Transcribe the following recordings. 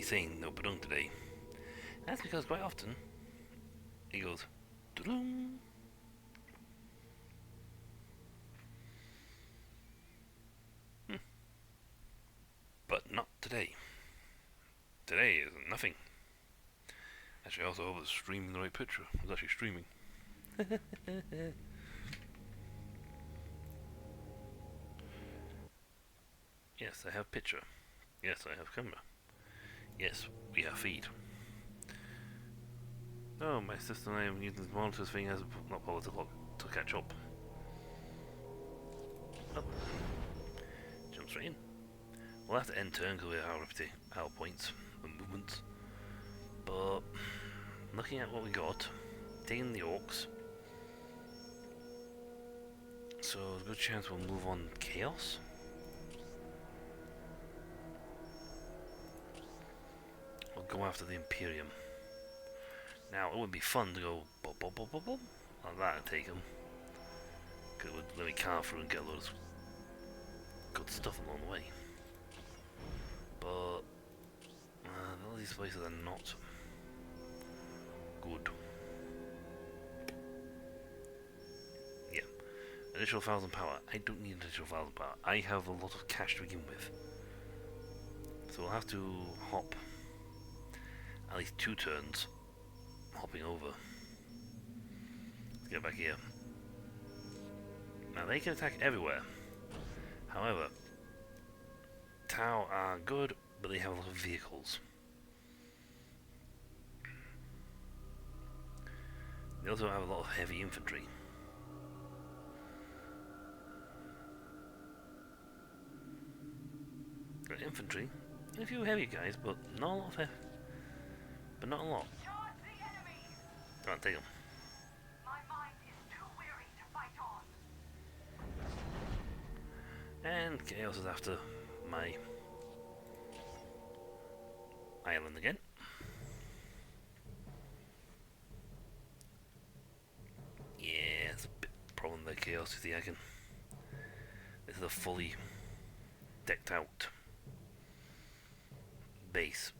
saying no badung today. That's because quite often he goes dum. But not today. Today is nothing. Actually, I also hope it's streaming the right picture. It's actually streaming. Yes, I have picture. Yes, I have camera. Yes, we have feed. Oh, my sister and I am using this monitors thing as not political to catch up. Oh, jump straight in. We'll have to end turn because we have our points and movements. But looking at what we got, taking the orcs. So there's a good chance we'll move on chaos. We'll go after the Imperium. Now it would be fun to go bop bop bop bop bop like that and take them. Because it would let me carve through and get a lot of good stuff along the way. But all these places are not good. Yeah. Additional 1,000 power. I don't need an additional 1,000 power. I have a lot of cash to begin with. So we'll have to hop at least 2 turns hopping over. Let's get back here. Now they can attack everywhere. However, Tau are good, but they have a lot of vehicles. They also have a lot of heavy infantry. Got infantry, and a few heavy guys, but not a lot of heavy. But not a lot. Come on, take them. My mind is too weary to fight on. And Chaos is after my island again. Yeah, it's a bit of a problem there, Chaos. You see, this is a fully decked out base.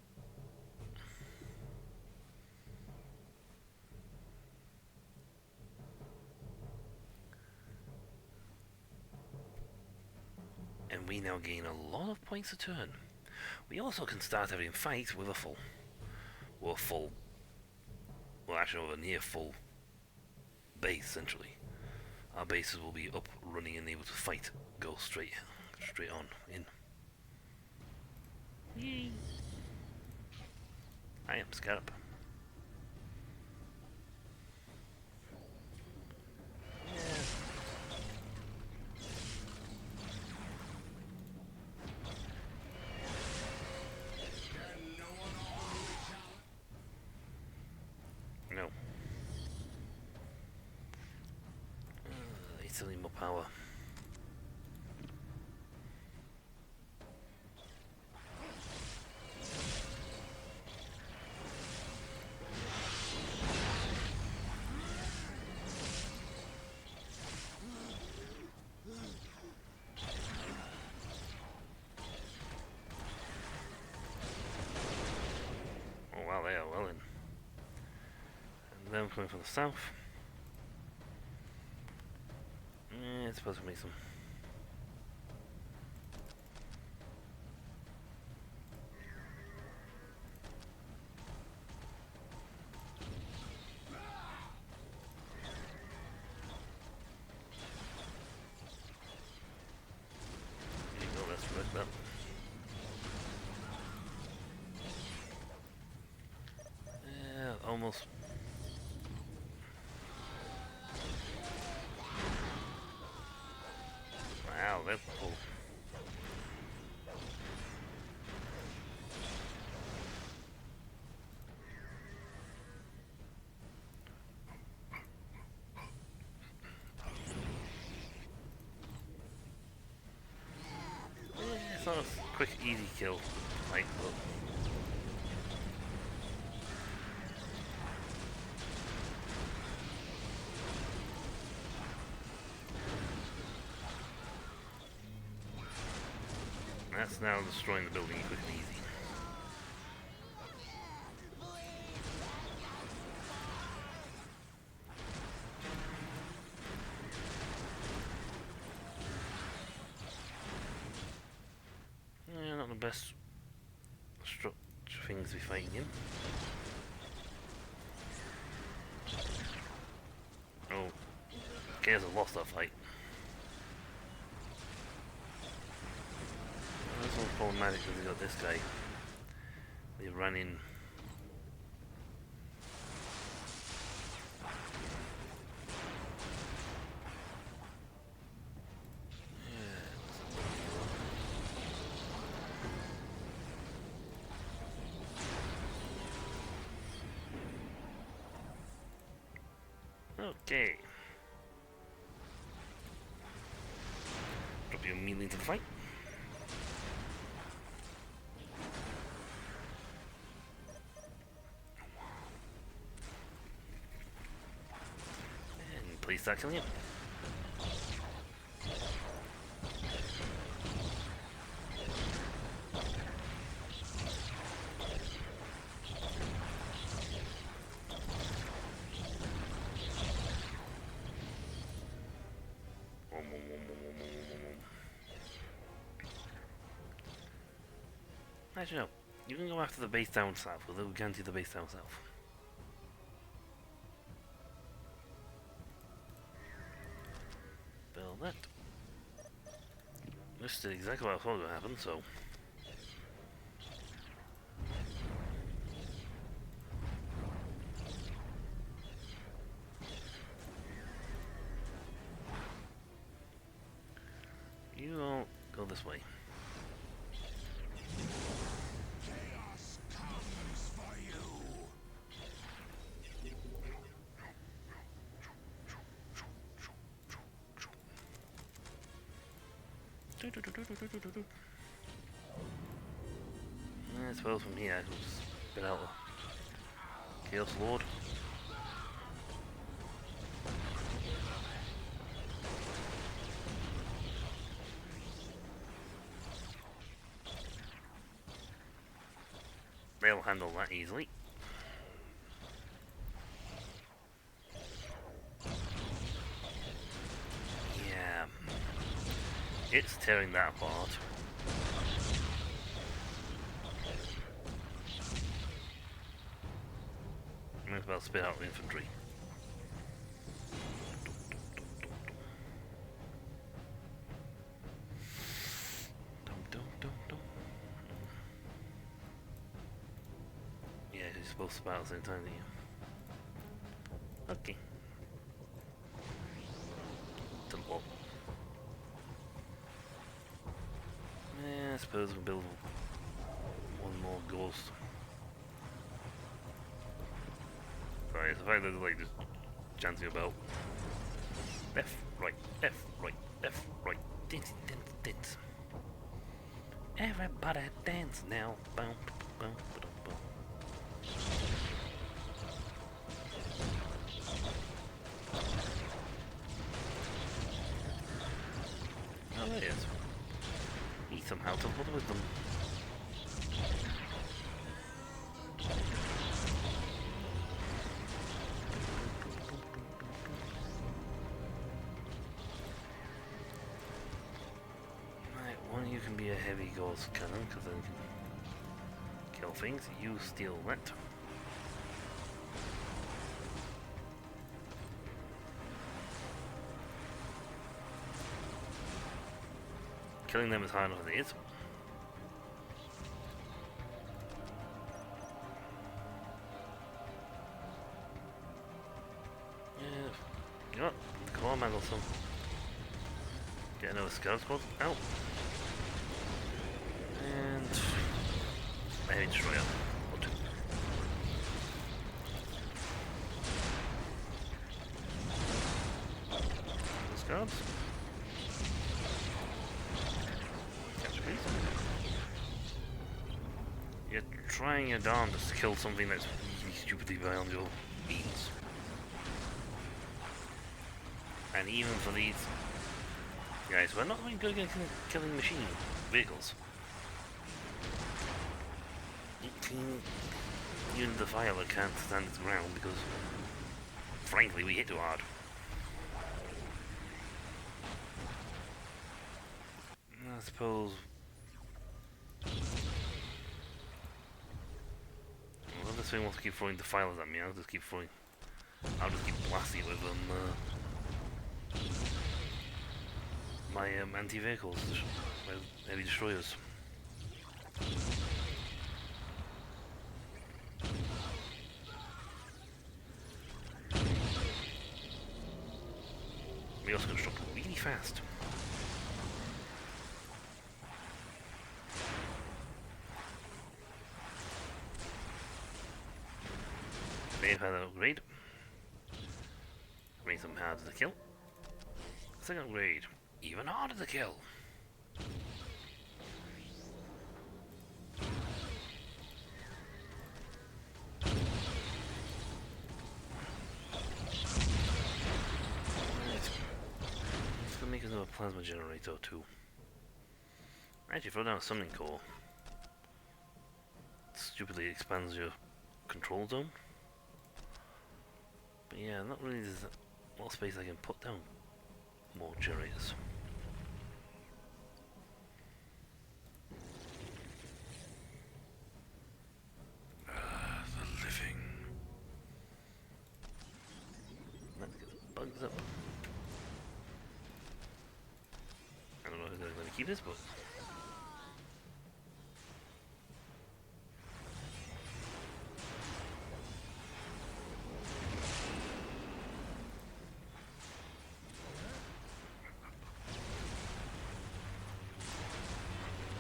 And we now gain a lot of points a turn. We also can start having fights with a full, well actually with a near full base essentially. Our bases will be up, running and able to fight, go straight on in. Yay. I am Scarab. No. They still need more power. Oh wow, they are well in. And them coming from the south. It's supposed to make some. There you go, let's wreck that. Yeah, almost. Wow, that's cool. It's not a quick, easy kill, like, but that's now destroying the building quick and easy. best structure things to be fighting in. Oh, Chaos have lost that fight. This one's problematic because we got this guy. They ran in. Okay. Drop you immediately into the fight. And please start killing him. Actually, no. You can go after the base down south. We'll guarantee the base down south. Build that. This did exactly what I thought would happen, so. You all go this way. I suppose from here I can just spit out the Chaos Lord. They'll handle that easily. Yeah. It's tearing that apart. Might as well spit out the infantry. Yeah, you're supposed to spit out at the same time, aren't you? Okay. Teleport. Yeah, I suppose we'll build one more ghost. Sorry, it's the fact that they're like just chancing about. Left, right, left, right, left, right. Dance, dance, dance. Everybody dance now. Boom, boom, boom, boom. Oh, there he is. He somehow teleported with them. Right, one of you can be a heavy ghost cannon, because then you can kill things. You steal that. Killing them is hard enough as it is. Yeah. Oh, come on, Mandelson. Get another scout squad out. And a heavy destroyer. Or two. Scouts. You're trying your darndest to kill something that's really stupidly beyond your means. And even for these guys, we're not really good at killing machine vehicles. Even the Violet can't stand its ground because, frankly, we hit too hard. I suppose this thing wants to keep throwing defilers at me, I'll just keep blasting it with my anti-vehicles, my heavy destroyers. We also construct really fast. May have had an upgrade. Makes them harder to kill. Second upgrade, even harder to kill. Make another plasma generator too. Actually, throw down a summoning core. It stupidly expands your control zone. But yeah, not really there's a lot of space I can put down more generators. The living. Let's get the bugs up. I don't know if they're going to keep this, but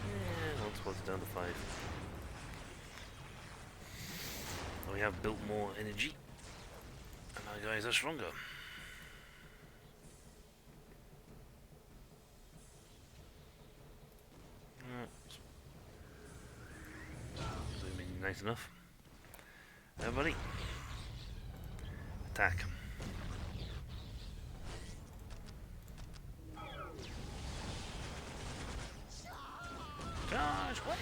yeah, I'll spot it down to 5. And we have built more energy, and our guys are stronger. Nice enough. Everybody, attack. Charge! What?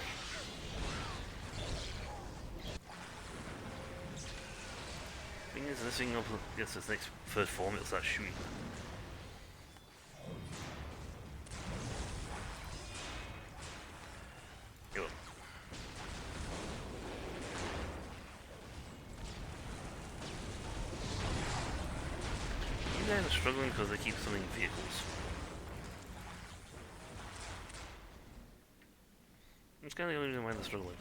Thing is, this thing gets this next third form, it'll start shooting. They're struggling because they keep summoning vehicles. It's kind of the only reason why they're struggling.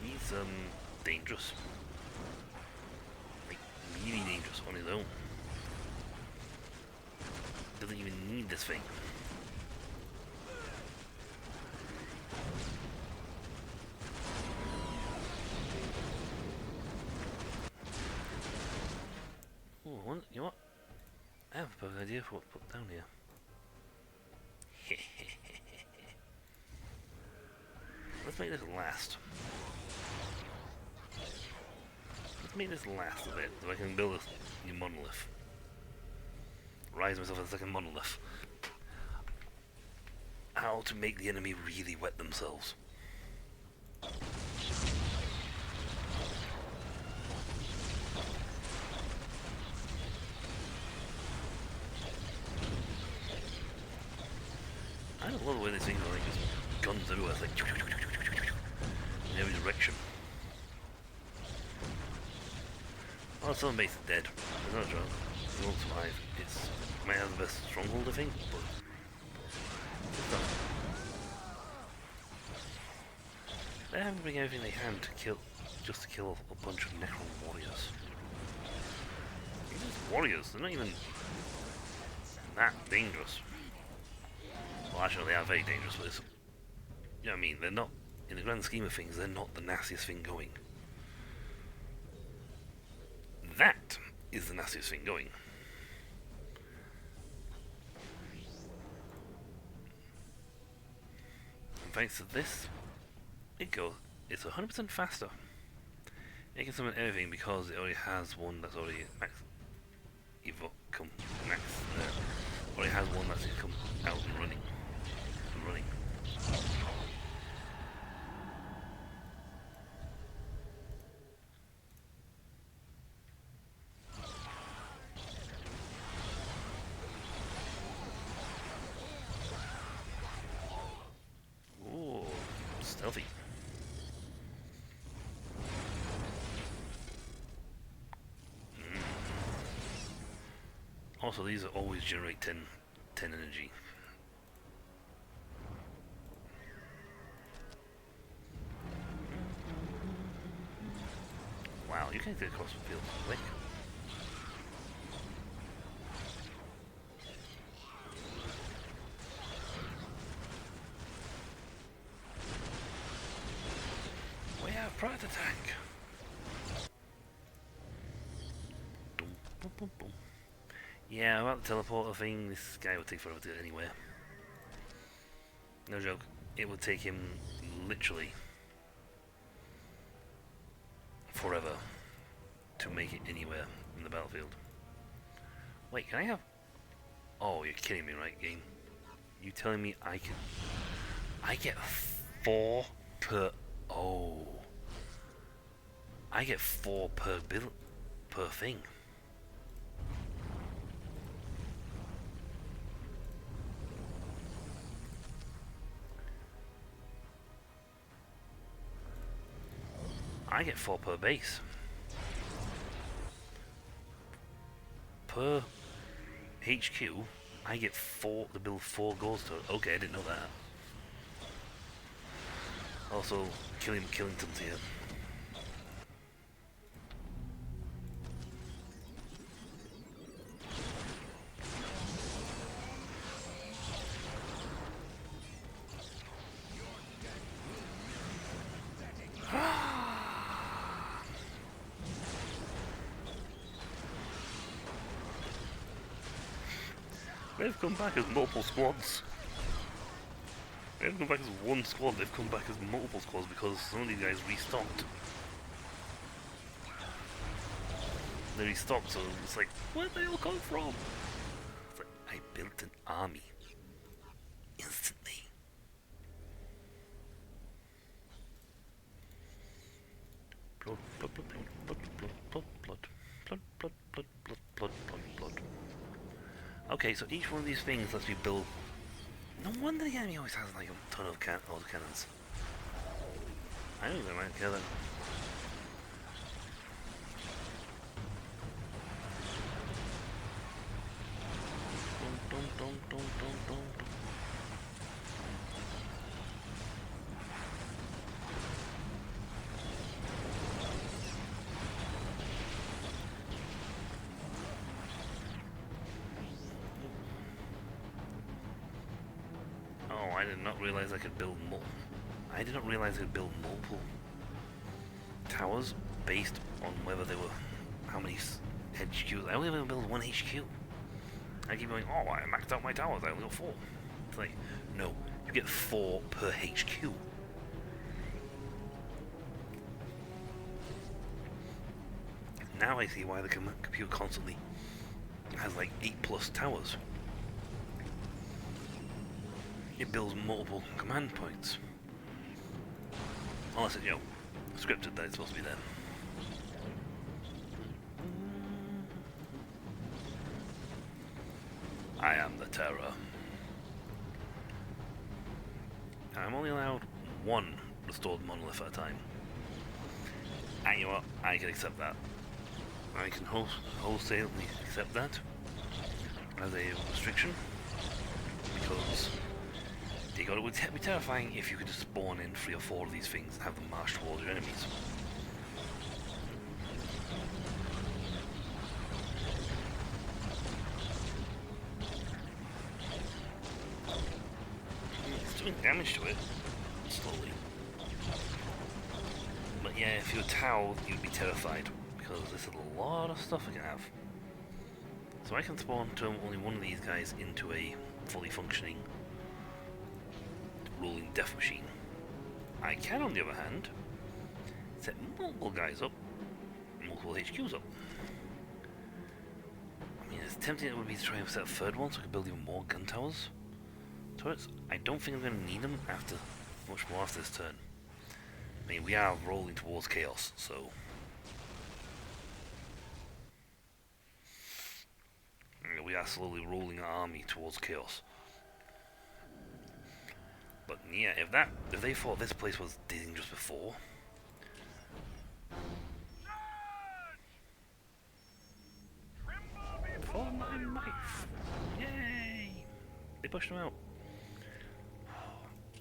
He's dangerous. Like really dangerous on his own. Doesn't even need this thing. You know what? I have a perfect idea for what to put down here. Let's make this last. Let's make this last a bit, so I can build a new monolith. Rise myself as a second monolith. How to make the enemy really wet themselves. I love the way these things are like just guns everywhere, it's like in every direction. Oh, some base is dead. There's no joke. It won't survive. It might have the best stronghold, I think, but it's not. They're having to bring everything they can to kill, just to kill a bunch of Necron warriors. These warriors, they're not even that dangerous. Well, actually, they are very dangerous, but it's, you know what I mean? They're not, in the grand scheme of things, they're not the nastiest thing going. That is the nastiest thing going. And thanks to this, it's 100% faster. It can summon anything because it already has one that's already already has one that's come out and running. Stealthy. Also, these always generate 10 energy. Wow, you can get across the field quick. We have Pride Attack! Boom, boom, boom, boom. Yeah, about the teleporter thing, this guy would take forever to get anywhere. No joke. It would take him literally forever to make it anywhere in the battlefield. Wait, can I have... Oh, you're kidding me, right, game? You telling me I can... I get 4 per... Oh... I get 4 per bill... per thing. I get 4 per base. Per HQ, I get 4 to build 4 goals to it. Okay, I didn't know that. Also, Killington's here. They've come back as multiple squads. They haven't come back as one squad, they've come back as multiple squads because some of these guys restocked. They restocked, so it's like, where'd they all come from? It's like, I built an army. Instantly. Blood, blood, blood, blood, blood, blood, blood, blood, blood, blood, blood, blood, blood, blood. Okay, so each one of these things lets me build. No wonder the enemy always has like a ton of autocannons. I don't even mind killing. Oh, I did not realize I could build more. I did not realize I could build multiple towers based on whether they were how many HQs. I only ever build 1 HQ. I keep going, oh, I maxed out my towers, I only got 4. It's like, no, you get 4 per HQ. Now I see why the computer constantly has like 8+ towers. It builds multiple command points. Unless it's, scripted that it's supposed to be there. I am the Terror. I'm only allowed 1 restored monolith at a time. And you know what? I can accept that. I can wholesalely accept that as a restriction, because it would be terrifying if you could just spawn in 3 or 4 of these things and have them march towards your enemies. It's doing damage to it, slowly. But yeah, if you were Tau, you'd be terrified, because there's a lot of stuff I can have. So I can spawn turn only one of these guys into a fully functioning ruling death machine. I can, on the other hand, set multiple guys up, multiple HQs up. I mean, as tempting it would be to try and set a 3rd one so I could build even more gun towers. Turrets, I don't think I'm going to need them much more after this turn. I mean, we are rolling towards chaos, so... we are slowly rolling our army towards chaos. But yeah, if they thought this place was dangerous before, for my life, yay! They pushed him out.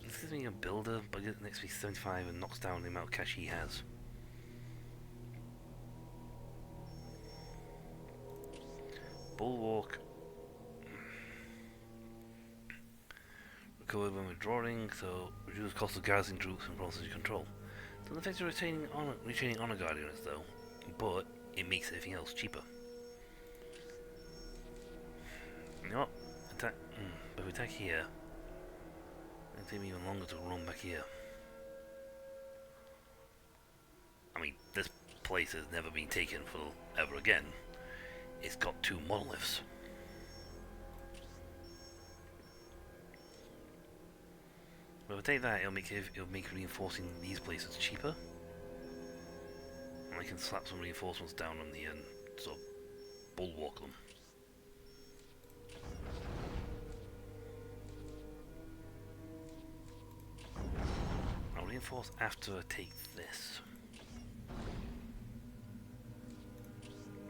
This gives me a builder, but it makes me 75 and knocks down the amount of cash he has. Bulwark. Recovered when withdrawing, so reduce cost of garrison troops and process control. Doesn't affect retaining honor guard units though, but it makes everything else cheaper. You know what? Attack. But if we attack here, it'll take me even longer to run back here. I mean, this place has never been taken for ever again. It's got 2 monoliths. But if I take that, it'll make reinforcing these places cheaper. And I can slap some reinforcements down on the end, sort of bulwark them. I'll reinforce after I take this.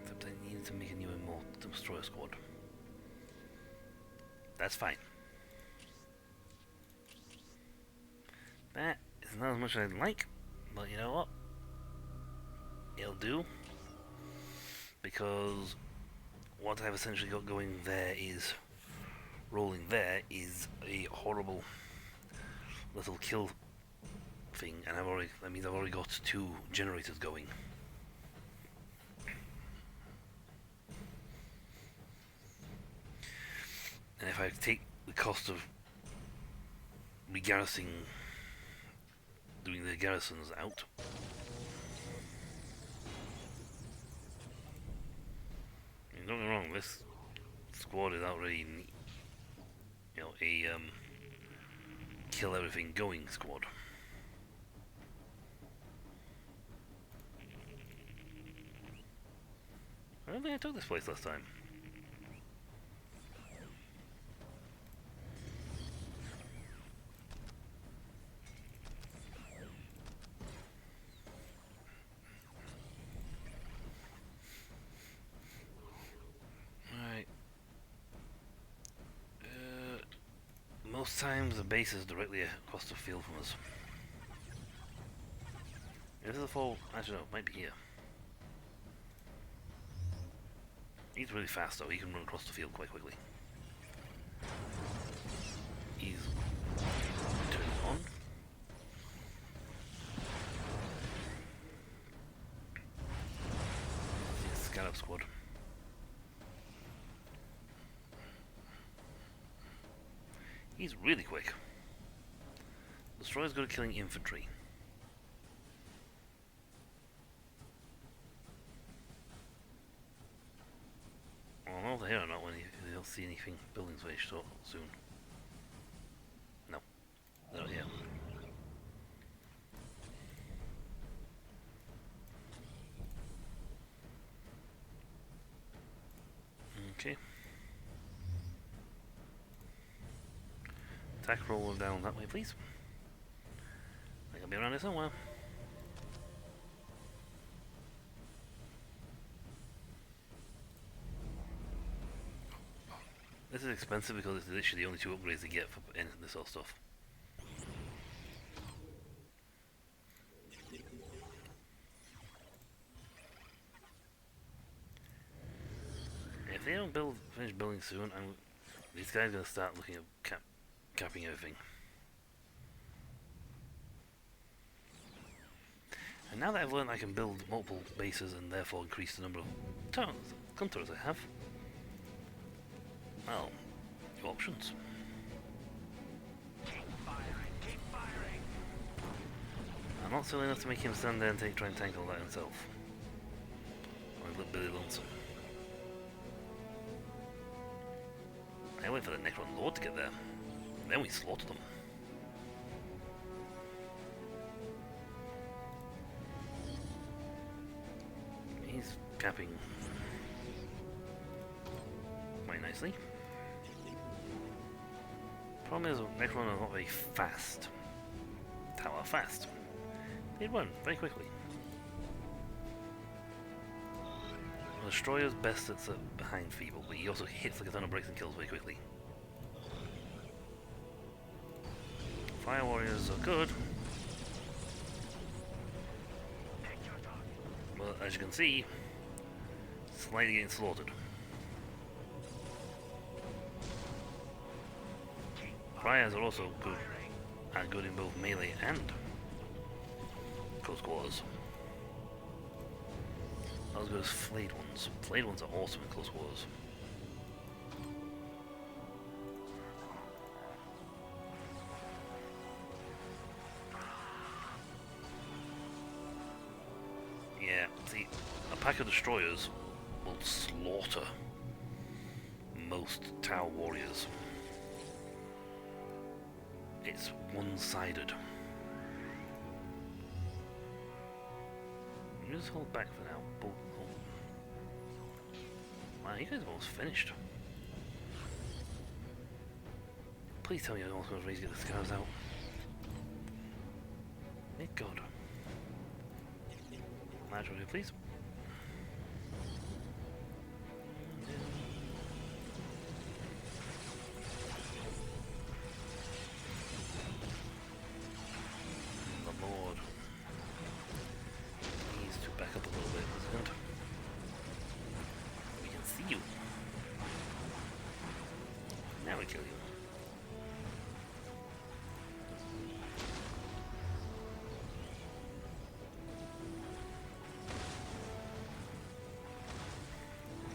Except I need to make a new Immortal Destroyer squad. That's fine. That is not as much as I'd like, but you know what? It'll do. Because what I've essentially got going there is, rolling there is a horrible little kill thing, and that means I've already got 2 generators going. And if I take the cost of regarrisoning, doing the garrisons out, I mean, don't get me wrong, this squad is already, you know, a kill everything going squad. I don't think I took this place last time. Alright. Most times the base is directly across the field from us. This is a fall, actually no, it might be here. He's really fast though, he can run across the field quite quickly. He's turned on. Let's see, Scallop squad. He's really quick. Destroyer's good at killing infantry. Well, over here or not when they'll see anything buildings very soon. No. They're not here. Okay. Attack roll down that way, please. I can be around here somewhere. This is expensive because it's literally the only 2 upgrades they get for this sort of stuff. If they don't finish building soon, these guys are going to start looking at capping everything. And now that I've learned I can build multiple bases and therefore increase the number of gun turrets I have, well, options. Keep firing. I'm not silly enough to make him stand there and try and tank all that himself. I look Billy Lonesome. I wait for the Necron Lord to get there. Then we slaughter them. He's capping quite nicely. Problem is, Necron are not very fast. Tower fast. They run very quickly. Destroyer's best at behind Feeble, but he also hits like a ton of bricks and kills very quickly. Fire Warriors are good, but as you can see, slightly getting slaughtered. Fires are also good, and good in both melee and close quarters. Not as good as flayed ones. Flayed ones are awesome in close quarters. Yeah, see, a pack of destroyers will slaughter most tower warriors. It's one-sided. You just hold back for now. Wow, you guys are almost finished. Please tell me you're almost going to raise get the scars out. Thank God. Naturally, please. The Lord. Needs to back up a little bit, doesn't it? We can see you. Now we kill you.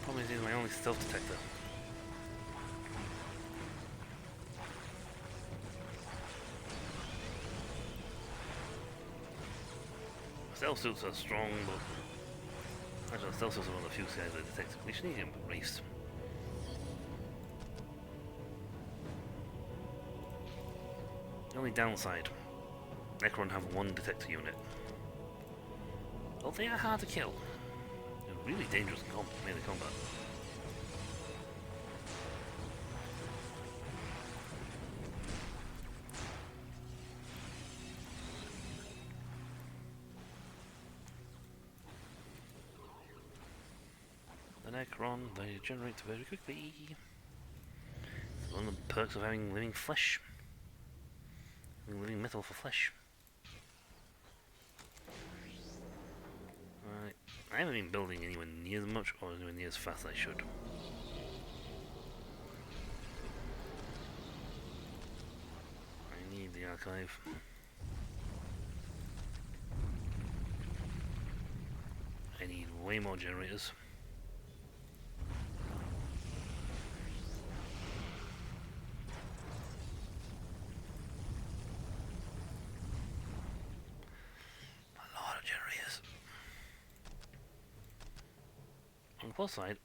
Problem is, he's my only stealth detector. Stealth suits are strong, but actually, stealth suits are one of the few guys that detect. We should need him raced. The only downside, Necron have one detector unit. Well, they are hard to kill. They're really dangerous in melee combat. The Necron, they regenerate very quickly. It's one of the perks of having living flesh. Living metal for flesh. Right. I haven't been building anywhere near as much or anywhere near as fast as I should. I need the archive. I need way more generators. On the plus side,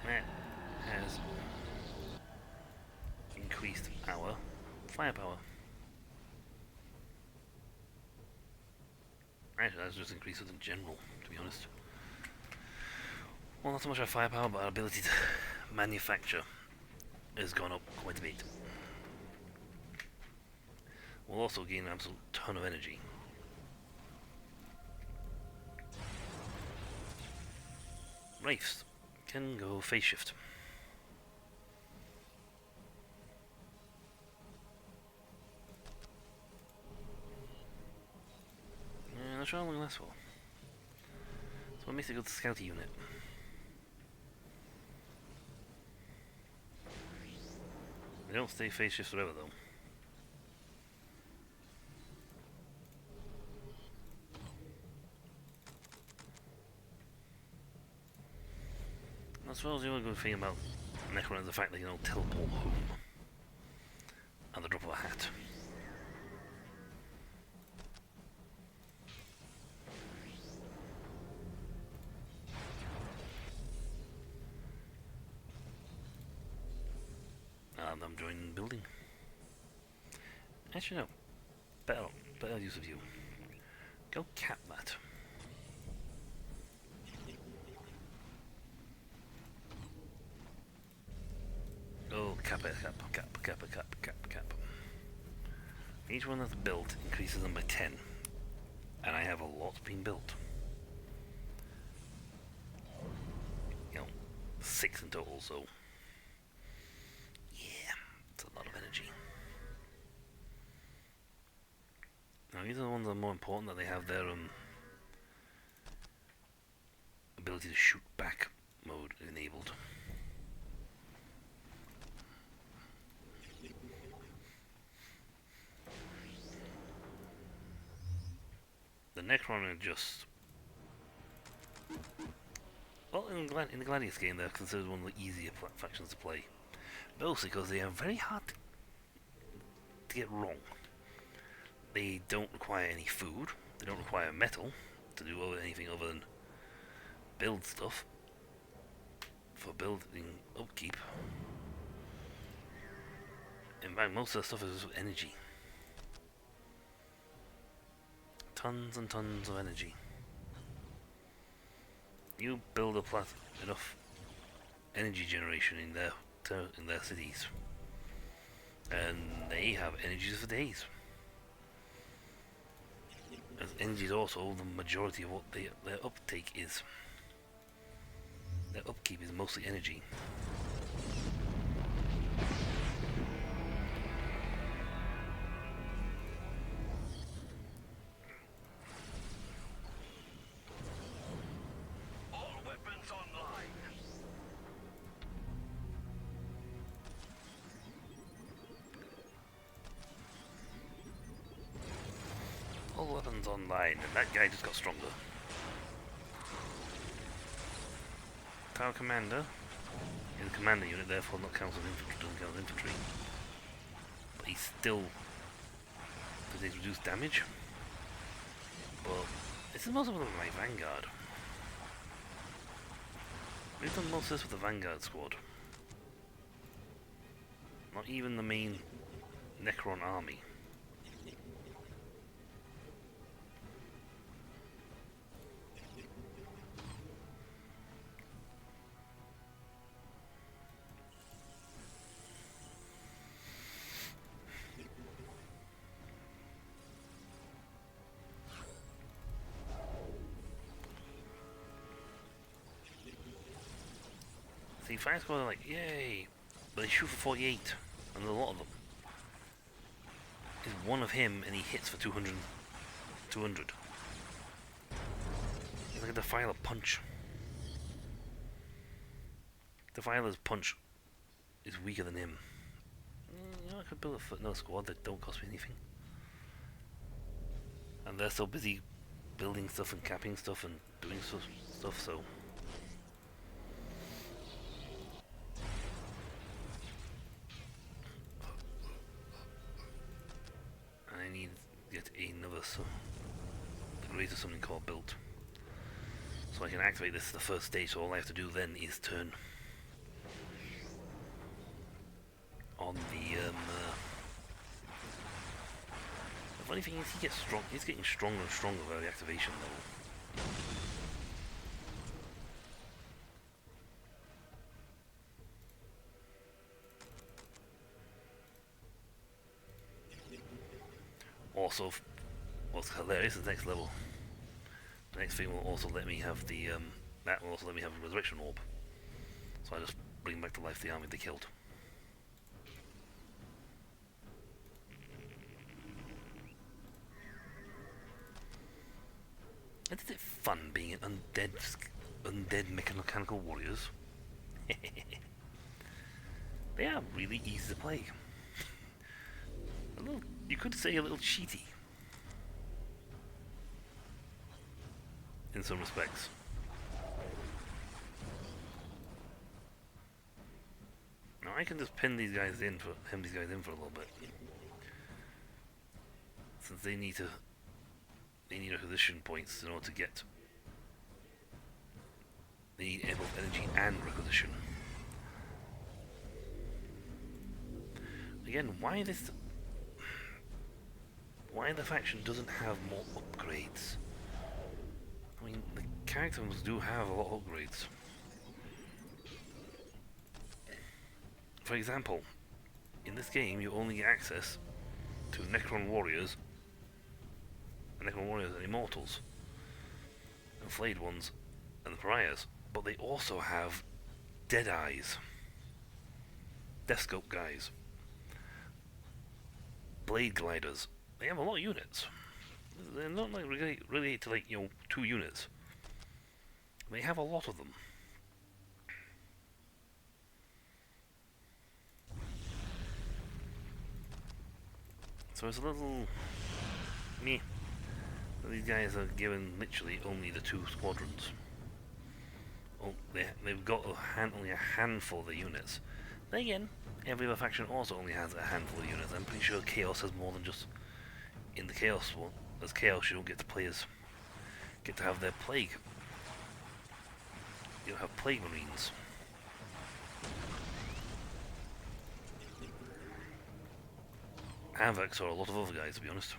that has increased our firepower. Actually, that's just increased it in general, to be honest. Well, not so much our firepower, but our ability to manufacture has gone up quite a bit. We'll also gain an absolute ton of energy. Wraiths can go phase shift. Yeah, not sure how long that's for. So what makes a good scout unit? They don't stay phase shift forever though. As well as the other good thing about Necron is the fact that you can teleport home at the drop of a hat. And I'm joining building. Actually no, better use of you. Go cap that. Oh, kappa, kappa, kappa, kappa, kappa, kappa, kappa. Each one that's built increases them by 10. And I have a lot being built. You know, 6 in total, so... Yeah, it's a lot of energy. Now these are the ones that are more important, that they have their ability to shoot back mode enabled. The Necron are just... Well, in the Gladius game they're considered one of the easier factions to play. Mostly because they are very hard to get wrong. They don't require any food, they don't require metal to do anything other than build stuff for building upkeep. In fact, most of the stuff is energy. Tons and tons of energy. You build up enough energy generation in their cities, and they have energies for days. As energy is also the majority of what their uptake is. Their upkeep is mostly energy. All weapons online. All weapons online, and that guy just got stronger. Tower Commander is a commander unit, therefore not counts as infantry, doesn't count as infantry. But he still takes reduced damage. But this is most of them my Vanguard. We've done most of this with the Vanguard squad. Not even the main Necron army. See, fire squad are like, yay! But they shoot for 48, and there's a lot of them. There's one of him, and he hits for 200. He's like a Defiler punch. Defiler's punch is weaker than him. You know, I could build another squad that don't cost me anything. And they're so busy building stuff and capping stuff and doing stuff, so... I need yet another greater something called built. So I can activate this the first stage, so all I have to do then is turn on the funny thing is he's getting stronger and stronger by the activation level. Also, what's hilarious is the next level. The next thing will also let me have the that will also let me have a resurrection orb. So I just bring back to life the army they killed. Isn't it fun being an undead mechanical warriors? They are really easy to play. You could say a little cheaty in some respects. Now I can just hem these guys in for a little bit, since they need acquisition points in order to get. They need both energy and requisition. Again, why the faction doesn't have more upgrades? I mean, the characters do have a lot of upgrades. For example, in this game you only get access to Necron Warriors, and Necron Warriors and Immortals, and Flayed Ones, and the Pariahs, but they also have Deadeyes, Deathscope guys, Blade Gliders. They have a lot of units. They're not like really to like 2 units. They have a lot of them. So it's a little meh. These guys are given literally only the 2 squadrons. Oh, they've got only a handful of the units. Then again, every other faction also only has a handful of units. I'm pretty sure Chaos has more than just in the Chaos one. As Chaos, you don't get to have their Plague. You don't have Plague Marines. Havocs or a lot of other guys, to be honest.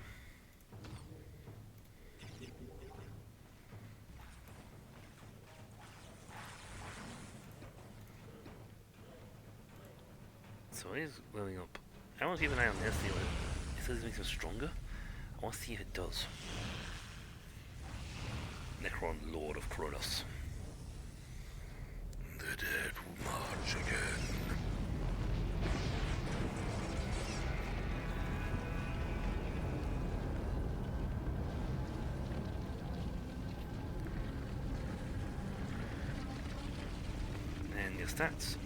So he's leveling up. I want to keep an eye on this. It says it makes him stronger. I want to see if it does. Necron, Lord of Kronos. The dead will march again. And your stats.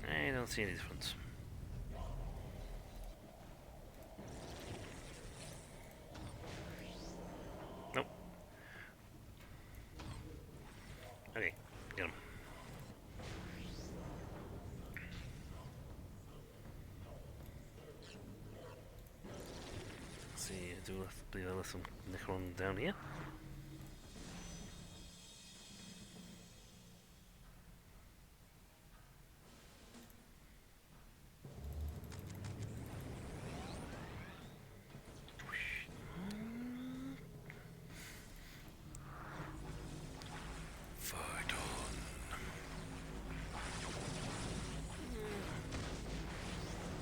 I don't see any difference. Nope. Okay, get him. Let's see, believe I left some Necron down here.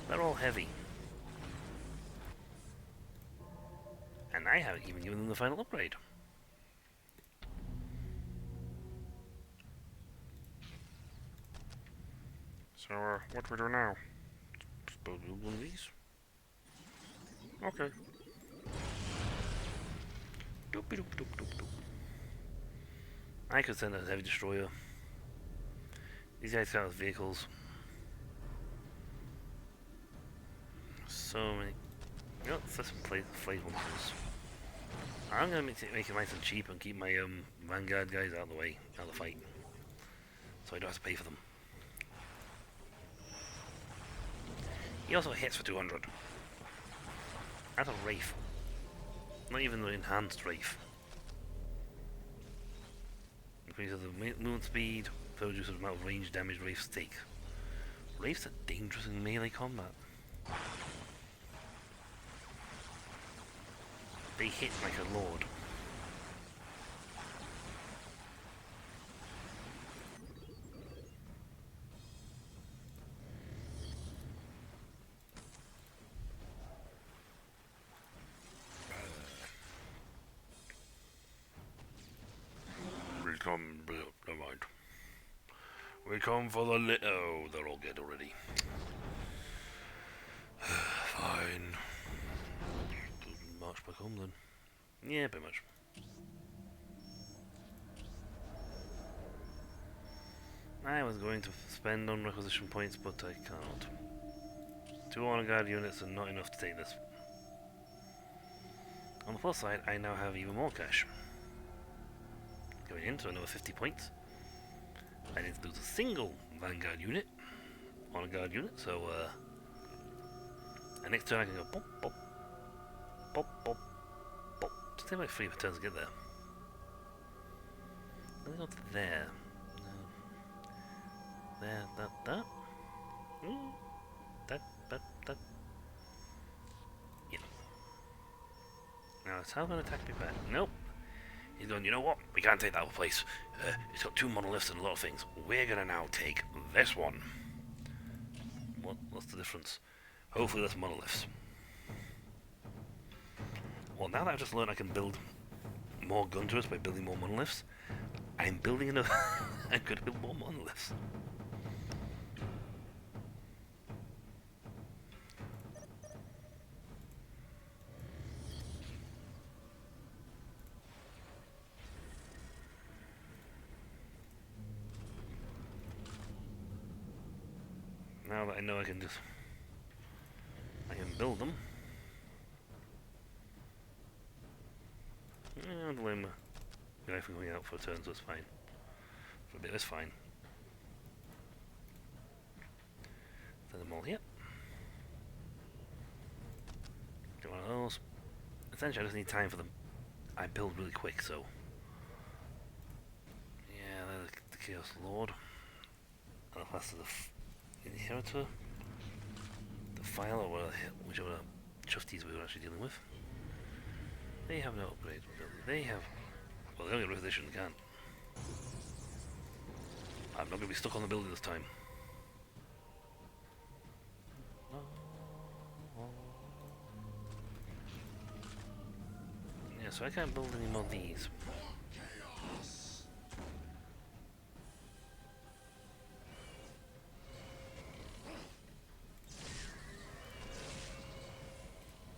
They're all heavy. And I haven't even given them the final upgrade. So, what do we do now? Suppose we'll one of these. Okay. Doop doop doop doop doop. I could send a heavy destroyer. These guys count as vehicles. So many. You know, let's play flayed ones. I'm gonna make it nice and cheap and keep my Vanguard guys out of the way, out of the fight, so I don't have to pay for them. He also hits for 200. That's a Wraith. Not even the enhanced Wraith. Increases the movement speed, reduces the amount of range damage Wraiths take. Wraiths are dangerous in melee combat. They hit like a lord. Never mind. We come for the oh, they're all dead already. Fine. March back home then. Yeah, pretty much. I was going to spend on requisition points, but I can't. 2 honor guard units are not enough to take this. On the plus side, I now have even more cash. Going into another 50 points. I need to lose a single Vanguard unit, honor guard unit, so and next turn I can go pop, pop, pop, pop, pop. Just take like 3 turns to get there. Let me go to there. There, that. That. Yeah. Now is Hal going to attack me back? Nope. He's going, you know what? We can't take that other place. It's got 2 monoliths and a lot of things. We're gonna now take this one. What's the difference? Hopefully there's monoliths. Well, now that I've just learned I can build more gun turrets by building more monoliths, I'm building another... I'm gonna build more monoliths. Now that I know I can build them. I'll delay my knife from going out for a turn, so it's fine. For a bit, it's fine. Send them all here. Get one of those. Essentially, I just need time for them. I build really quick, so... Yeah, there's the Chaos Lord. And the last of the Inheritor. The File, or whichever trustees we were actually dealing with. They have no upgrades. They have... Well, they don't get requisition, they can't. I'm not going to be stuck on the building this time. Yeah, so I can't build any more of these.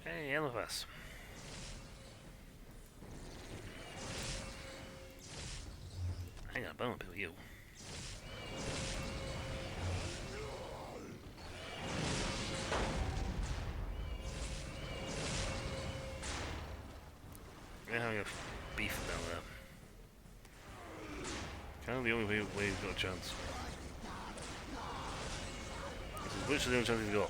Hey, Eliphas. I got a bone up with you. We're having a beef down there. Kind of the only way he's got a chance. This is literally the only chance he's got.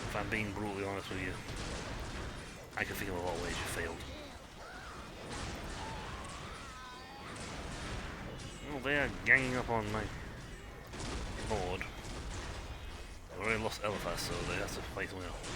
If I'm being brutally honest with you, I can think of a lot of ways you failed. Well, they are ganging up on my board. I've already lost Eliphas, so they have to fight someone else.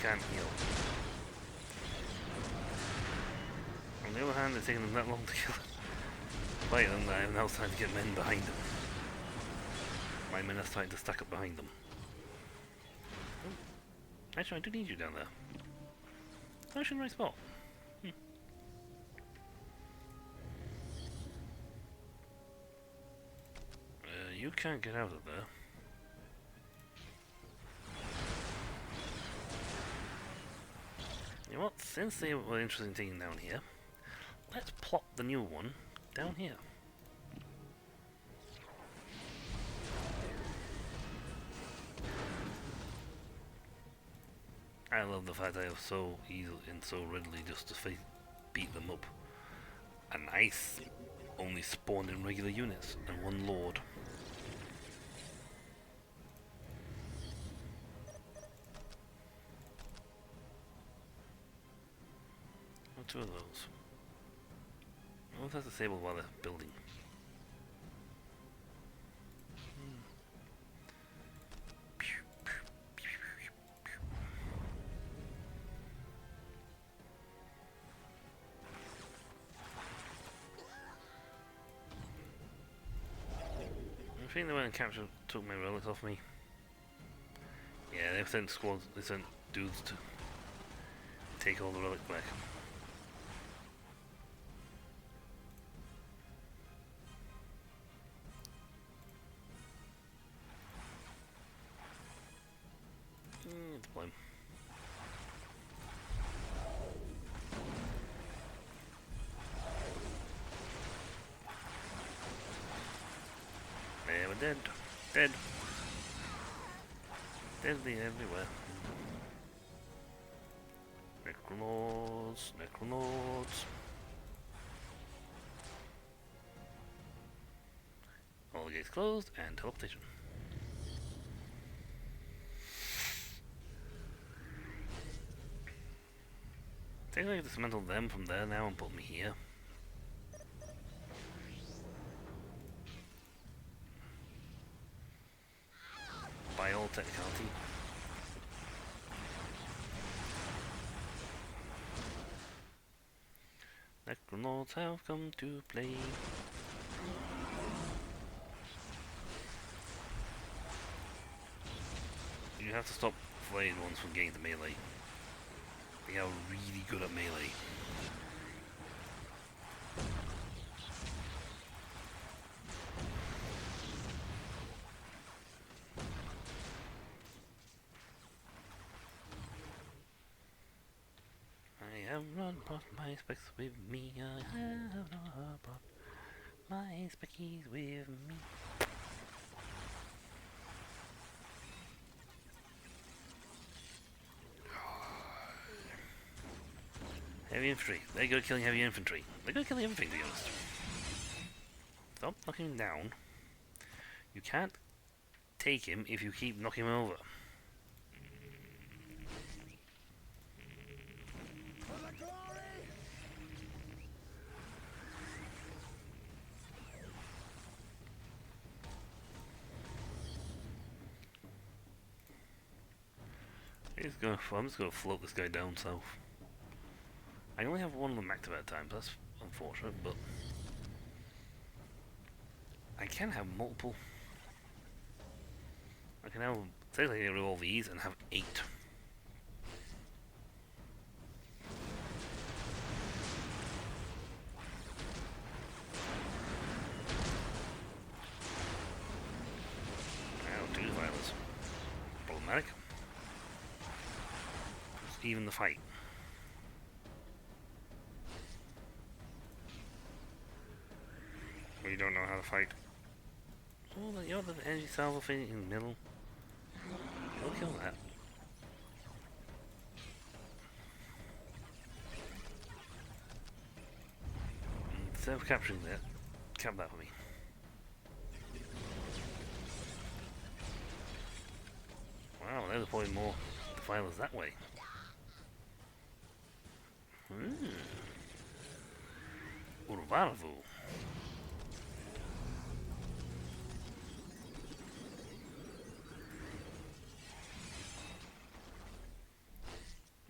Can't heal. On the other hand, it's taken them that long to kill fight them that I have now time to get men behind them. My men are starting to stack up behind them. Oh. Actually, I do need you down there. Actually, right spot. You can't get out of there. You know what, since they were interested in taking down here, let's plop the new one down here. I love the fact I have so easily and so readily just to beat them up. And ice only spawned in regular units and one lord. Two of those. I wonder if that's disabled while they're building. I think they went and captured, took my relics off me. Yeah, they've sent squads, they sent dudes to take all the relics back. It's blame. dead. Dead. Deadly everywhere. Necronauts, Necronauts. All the gates closed and teleportation. Technically I can dismantle them from there now and put me here. By all technicality. Necronauts have come to play. You have to stop flayed ones from getting to melee. They are really good at melee. I have not brought my specs with me. I have not brought my speckies with me. Heavy infantry. They're good at killing heavy infantry. They're good at killing everything, to be honest. Stop knocking him down. You can't take him if you keep knocking him over. I'm just going to float this guy down south. I only have one of them active at a time, so that's unfortunate, but I can have multiple. I can have, technically get rid of all these and have 8. Now, 2 defilers. Problematic. It's even the fight. We don't know how to fight. Oh, the other energy salvo thing in the middle. We'll kill that. Instead of capturing that, cap that for me. Wow, there's probably more defilers that way. Urvarvu.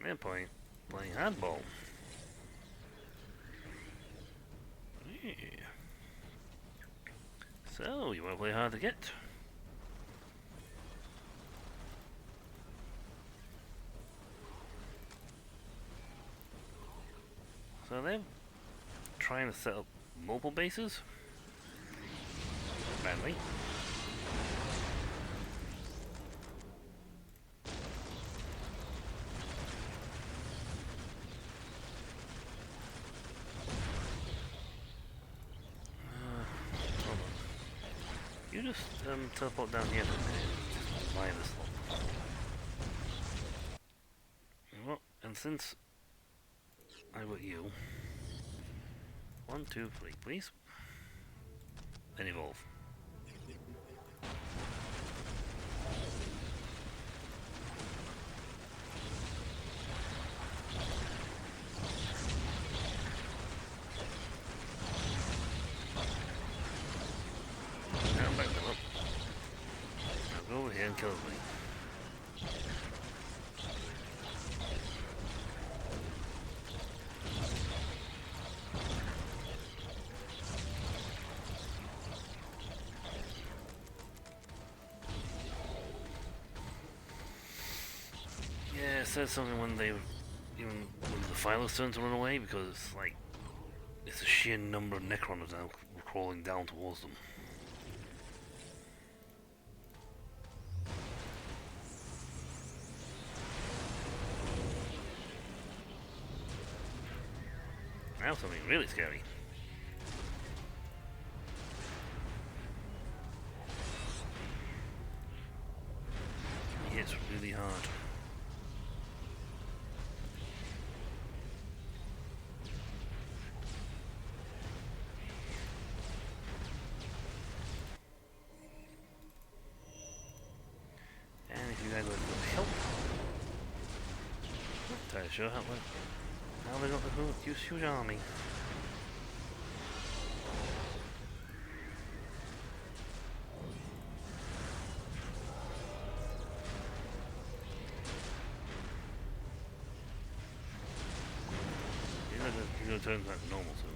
They're playing hardball. Yeah. So, you want to play hard to get? So they're trying to set up mobile bases. Badly. You just teleport down here for a minute. Just buy this lot. Well, and since I got you, 1, 2, 3, please. Then evolve. Now back them up. Now go over here and kill me. Yeah, it says something when they, even when the defilers turn to run away, because it's like, it's a sheer number of Necrons now crawling down towards them. Now something really scary. sure how they got the huge army. He's gonna turn back to normal soon.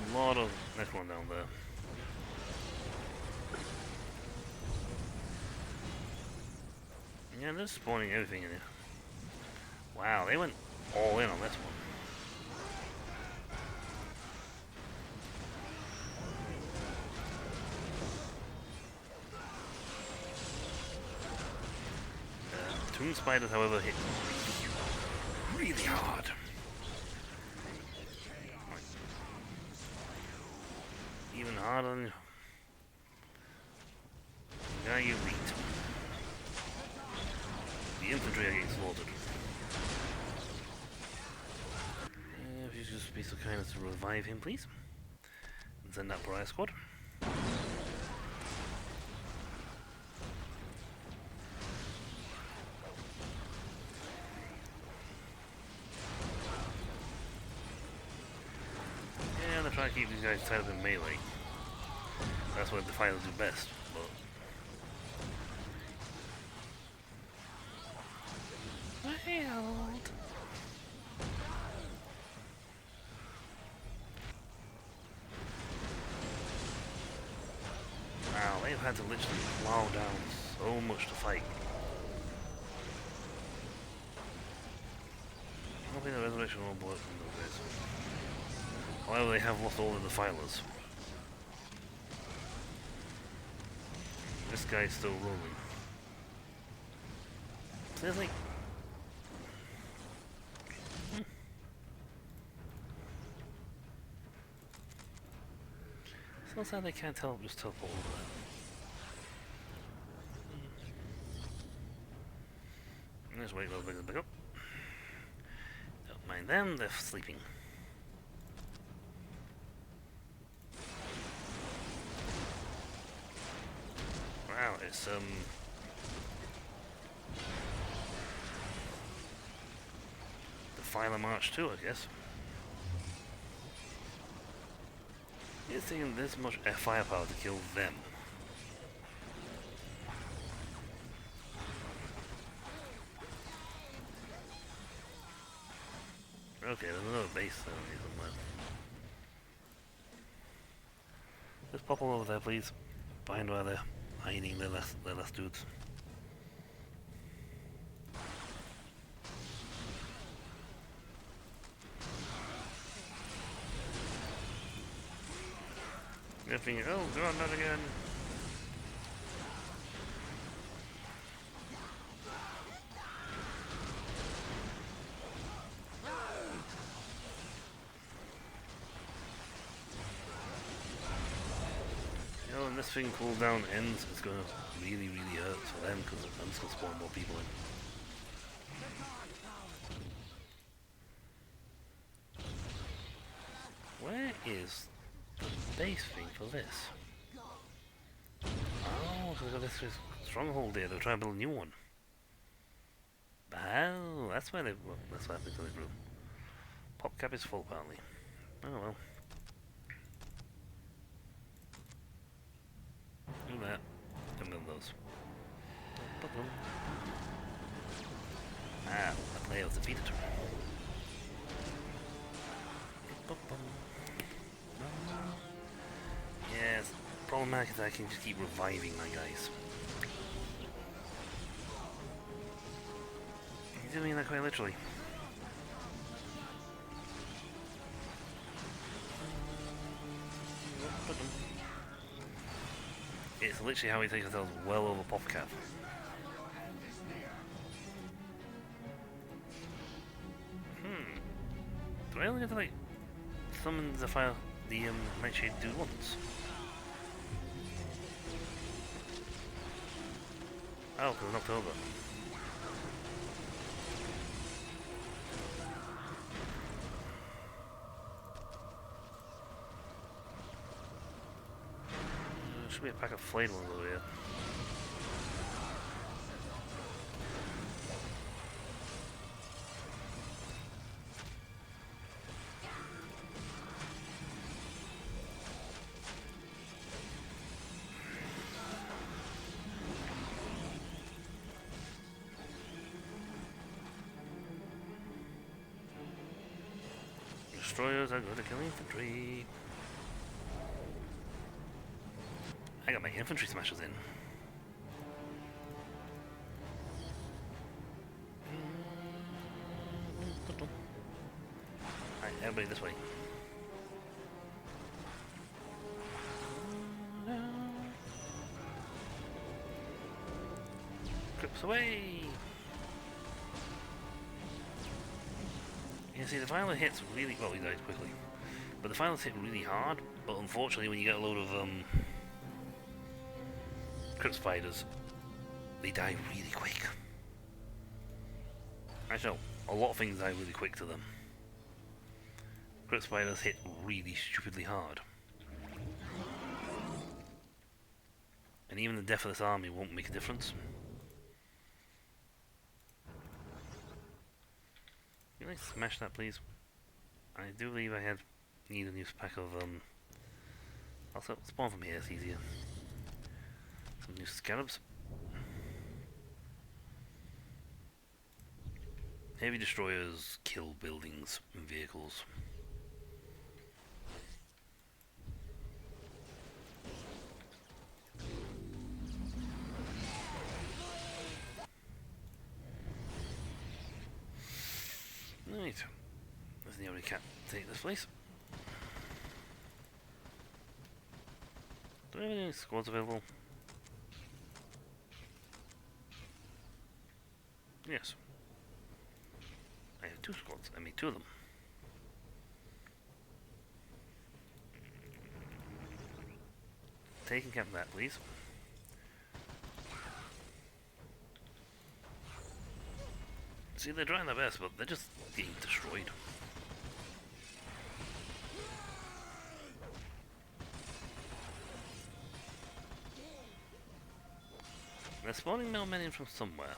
A lot of next one down there. Yeah, they're spawning everything in here. Wow, they went all in on this one. Tomb spiders, however, hit really hard. Even harder than the guy you beat. The infantry are getting slaughtered. If you just be so kind as to revive him, please. And send that pariah squad. Yeah, they're trying to keep these guys tied up in melee. That's what the fighters do best, but... Wild! Wow, they've had to literally plow down so much to fight. I don't think the resurrection will work in those days. However, they have lost all of the filers. This guy's still rolling. Seriously? So sad they can't just teleport over there. Let's wait a little bit back up. Don't mind them, they're sleeping. Wow, it's the Filer March too, I guess. It's taking this much firepower to kill them. Okay, there's another base down here somewhere. Just pop all over there, please. Find where they're hiding their last dudes. Thinking, oh god, not again. You know, when this thing cooldown ends, it's gonna really hurt for them because I'm just gonna spawn more people in. Where is the base thing for this? Oh, they've got this stronghold there. They're trying to build a new one. Oh, that's where they. Well, that's what happened to the group. Pop cap is full apparently. Oh well. Do that. And build those. Ah, the player was defeated. Yes, problematic is I can just keep reviving my guys. You do mean that quite literally. It's literally how we take ourselves well over PopCap. Do I only have to like summon the fire the Nightshade dude once? Oh, because it's October. should be a pack of flayed ones over here. Destroyers are good at killing infantry. I got my infantry smashers in. Alright, everybody this way. Crips away! You see, the violent hits really... well, he died quickly. But the violence hit really hard, but unfortunately when you get a load of crypt spiders, they die really quick. Actually, no, a lot of things die really quick to them. Crypt spiders hit really stupidly hard. And even the death of this army won't make a difference. Can I smash that, please? I do believe I need a new pack of also spawn from here, it's easier. Some new scarabs. Heavy destroyers kill buildings and vehicles. Right. There's the only cat to take this place. Do we have any squads available? Yes. I have 2 squads. I made 2 of them. Take and cap that, please. See, they're trying their best, but they're just getting destroyed. They're spawning more men in from somewhere.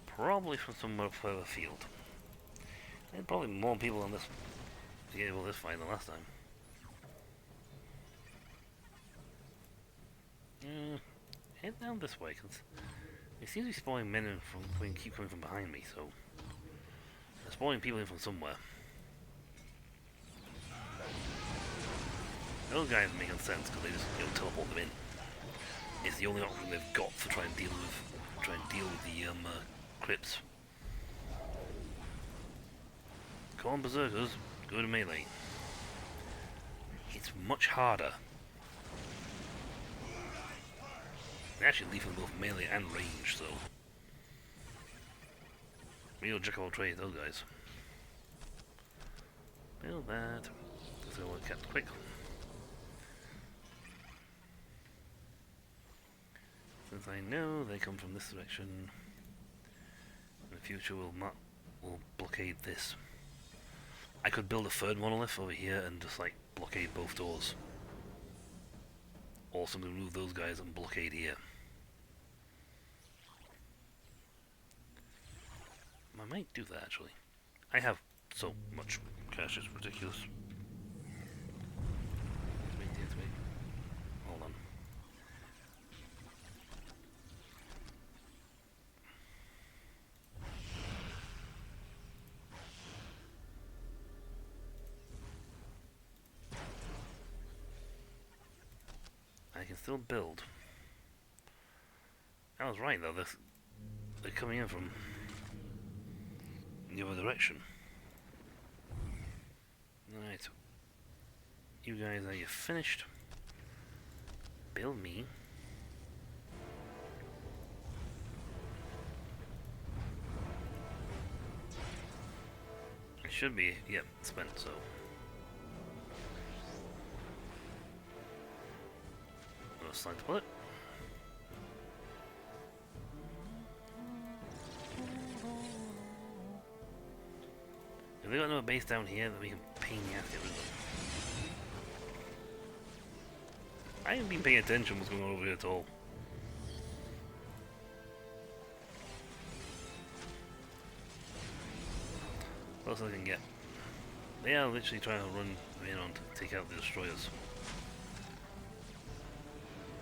Probably from somewhere further afield. There's probably more people on this to get able this fight than last time. Head down this way, because it seems to be spawning men in from keep coming from behind me, so they're spawning people in from somewhere. Those guys are making sense because they just teleport them in. It's the only option they've got to try and deal with the crypts. Come on, berserkers, go to melee. It's much harder. They actually leave them both melee and range, so real jack of all trades, those guys. Build that. That's all I kept quick. Since I know they come from this direction, in the future we'll blockade this. I could build a 3rd monolith over here and just like blockade both doors. Also remove those guys and blockade here. I might do that actually. I have so much cash, it's ridiculous. Wait. Hold on. I can still build. I was right though, they're coming in from the other direction. Right. You guys, are you finished? Build me. It should be, yep, spent, so. Slide bullet. Have they got another base down here that we can pain the ass get rid of them? I haven't been paying attention what's going on over here at all. What else I can get? They are literally trying to run in on to take out the destroyers.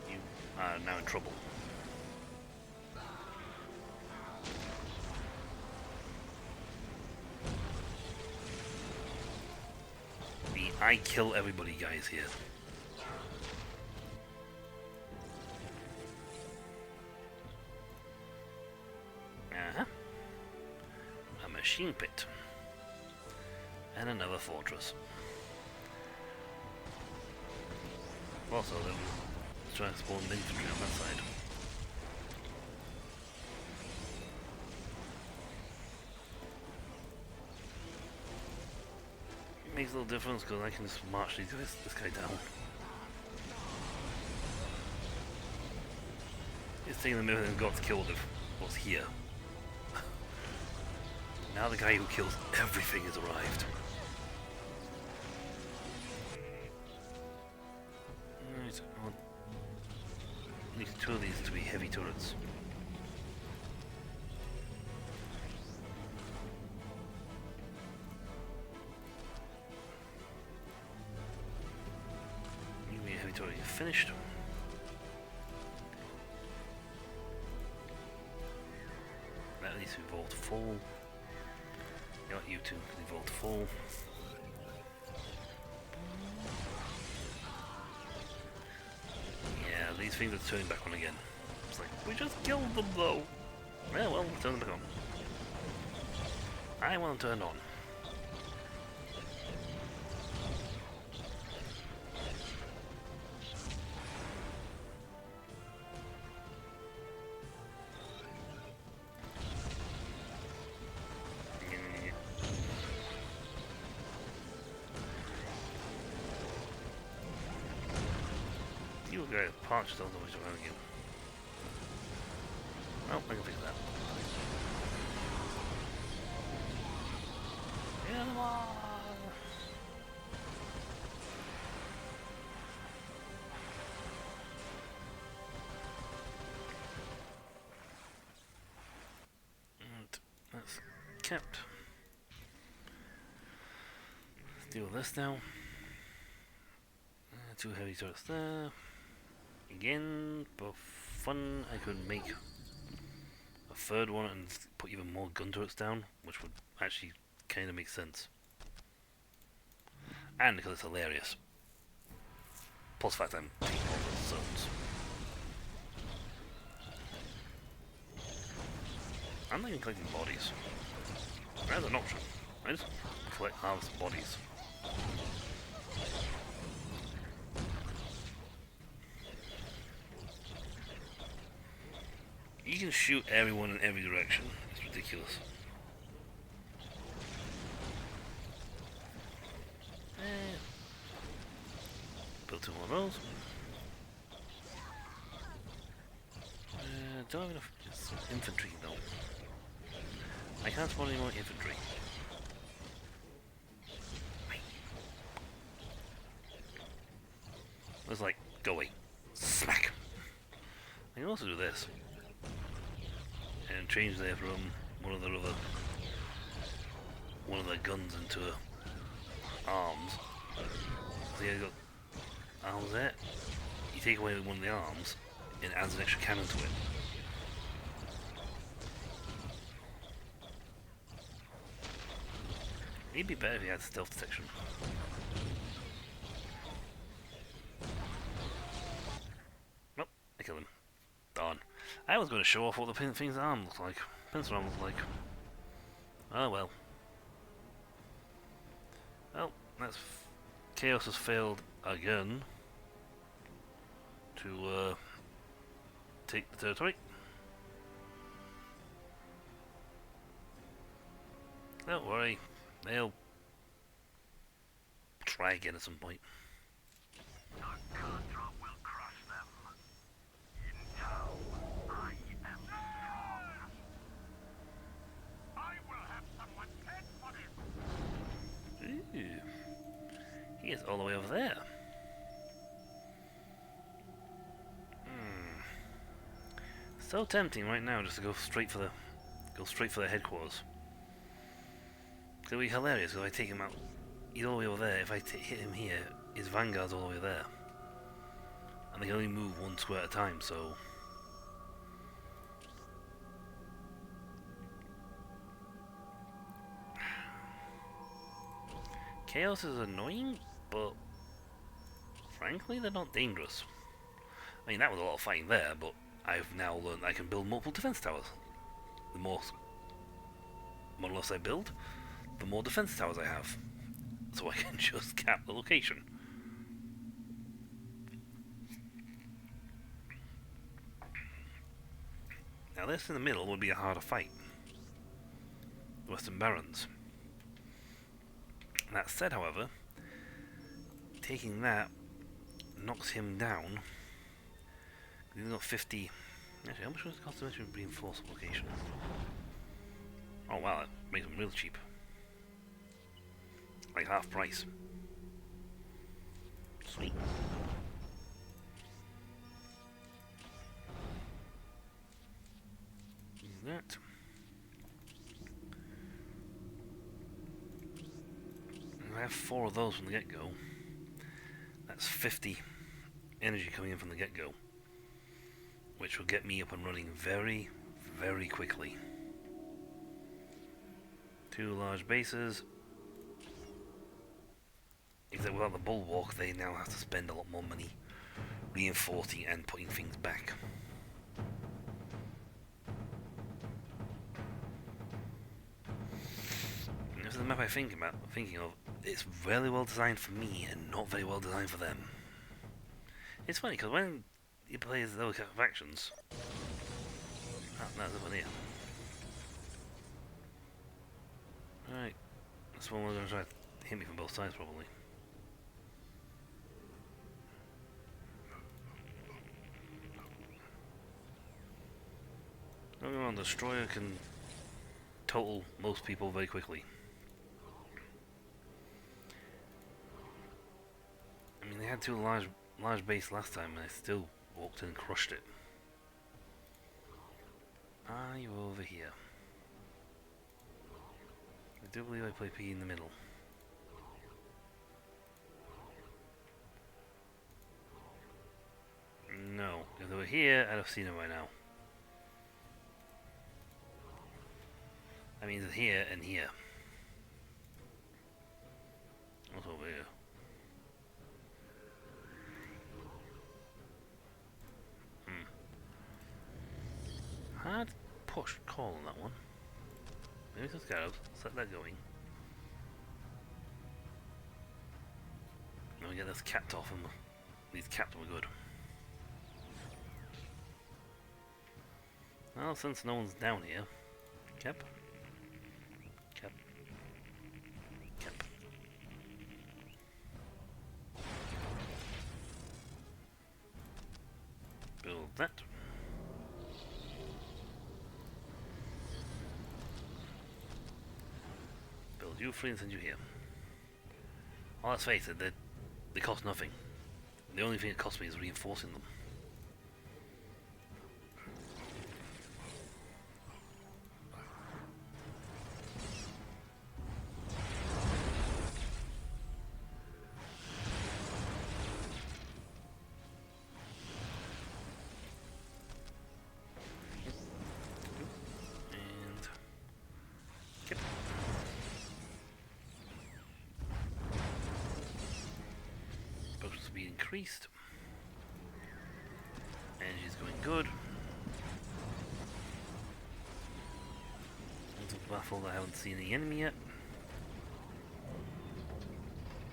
You are now in trouble. The I kill everybody guys here. A machine pit. And another fortress. Also, then try to spawn infantry on that side. It makes a little difference because I can just march this guy down. It's taking a minute and got killed if was here. Now the guy who kills everything has arrived. Alright, well, need two of these to be heavy turrets. You be a heavy turret, you're finished. That needs to be evolved full. You two can evolve full. Yeah, these things are turning back on again. It's like, we just killed them though. Well, turn them back on. I want them turned on. You guys parched on the way around again. Oh, I can fix that. Get them all! And that's kept. Let's deal with this now. Two heavy turrets there. Again, for fun, I could make a third one and put even more gun turrets down, which would actually kind of make sense. And because it's hilarious. Plus the fact I'm taking all those zones. I'm not even collecting bodies. That's an option. I just collect harvest bodies. You can shoot everyone in every direction. It's ridiculous. Build two more of those. Don't have enough infantry though. I can't spawn any more infantry. It's like, go away. Smack! I can also do this. And change there from one of the guns into arms. See, I got arms there. You take away one of the arms, it adds an extra cannon to it. It'd be better if you had stealth detection. Nope, I killed him. Darn. I was going to show off what the thing's arm looks like. Pencil arm looks like. Oh well. Well, that's... Chaos has failed again to take the territory. Don't worry, they'll try again at some point. Nakandra will crush them. In town, I am strong. I will have someone's head for him. Ooh. He is all the way over there. So tempting right now just to go straight for the headquarters. It'll be hilarious if I take him out. He's all the way over there. If I hit him here, his vanguard's all the way there, and they can only move one square at a time. So chaos is annoying, but frankly, they're not dangerous. I mean, that was a lot of fighting there, but I've now learned I can build multiple defense towers. The more monoliths I build, the more defense towers I have. So I can just cap the location. Now this in the middle would be a harder fight. The Western Barons. That said, however, taking that knocks him down. He's got 50... Actually, how much does it cost to reinforce a location? Oh wow, that makes them real cheap. Like half price. Sweet. That. I have 4 of those from the get-go. That's 50 energy coming in from the get-go, which will get me up and running very, very quickly. 2 large bases. Except without the bulwark, they now have to spend a lot more money reinforcing and putting things back. And this is the map I'm thinking of. It's very well designed for me and not very well designed for them. It's funny because when you play those kind of factions, no, there's one here. Alright, this one was going to try to hit me from both sides probably. Don't get me wrong, the destroyer can total most people very quickly. I mean, they had 2 large base last time, and I still walked in and crushed it. Are you over here? I do believe I play P in the middle. No, if they were here, I'd have seen them by now. That means it's here and here. What's over here? Hard push call on that one. Maybe some scarabs. Set that going. Now we get this capped off, and these capped were good. Well, since no one's down here, cap. Build that. Build you 3 and send you here. Well, let's face it, they cost nothing. The only thing it costs me is reinforcing them. Increased. Energy's going good. Into baffled I haven't seen the enemy yet.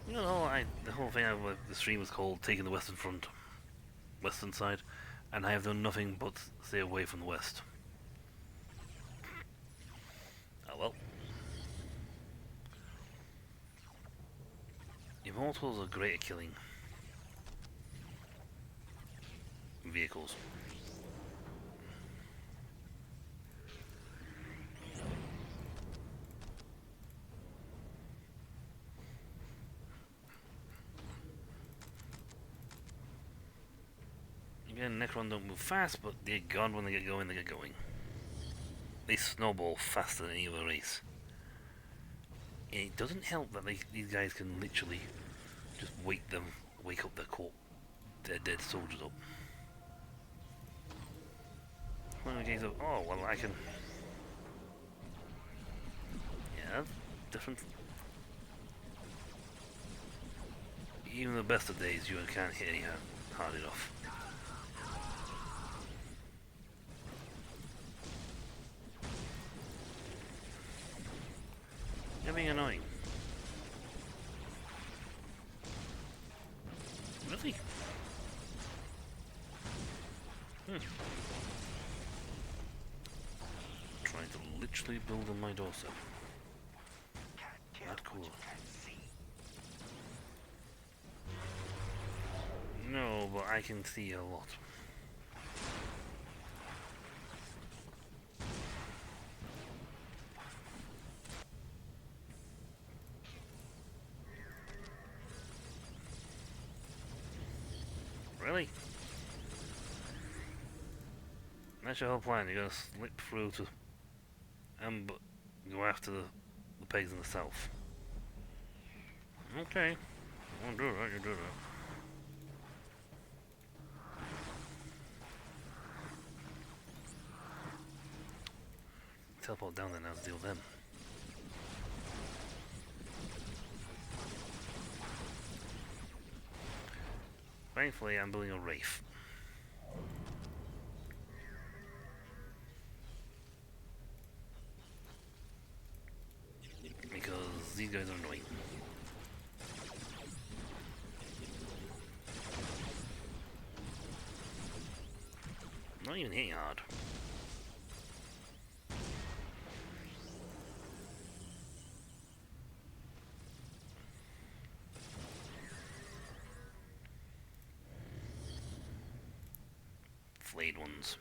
You know, the whole thing of the stream was called Taking the Western Front, Western side, and I have done nothing but stay away from the West. Oh well. Immortals are great at killing vehicles. Again, Necron don't move fast, but dear God, when they get going, they get going. They snowball faster than any other race. And it doesn't help that these guys can literally just wake up their dead soldiers up. One of the guys oh, well, I can... Yeah, different. Even the best of days, you can't hit any hard enough. You're being annoying. Really? Trying to literally build on my doorstep. Not cool. No, but I can see a lot. Really? That's your whole plan, you're gonna slip through to go after the pigs in the south. Okay. I'll do that, you do that. Teleport down there now to deal with them. Thankfully, I'm building a Wraith. Because these guys are annoying. Not even hitting hard. Flayed ones.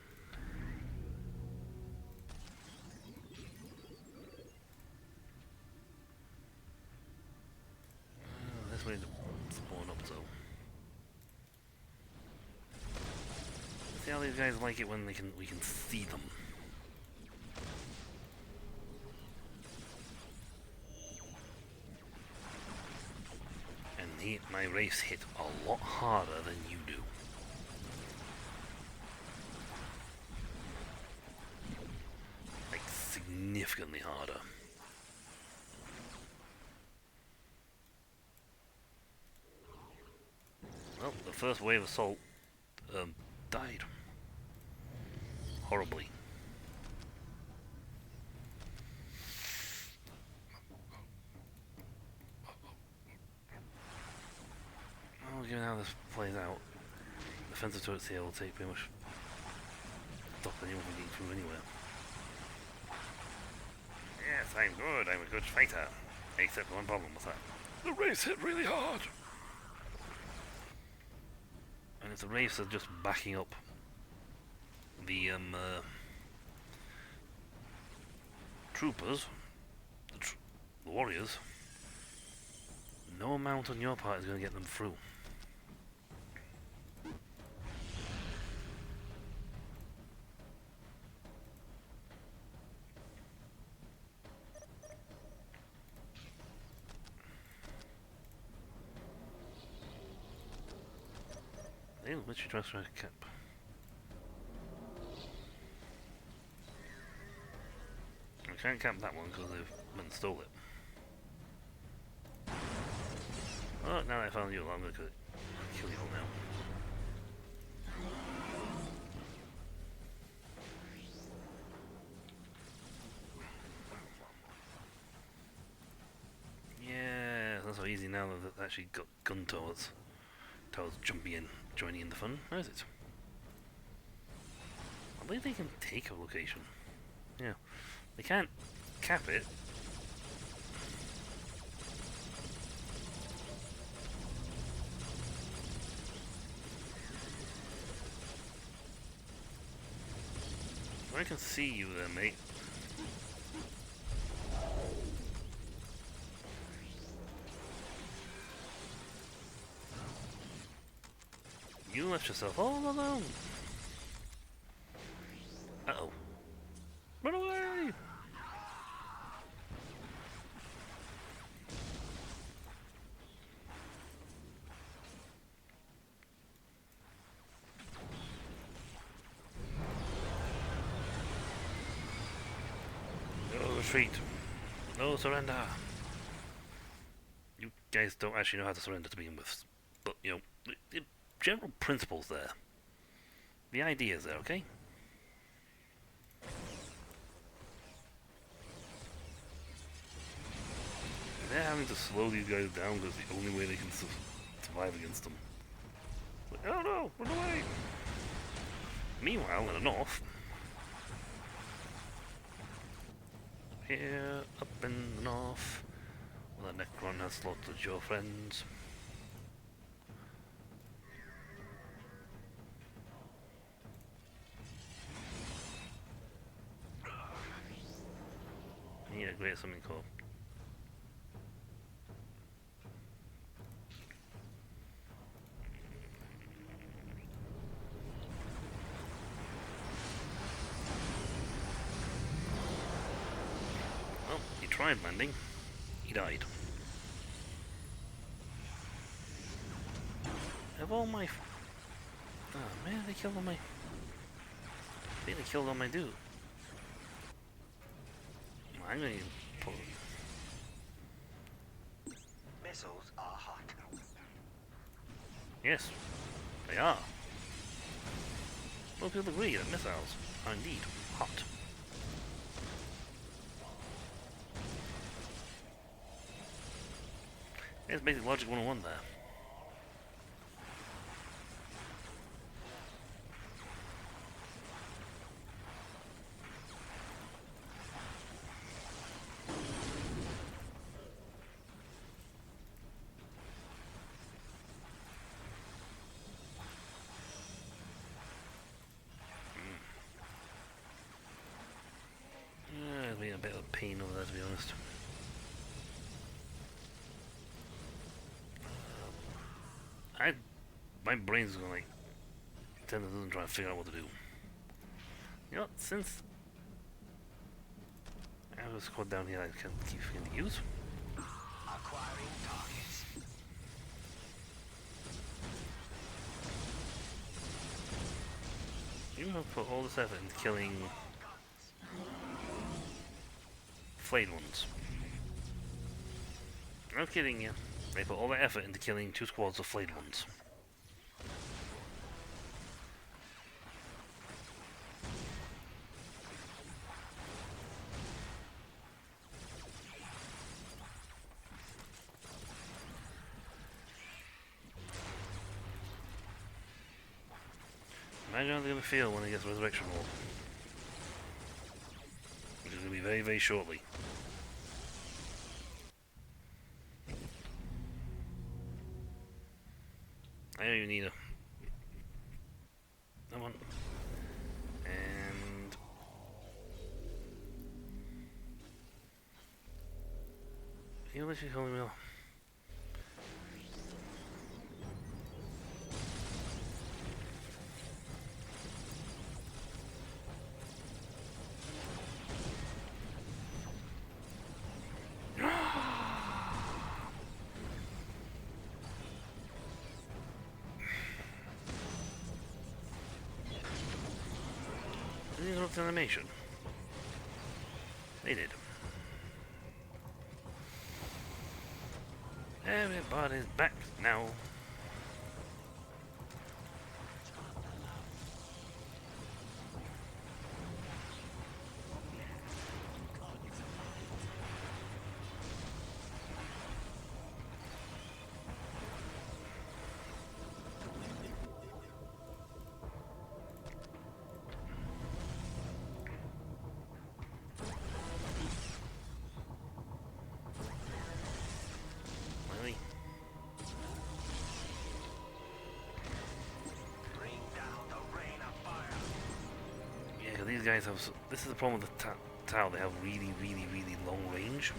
This way to spawn up, so. See how these guys like it when we can see them. And my race hit a lot harder than you do. Like significantly harder. Well, the first wave assault died. Horribly. Well, given how this plays out, defensive turrets here will take pretty much stop anyone from getting through anywhere. Yes, I'm good. I'm a good fighter. Except one problem with that. The Wraiths hit really hard. And if the Wraiths are just backing up the troopers, the warriors, no amount on your part is going to get them through. They literally transfer a cap. I can't cap that one because they've stole it. Oh, now that I found you, I'm going to kill you all now. Yeah, that's so easy now that they've actually got gun towers jumping in, joining in the fun. Where is it? I believe they can take a location. Yeah. They can't cap it. I can see you there, mate. You left yourself all alone. Uh-oh. Run away! No retreat. No surrender. You guys don't actually know how to surrender to begin with. But, you know, the general principle's there. The idea's there, okay? They're having to slow these guys down because the only way they can survive against them. Like, oh no, run away! Meanwhile, in the north, here, up in the north, where the Necron has slaughtered your friends. I need a great something called. Well, he tried landing. He died. Have all my... Oh man, they killed all my... I think they killed all my dude. I'm gonna pull... Missiles are hot. Yes, they are. Most people agree that missiles are indeed hot. It's basic logic 101 there. It's been a bit of a pain over there, to be honest. My brain's going like 10 doesn't try to figure out what to do. You know what, since I have a squad down here I can keep forgetting to use. Acquiring targets. You have put all this effort into killing flayed ones. No kidding you. They put all their effort into killing 2 squads of flayed ones. Imagine how they're going to feel when they get the Resurrection Wall. Which is going to be very, very shortly. I don't even need a... Come on. And... You literally calling me off. Did they look at animation? They did. Everybody's back now. Really? Bring down the rain of fire. Yeah, 'cause these guys have... This is the problem with the Tau. They have really, really, really long range.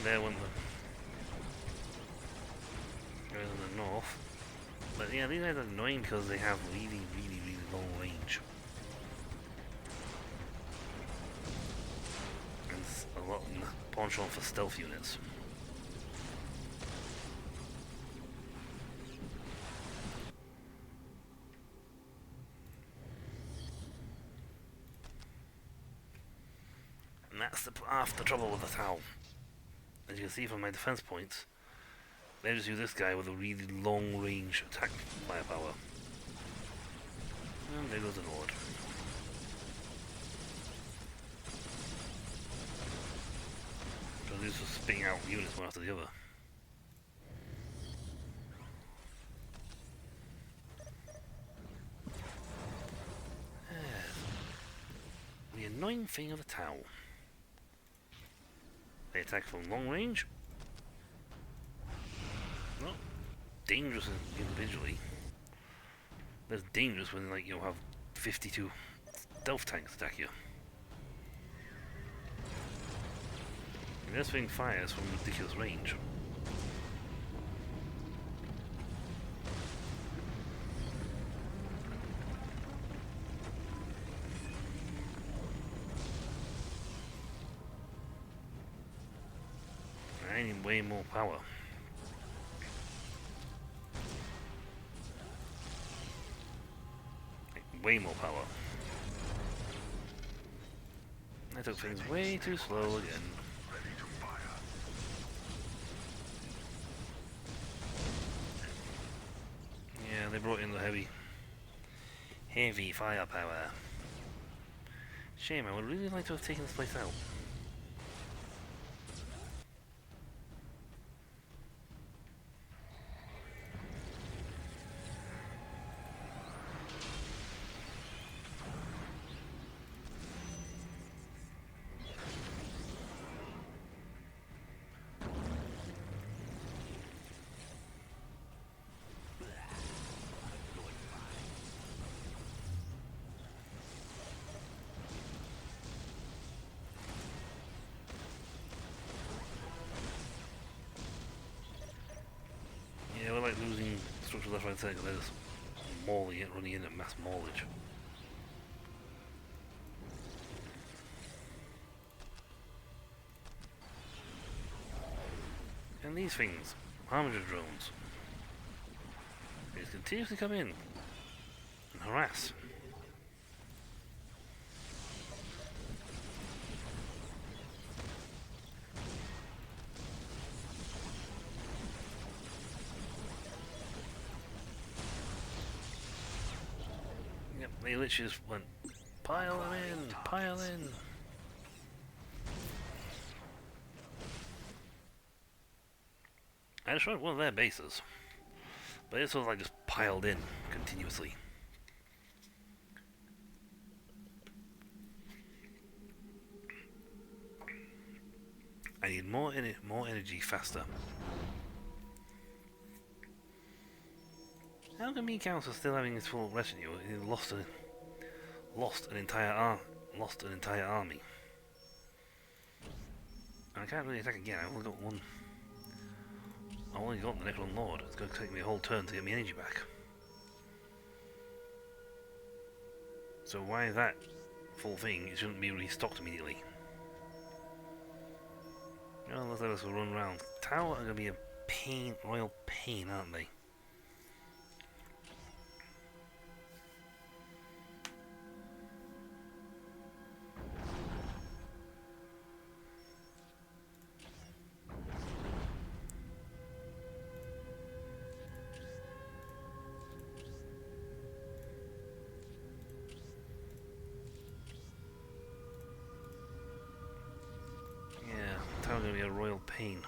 there when the guys in the north. But yeah, these guys are annoying because they have really long range. And a lot of penchant for stealth units. And that's half the trouble with the Tau. As you can see from my defense points, they just use this guy with a really long range attack firepower. And there goes the Nord. So they're just spitting out units one after the other. The annoying thing of the Tau. They attack from long range. Well, dangerous individually. That's dangerous when like you'll have 52 stealth tanks attack you. And this thing fires from ridiculous range. I need way more power. Way more power. I took things way too slow again. Yeah, they brought in the heavy firepower. Shame, I would really like to have taken this place out. Yeah, we're like losing structure left, right, and centre because they're just mauling it, running in at mass maulage. And these things, Harbinger drones, they just continuously come in and harass. Yep, they literally just went, pile them in, pile in. I destroyed one of their bases, but it sort of like just piled in continuously. I need more energy faster. How come Council still having his full retinue? He lost an entire army. I can't really attack again. I've only got one. I've only got the Necron Lord. It's going to take me a whole turn to get my energy back. So why is that full thing? It shouldn't be restocked immediately. Well, let's let us run around. Tau are going to be a pain, royal pain, aren't they? Tau's going to be a royal pain.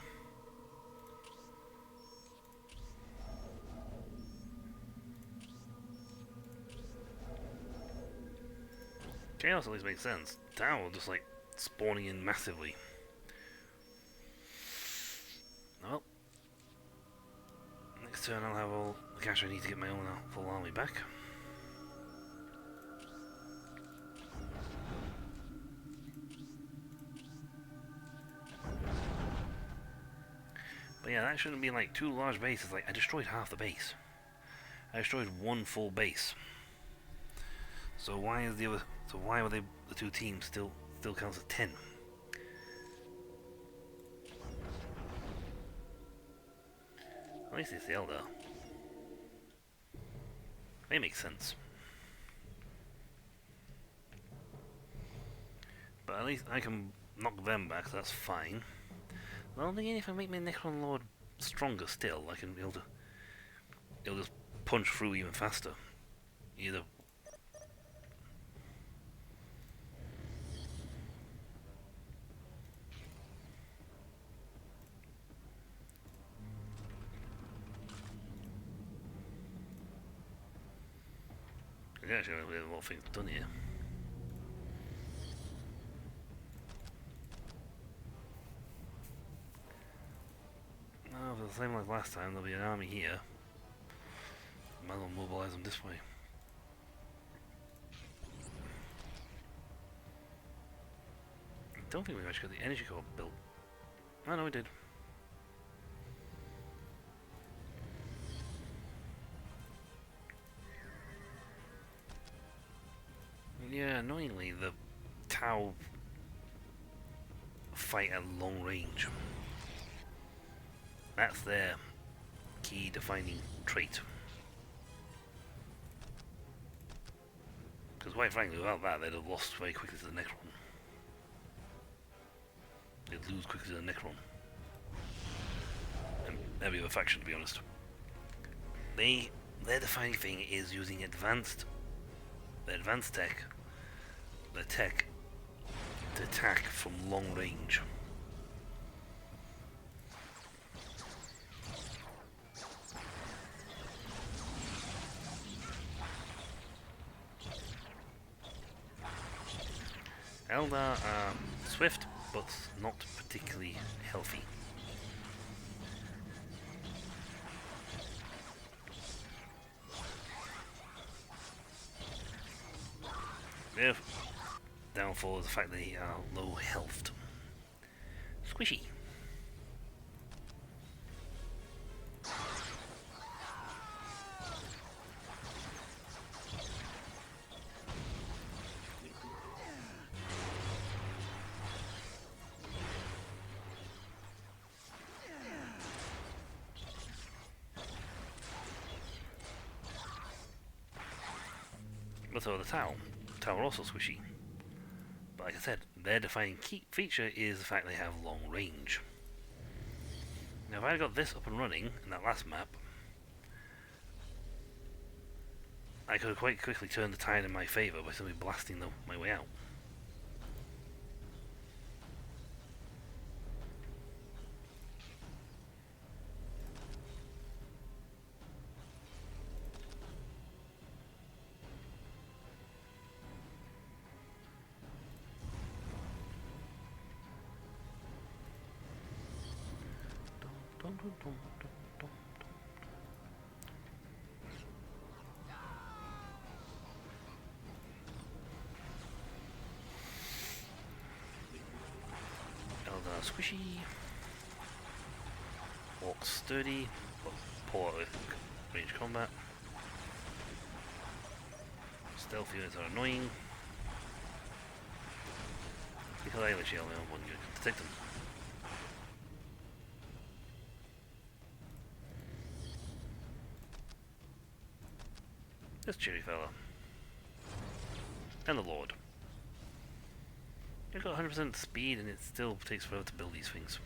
Chaos at least makes sense. Tau just like spawning in massively. Well, next turn I'll have all the cash I need to get my own full army back. that shouldn't be like two large bases. Like, I destroyed half the base. I destroyed one full base. So why is the other? So why were the two teams still counts as 10? At least it's the Eldar. They make sense. But at least I can knock them back, so that's fine. Well, again, if I make my Necron Lord stronger still, I can be able to... It'll just punch through even faster. Either... Yeah, actually, we have a lot of things done here. Oh, for the same like last time, there'll be an army here. Might as well mobilise them this way. I don't think we've actually got the energy core built. Oh no, we did. Yeah, annoyingly, the Tau fight at long range. That's their key defining trait. Because quite frankly, without that, they'd have lost very quickly to the Necron. They'd lose quickly to the Necron. And every other faction, to be honest. Their defining thing is using advanced tech, the tech, to attack from long range. Eldar are swift, but not particularly healthy. Their downfall is the fact that they are low health. Squishy. But so the Tau are also squishy. But like I said, their defining key feature is the fact they have long range. Now if I had got this up and running in that last map, I could have quite quickly turned the tide in my favour by simply blasting my way out. Eldar squishy. Orc sturdy, but poor with range combat. Stealth units are annoying. Because I literally only have one unit to detect them. This cheery fella. And the Lord. You've got 100% speed and it still takes forever to build these things.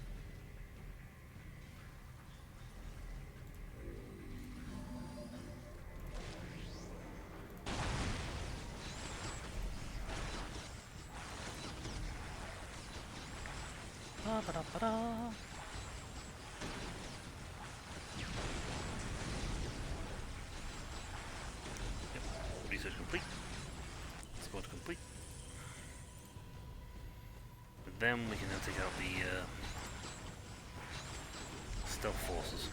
Yep, research complete. Squad complete. And then we can now take out the stealth forces.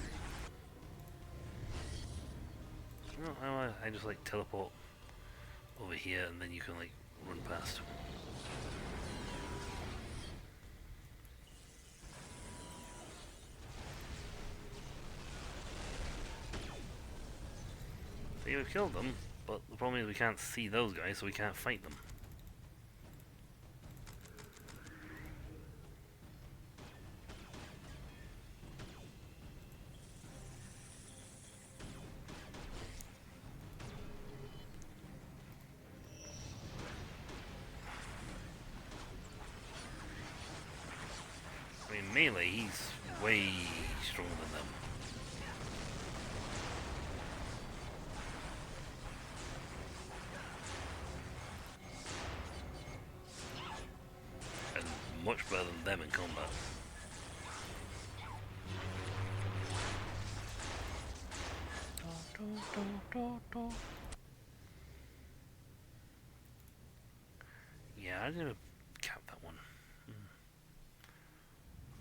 No, I just like teleport over here and then you can like run past. See, we've killed them, but the problem is we can't see those guys, so we can't fight them. I mean, melee, he's way stronger than them. And much better than them in combat. Yeah, I didn't cap that one.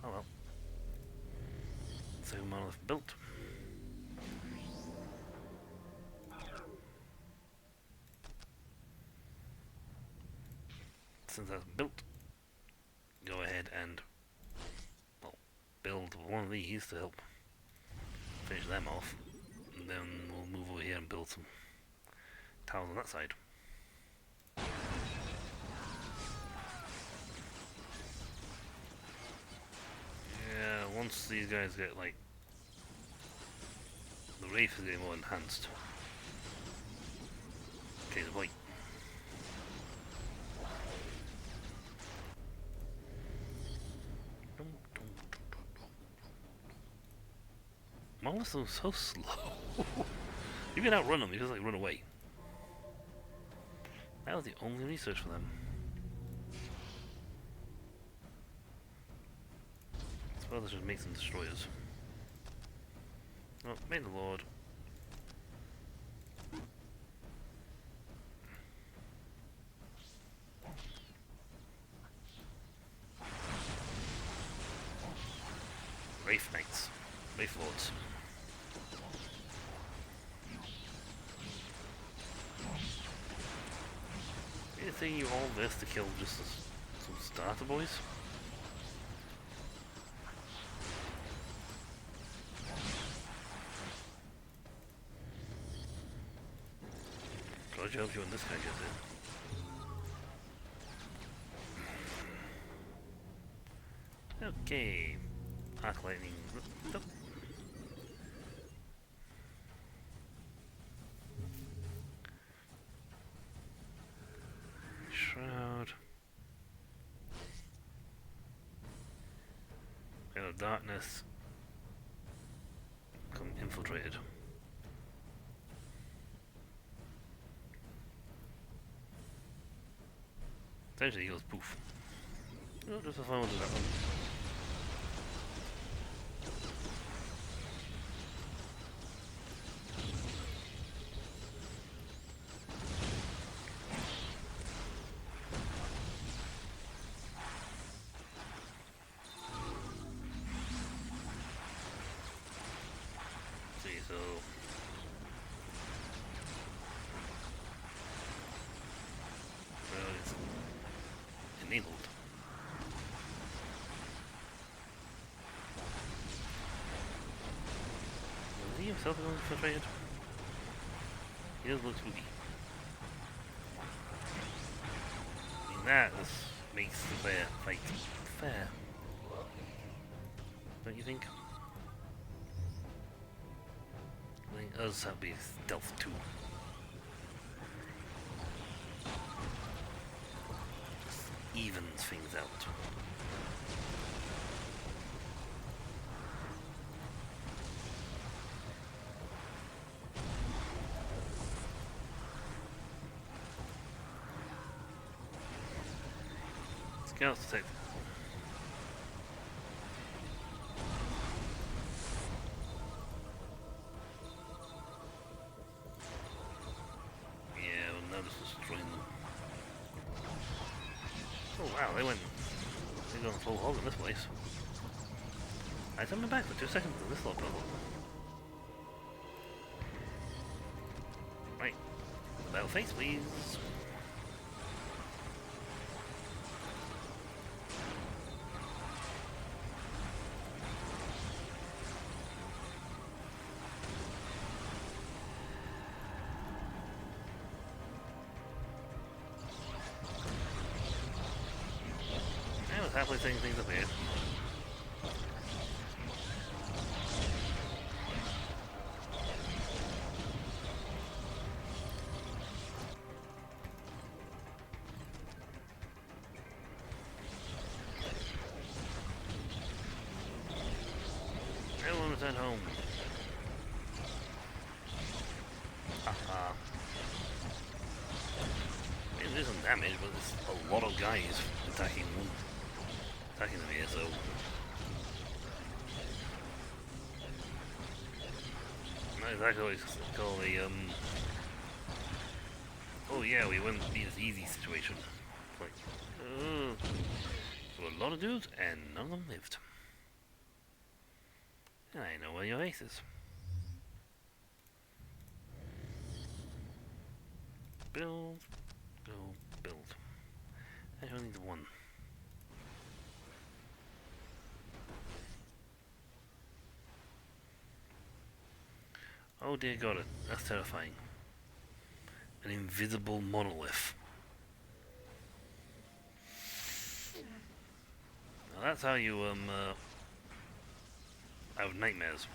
Oh well. So monolith built. Since that's built, go ahead and, well, build one of these to help finish them off, and then we'll move over here and build some towers on that side. Yeah, once these guys get, like, the Wraith is getting more enhanced. Okay, the white. Monoliths are so slow. You can outrun them, you just like run away. That was the only research for them. I suppose let's just make some destroyers. Oh, may the Lord. Wraith Knights. Wraith Lords. You think you all this to kill just some starter boys? God help you when this guy gets in. Okay. Arc lightning. Nope. Shroud. Veil of Darkness. Come infiltrated. Essentially he goes poof. Oh, just a fun one to that one. See, so well, it's enabled. Is he himself infiltrated? He does look spooky. I mean, that makes the fair fight fair. Don't you think? I think us have to be stealth too. Just evens things out. Scouts detected. Yeah, well, now just destroying them. Oh wow, they're going full hog in this place. I turned my back for 2 seconds to this little problem. Right. Battle face, please. happily setting things up here. Everyone return home. Haha. I mean, there's some damage, but there's a lot of guys attacking them here, so not exactly what it's called a oh yeah, we went this easy situation. Like, there were a lot of dudes and none of them lived. And I know where your base is. Build, go, build. I only need one. Oh dear god, that's terrifying. An invisible monolith. Now that's how you have nightmares.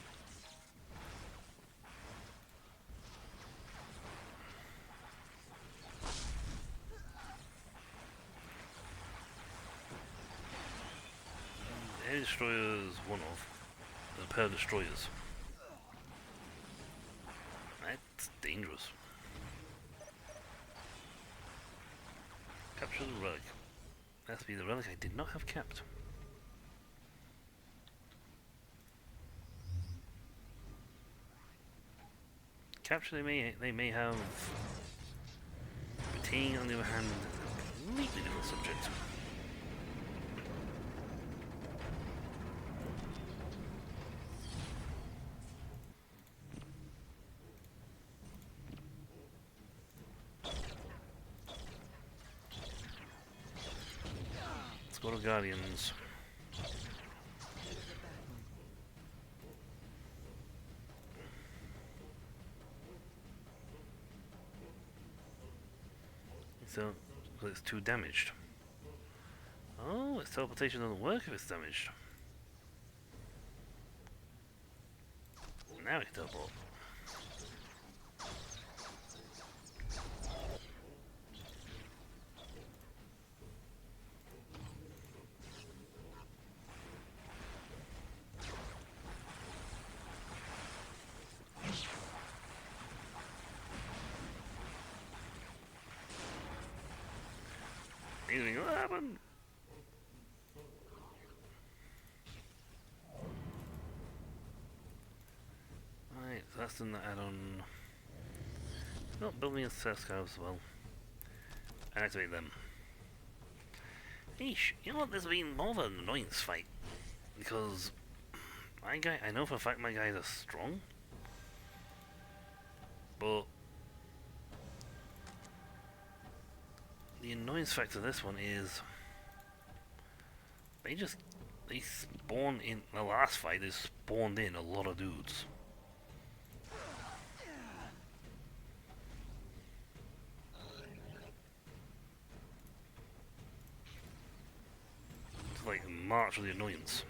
Air destroyers one off. There's a pair of destroyers. That's dangerous. Capture the relic. That's be the relic I did not have kept. Capture they may have. Retain on the other hand, a completely different subject. Let's go to Guardians. So, it's too damaged. Oh, its teleportation doesn't work if it's damaged. Now it can teleport. Anything will happen. Right, so that's in the add-on. Not building a Sesco as well. And activate them. Eesh, you know what, there's been more of an annoyance fight. Because I know for a fact my guys are strong. But the annoyance factor of this one is they spawn in the last fight. They spawned in a lot of dudes. It's like a march of the annoyance.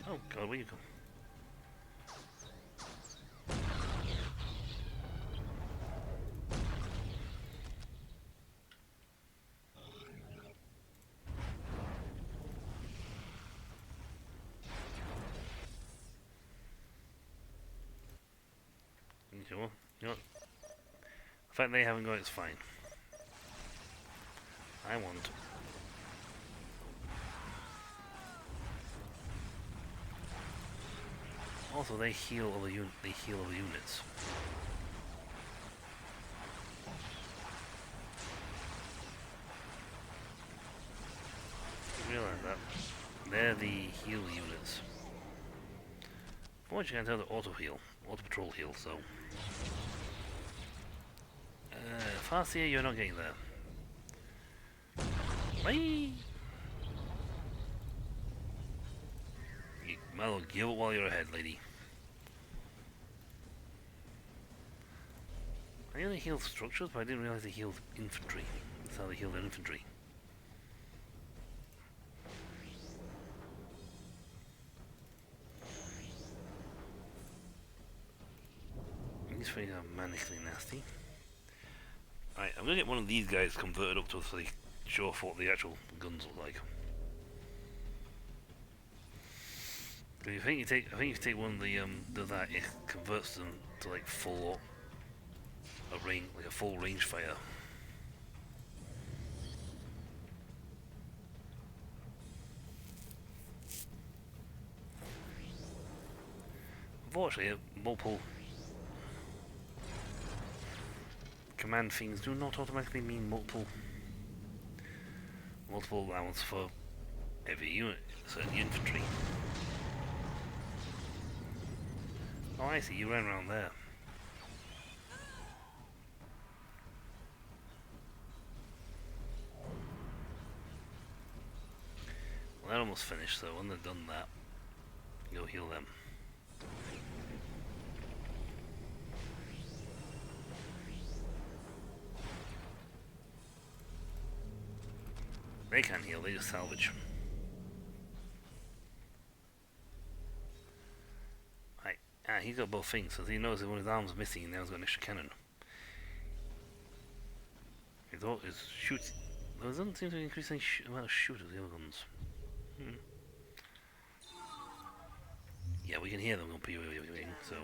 Oh god, where you go? Sure. You know, the fact they haven't got it's fine. I want. Also, they heal other units. Realize that they're the heal units. From what you can tell, the auto patrol heal. So, Farseer, you're not getting there. Bye. You might as well give it while you're ahead, lady. I knew they healed structures, but I didn't realize they healed infantry. That's how they healed their infantry. These things are manically nasty. Right, I'm gonna get one of these guys converted up to so they show off what the actual guns look like. I think you take one of the does that, it converts them to like full like a full range fire. Unfortunately, multiple command things do not automatically mean multiple allowance for every unit, certainly infantry. Oh, I see, you ran around there. Well, they're almost finished, so when they've done that, go heal them. They can't heal, they just salvage. Right, he's got both things, so he knows that when his arm's missing, now he's got an extra cannon. His shoot. Well, it doesn't seem to increase the amount of shoot of the other guns. Yeah, we can hear them going, so.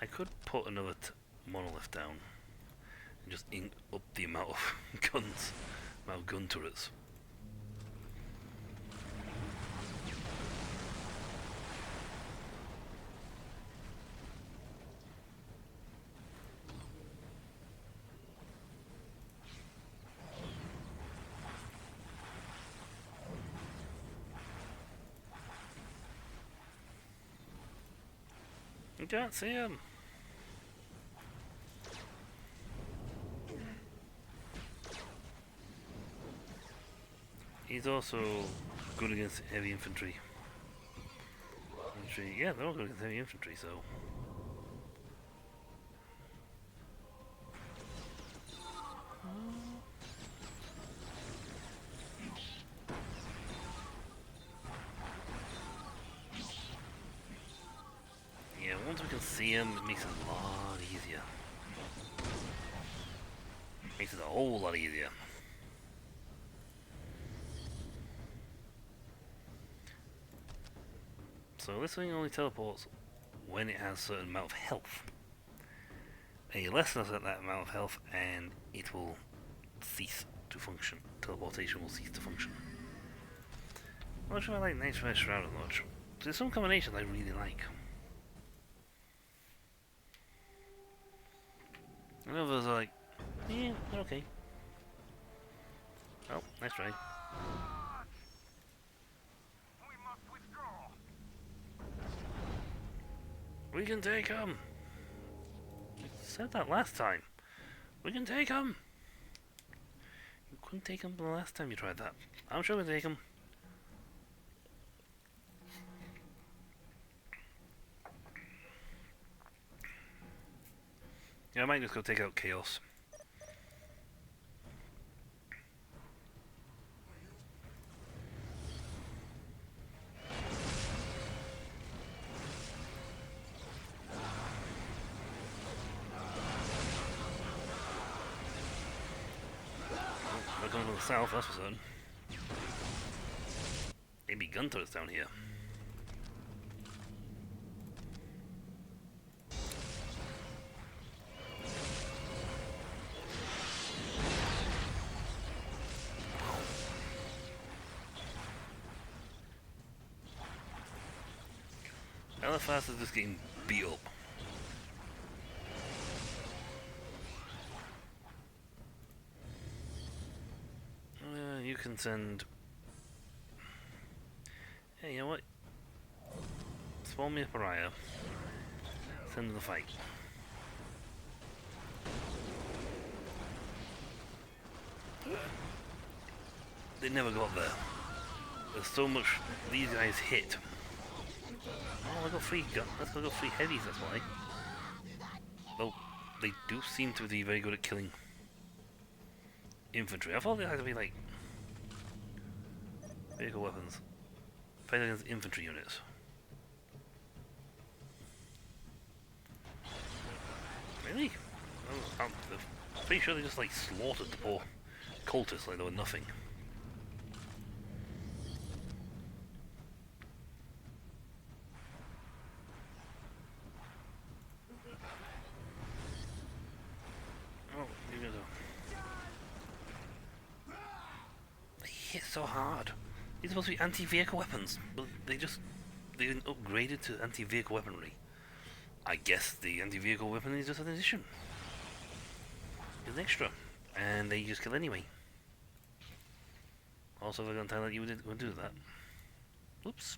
I could put another monolith down and just up the amount of guns, amount of gun turrets. You can't see him. He's also good against heavy infantry. Yeah, they're all good against heavy infantry, so. Yeah, once we can see him, it makes it a lot easier. Makes it a whole lot easier. So this thing only teleports when it has a certain amount of health. A less than that amount of health and it will cease to function. Teleportation will cease to function. I'm not sure I like Nightmare Shroud as much. There's some combinations I really like. And others are like, yeah, they're okay. Oh, nice try. We can take him! You said that last time. We can take him! You couldn't take him the last time you tried that. I'm sure we can take him. Yeah, I might just go take out Chaos. They're going to the south, that's for certain. Maybe gun turrets down here. Belfast is just getting beat up. You can send... Hey, you know what? Spawn me a pariah. Send to the fight. They never got there. There's so much these guys hit. Oh, I got three guns. I got three heavies, that's why. Though they do seem to be very good at killing infantry. I thought they had to be like vehicle weapons. Fight against infantry units. Really? I'm pretty sure they just like slaughtered the poor cultists like they were nothing. Oh, you guys are... They hit so hard. These are supposed to be anti-vehicle weapons, but they didn't upgrade it to anti-vehicle weaponry. I guess the anti-vehicle weapon is just an addition. It's an extra. And they just kill anyway. Also, they're going to tell that you would do that. Oops.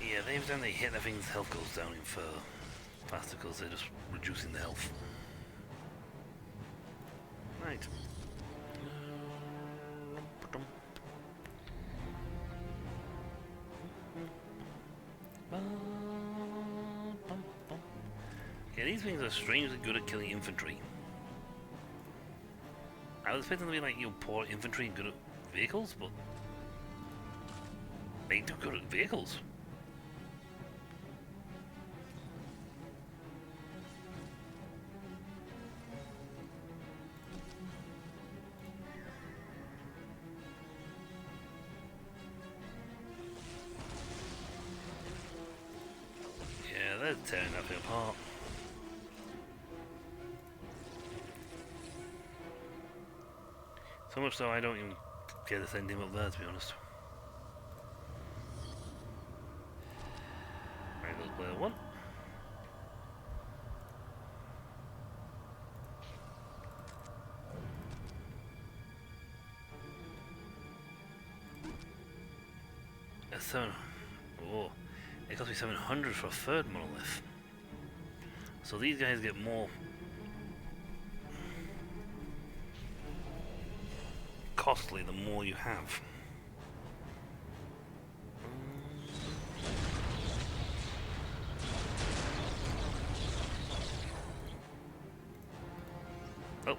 Yeah, every time they hit, I think his health goes down even further. Faster because they're just reducing the health. Right. Okay, these things are strangely good at killing infantry. I was expecting them to be like, you know, poor infantry and good at vehicles, but they do good at vehicles. They're tearing that thing apart. So much so I don't even care to send him up there, to be honest. There goes player one. That's 7. Oh. It cost me 700 for a third monolith. So these guys get more costly the more you have. Oh,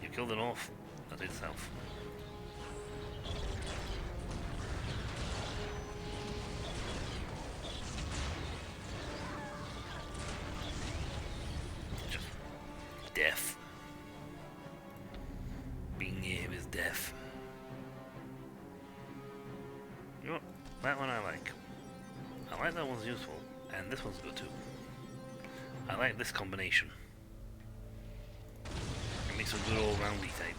you killed an off. That did south. Death. Being near him is death. You know what? That one I like. I like that one's useful, and this one's good too. I like this combination. It makes a good all-roundy type.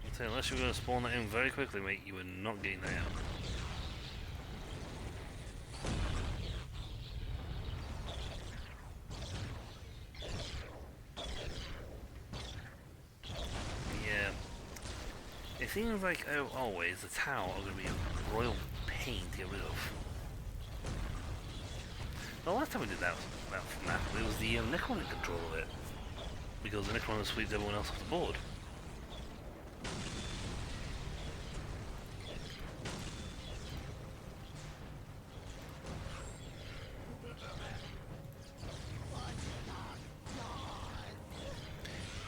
I'll tell you, unless you're going to spawn that in very quickly, mate, you are not getting that out. It seems like, always, the tower are going to be a royal pain to get rid of. The last time we did that map, it was the Necron in control of it. Because the Necron sweeps everyone else off the board.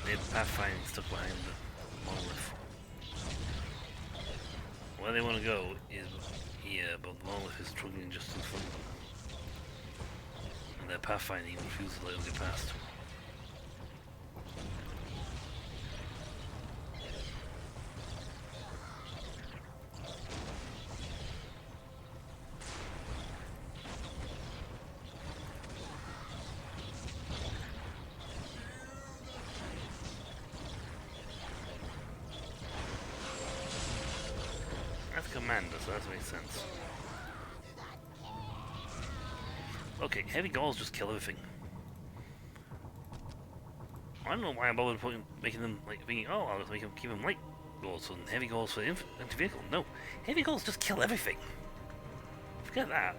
They have Pathfinder stuck behind the monolith. Where they want to go is here, but the monolith is struggling just in front of them. And their pathfinding refuses to let them get past. Commander, so that makes sense. Okay, heavy galls just kill everything. I don't know why I bothered making them like thinking, oh, I'll just keep them light galls and heavy galls for anti-vehicle. No, heavy galls just kill everything. Forget that.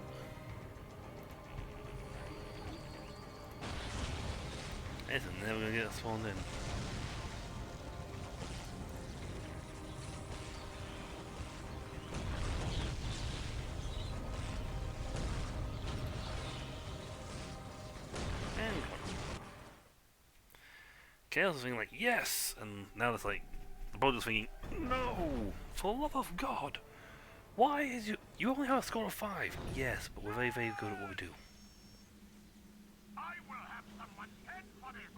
It's never gonna get spawned in. Chaos is thinking like, yes! And now it's like, the boat is thinking, no! For the love of God! Why is you only have a score of 5? Yes, but we're very, very good at what we do. I will have someone's head for this.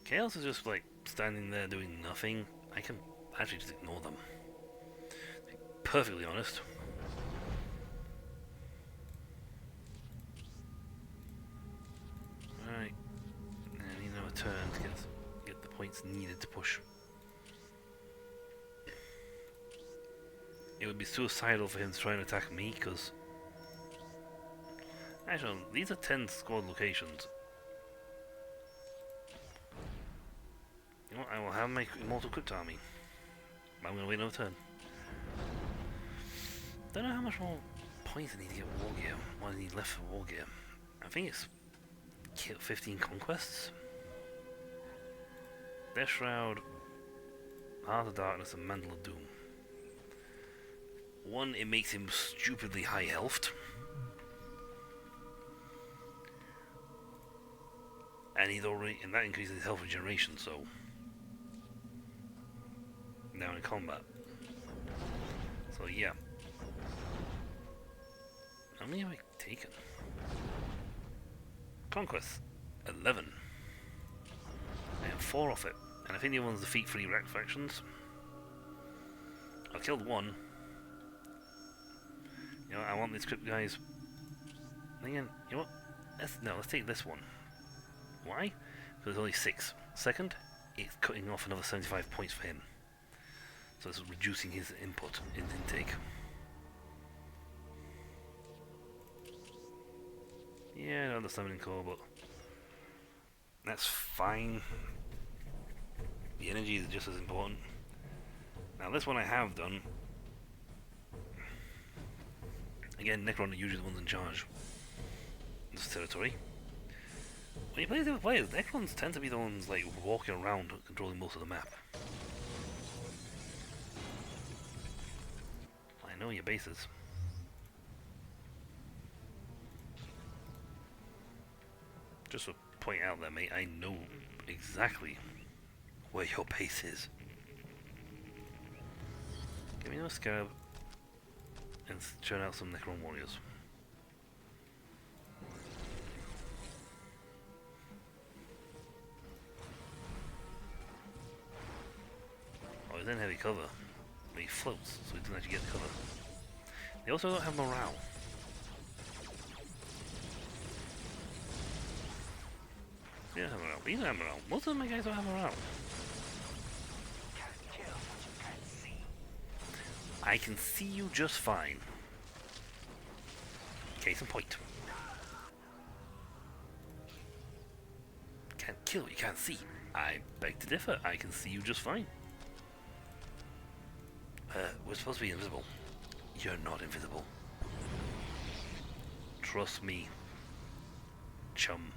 Chaos is just like, standing there doing nothing. I can actually just ignore them. To be perfectly honest. Alright. I need another turn to get the points needed to push. It would be suicidal for him to try and attack me, because... Actually, these are 10 squad locations. You know what, I will have my Immortal Crypt Army. But I'm going to wait another turn. Don't know how much more points I need to get War Gear. What I need left for War Gear. I think it's 15 conquests. Death Shroud, Heart of Darkness, and Mantle of Doom. One, it makes him stupidly high healthed. And he's already, and that increases his health regeneration, so now in combat. So yeah. How many have I taken? Conquest 11. I have 4 off it, and I think the other one's defeat 3 wreck factions. I've killed 1. You know, I want these crypt guys. Again, you know what? Let's take this one. Why? Because there's only 6. Second, it's cutting off another 75 points for him. So it's reducing his input in intake. Yeah, another summoning core, but that's fine. The energy is just as important. Now this one I have done. Again, Necron are usually the ones in charge of this territory. When you play the other players, Necrons tend to be the ones like walking around controlling most of the map. I know your bases. Just to point out there, mate, I know exactly where your base is. Give me no Scarab and churn out some Necron warriors. Oh, he's in heavy cover, but he floats, so he doesn't actually get the cover. They also don't have morale. He doesn't have morale. He doesn't have morale. Most of my guys don't have morale. I can see you just fine. Case in point. Can't kill, you can't see. I beg to differ. I can see you just fine. We're supposed to be invisible. You're not invisible. Trust me, chum.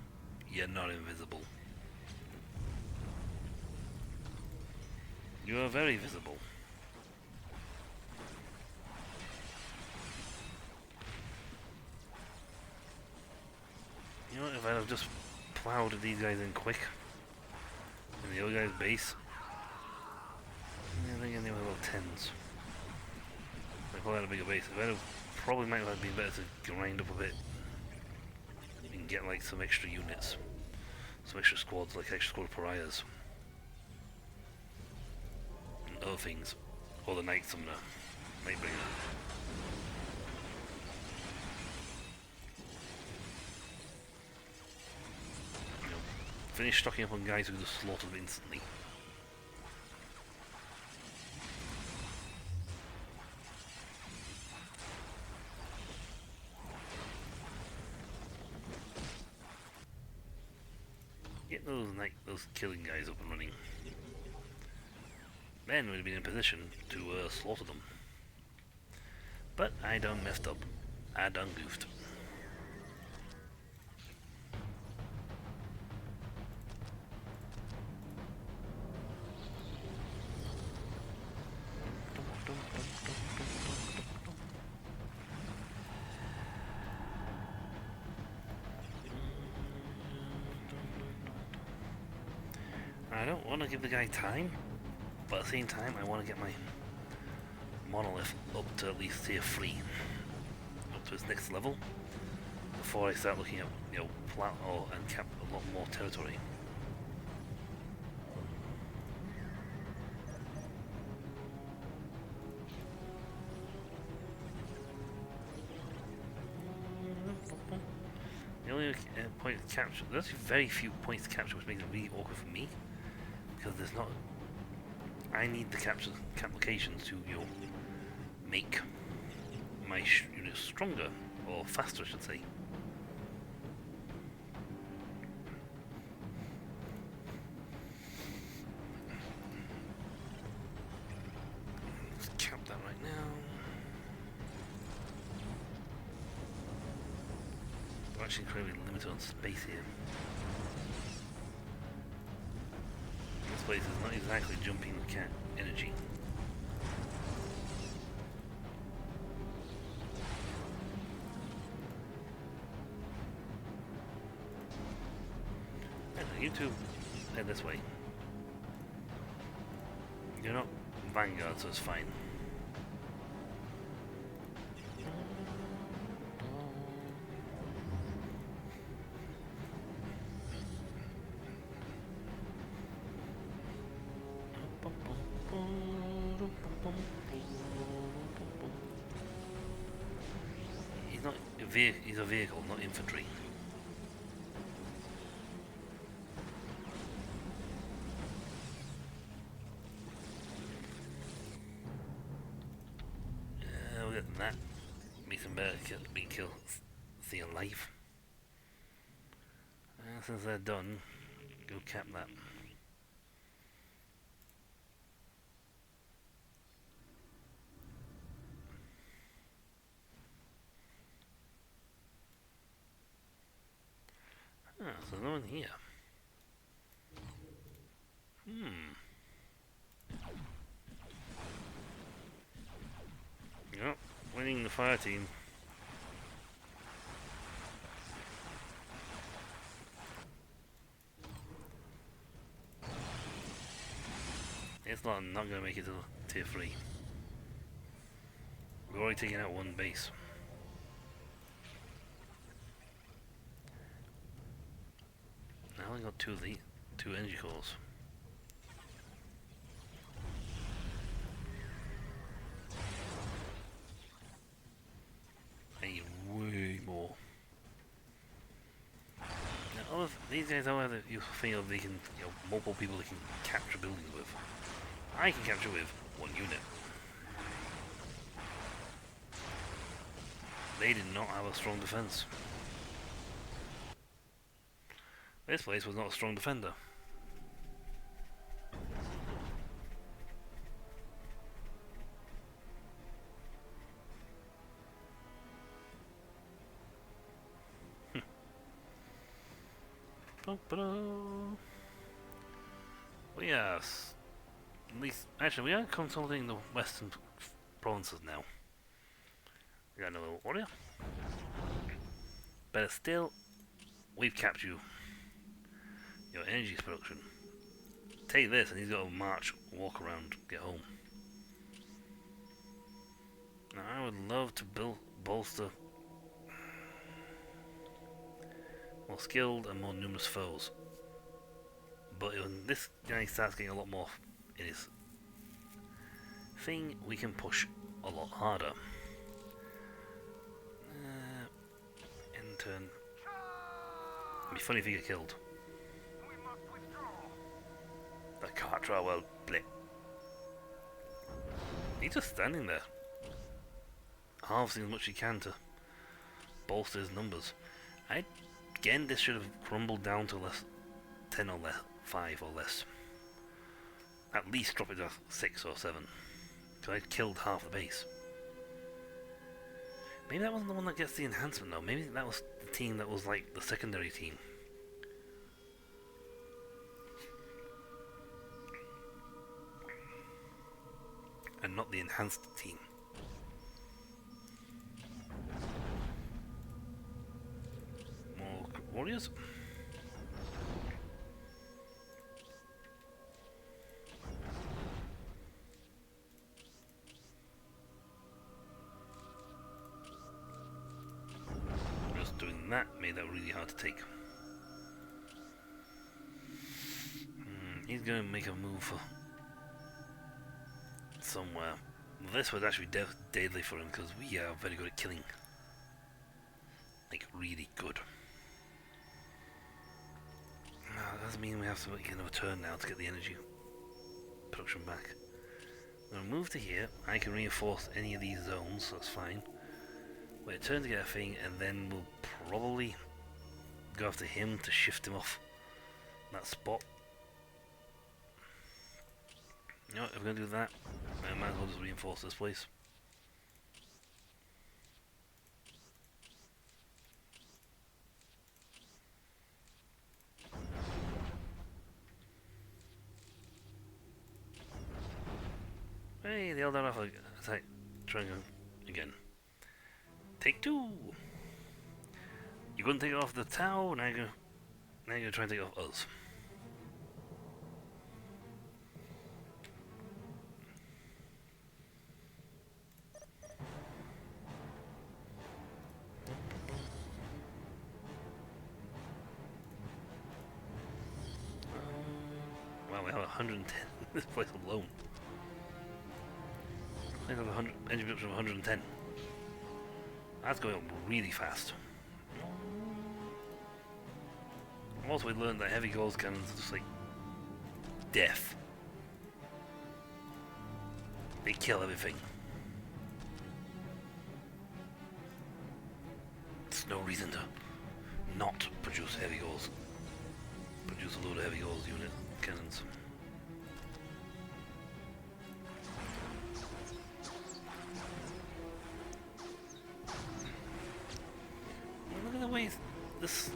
You're not invisible. You are very visible. You know what, if I'd have just plowed these guys in quick, and the other guy's base, yeah, they were little 10s. They probably had a bigger base. If I'd have, probably might have been better to grind up a bit and get like some extra units, some extra squads, like extra squad of pariahs, and other things, or the Night Summoner, Nightbringer. Finish stocking up on guys who just slaughter them instantly. get those killing guys up and running. Then we'd have been in position to slaughter them. But I done messed up. I done goofed. I don't want to give the guy time, but at the same time I want to get my monolith up to at least tier 3, up to its next level, before I start looking at, plateau and cap a lot more territory. The only point to capture, there's actually very few points to capture, which makes it really awkward for me, because there's not. I need the cap locations to, make my units stronger, or faster, I should say. Let's cap that right now. We're actually incredibly limited on space here. This place is not exactly jumping the cat energy. You two head this way. You're not Vanguard, so it's fine. He's a vehicle, not infantry. We'll get that. Makes him better being killed, see alive. Since they're done, go cap that. So no one here. Yep, winning the fire team. It's not gonna make it to tier 3. We're already taking out one base. Now we got two energy cores. I need way more. Now, these guys don't have you feel they can, multiple people they can capture buildings with. I can capture with one unit. They did not have a strong defense. This place was not a strong defender. Well, yes. At least, actually, we are consolidating the western provinces now. We got another warrior. But still, we've capped you. Your energy production. Take this, and he's got to march, walk around, get home. Now, I would love to bolster more skilled and more numerous foes. But when this guy starts getting a lot more in his thing, we can push a lot harder. In turn, it'd be funny if he get killed. The Cartra, well, blip. He's just standing there, harvesting as much as he can to bolster his numbers. Again, this should have crumbled down to less 10 or less, 5 or less. At least drop it to 6 or 7. Because I killed half the base. Maybe that wasn't the one that gets the enhancement though. Maybe that was the team that was like the secondary team. And not the enhanced team. More warriors. Just doing that made that really hard to take. He's going to make a move for somewhere. This was actually deadly for him because we are very good at killing. Like, really good. That doesn't mean we have to make another turn now to get the energy production back. I'm going to move to here. I can reinforce any of these zones, so that's fine. Wait a turn to get a thing, and then we'll probably go after him to shift him off that spot. You know what, if we're going to do that, I might as well just reinforce this place. Hey, they all done off attack. Trying again. Take 2! You're going to take it off the tower, now you're going to try and take it off us. Wow, we have 110 in this place alone. I have 100 energy production of 110. That's going up really fast. Also, we learned that heavy gauze cannons are just like death. They kill everything. There's no reason to not produce heavy gauze. Produce a load of heavy gauze unit cannons. Look at the way this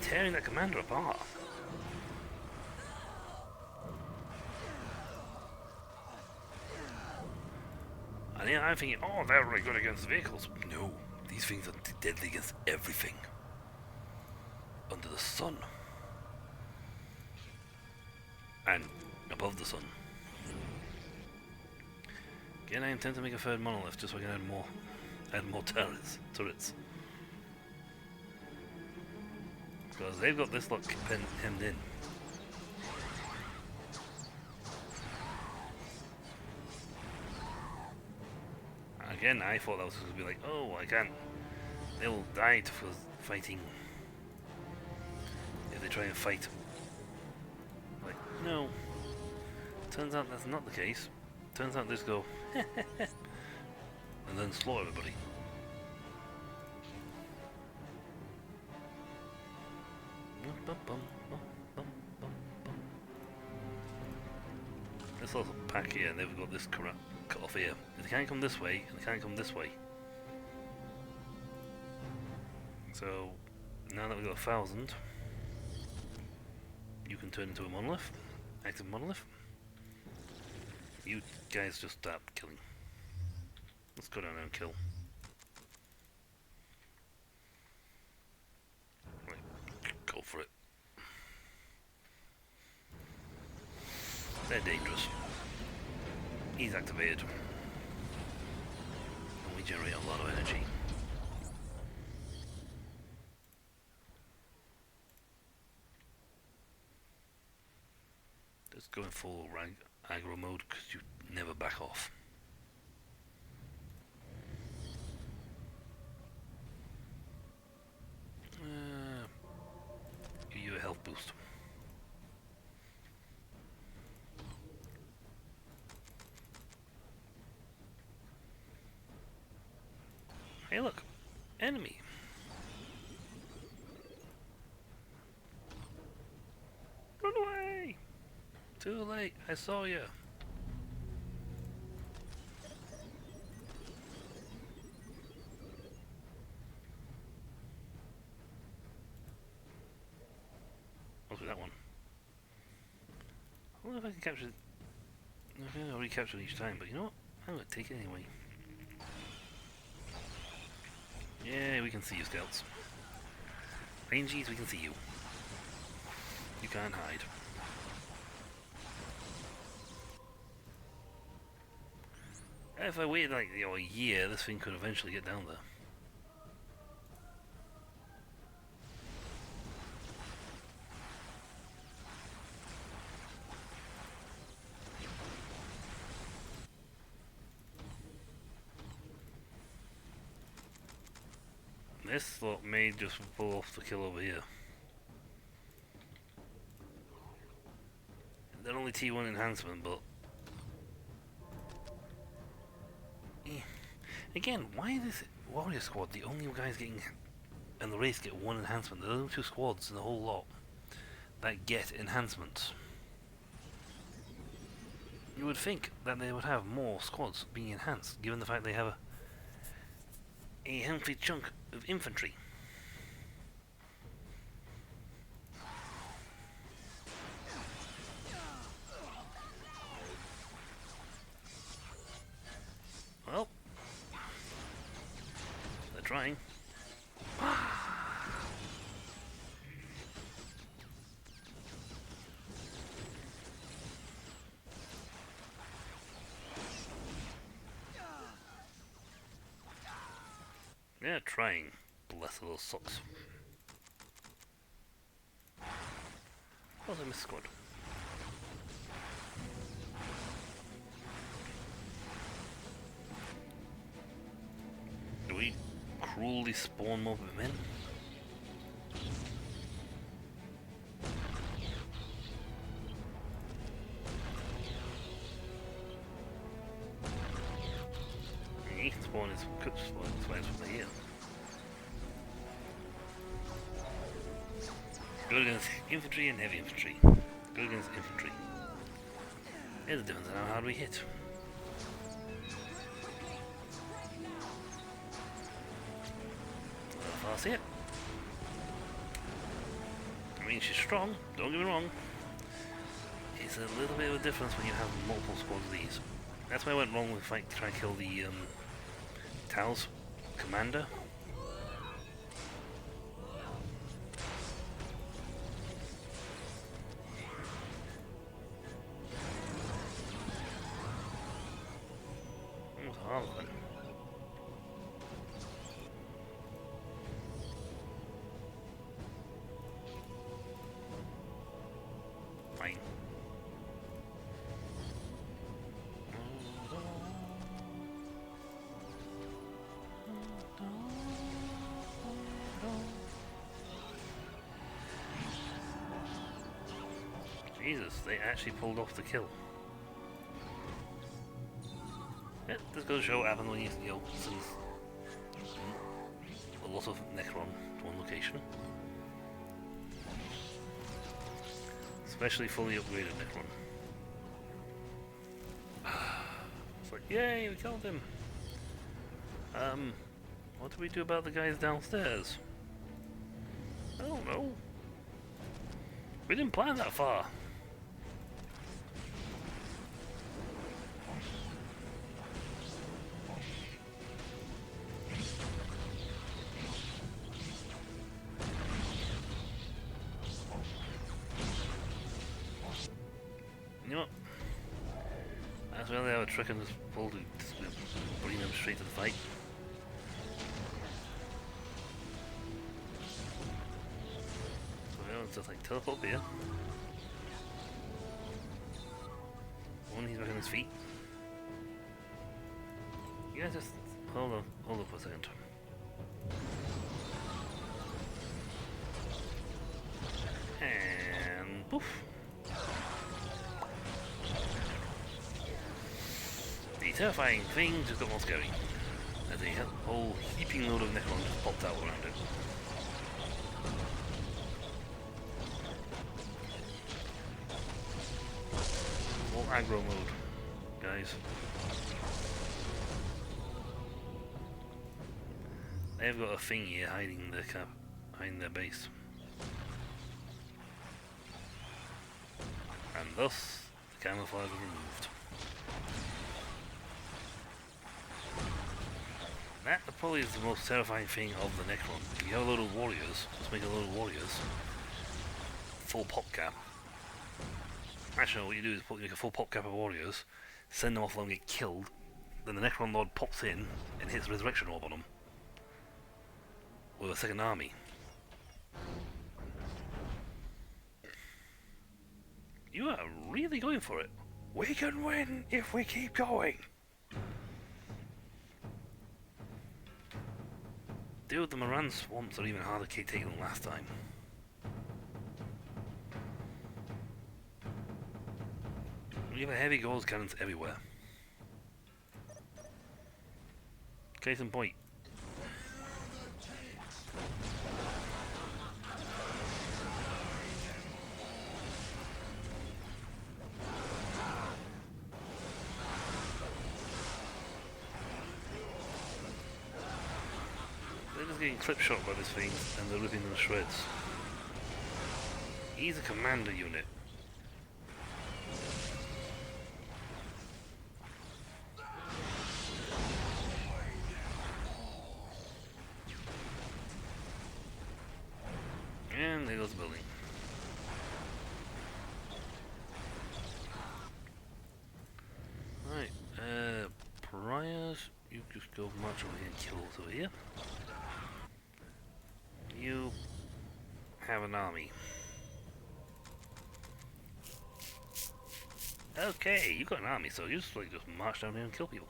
tearing that commander apart. And yeah, I'm thinking, oh, they're really good against vehicles. No, these things are deadly against everything under the sun and above the sun. Again, I intend to make a third monolith just so I can add more turrets. Because they've got this lot hemmed in. Again, I thought that was going to be like, oh, I can't. They will die for fighting. If they try and fight. Like, no. Turns out that's not the case. Turns out they just go, and then slaughter everybody. This little pack here, and they've got this cut off here. They can't come this way, and they can't come this way. So, now that we've got 1,000, you can turn into a monolith, active monolith. You guys just start killing. Let's go down there and kill. Right, go for it. They're dangerous. He's activated. And we generate a lot of energy. Just going full aggro mode because you never back off. Give you a health boost. Hey look, enemy. Too late, I saw you. Look at that one. I wonder if I can capture it. I think I'll recapture it each time, but you know what? I'm gonna take it anyway. Yeah, we can see you, scouts. Rangies, we can see you. You can't hide. If I waited like, a year, this thing could eventually get down there. This thought may just pull off the kill over here. They're only T1 enhancement, but... Again, why is this warrior squad the only guys getting... and the race get one enhancement? There are only 2 squads in the whole lot that get enhancements. You would think that they would have more squads being enhanced, given the fact they have a healthy chunk of infantry. Well, they're trying. They're trying. Bless those socks. Oh, they missed squad. Do we cruelly spawn more men? Spawn is could spawn spawns from here. Good against infantry and heavy infantry. Good against infantry. There's a difference in how hard we hit. Fast hit. I mean, she's strong, don't get me wrong. It's a little bit of a difference when you have multiple squads of these. That's why I went wrong with trying to kill the Tal's commander. Almost half of them. Fine. Jesus, they actually pulled off the kill. Yeah, this goes to show what happens when you send a lot of Necron to one location. Especially fully upgraded Necron. It's like, yay, we killed him! What do we do about the guys downstairs? I don't know. We didn't plan that far. You know what? That's why they have a trick in this pull to bring them straight to the fight. So just like teleport here. One, he's back on his feet. You guys just hold up for a second. And poof. The terrifying thing just got more scary. As a whole heaping load of Necron just popped out around it. aggro mode, guys. They've got a thing here hiding their behind their base. And thus, the camouflage is removed. That probably is the most terrifying thing of the next one. If you have a load of warriors, just make a load of warriors, full pop cap. Actually, what you do is make a full pop cap of warriors, send them off and get killed, then the Necron Lord pops in and hits Resurrection Orb on them. With a second army. You are really going for it. We can win if we keep going. Dude, the Moran swamps are even harder to take than last time. You have heavy goals cannons everywhere. Case in point. They're just getting clip shot by this thing and they're ripping them to shreds. He's a commander unit. And there goes the building. Right, pariahs, you just go march over here and kill us over here. You have an army. Okay, you got an army, so you just march down here and kill people.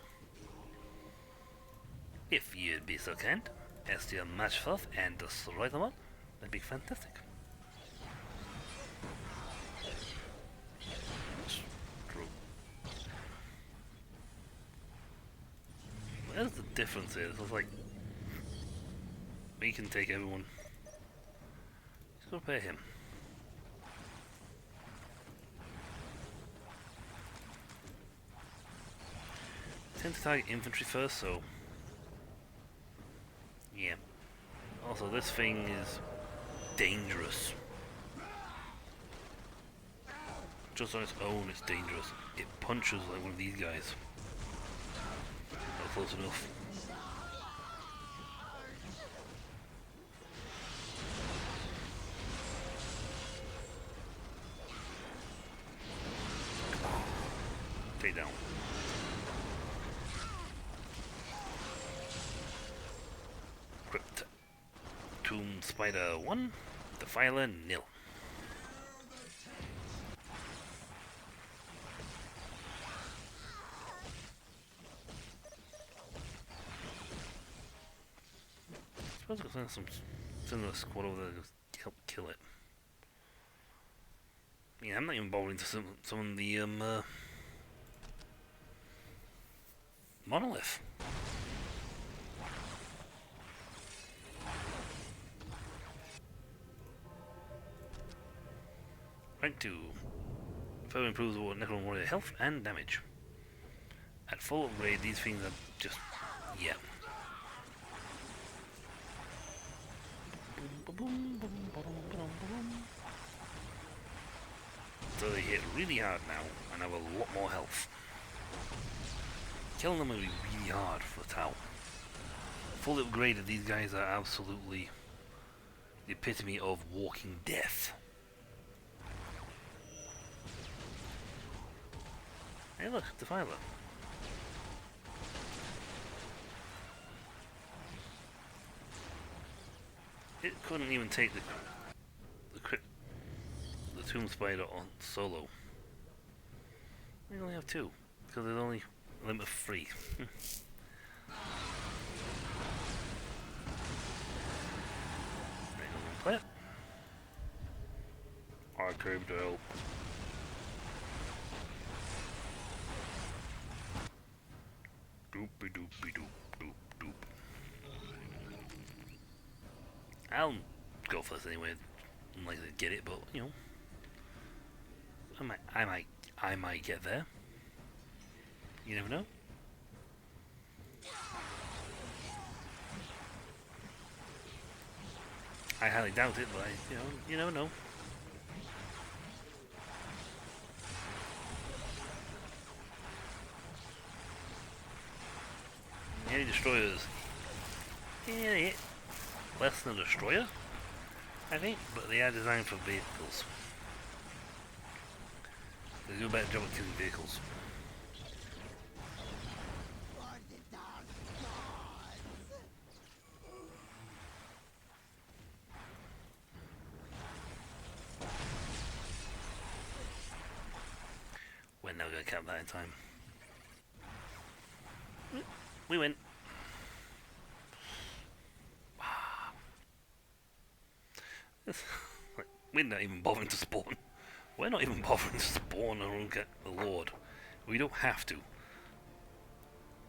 If you'd be so kind as to march forth and destroy them all, that'd be fantastic. Where's the difference here? It's like we can take everyone. Let's go pay him. Tend to target infantry first, so yeah. Also, this thing is dangerous. Just on its own, it's dangerous. It punches like one of these guys. Not close enough. Take down. Crypt. Tomb Spider 1, Defiler 0. I suppose I could send a squad over there to help kill it. Yeah, I'm not even bothering to summon the monolith. Rank 2. Further improves Necron Warrior health and damage. At full upgrade, these things are just... yeah. So they hit really hard now and have a lot more health. Killing them will be really hard for the Tau. Fully upgraded, these guys are absolutely the epitome of walking death. Hey look, Defiler. It couldn't even take the Tomb Spider on solo. We only have 2, because there's only a limit of 3. Play it. Archive to help. Doopy doopy doop doop doop. I'll go first anyway. I'm likely to get it, but you know, I might get there. You never know. I highly doubt it, but you never know. Any destroyers? Yeah, less than a destroyer, I think, but they are designed for vehicles. They do a better job at killing vehicles. We're never going to cap that in time. We win. We're not even bothering to spawn. We're not even bothering to spawn and get the Lord. We don't have to.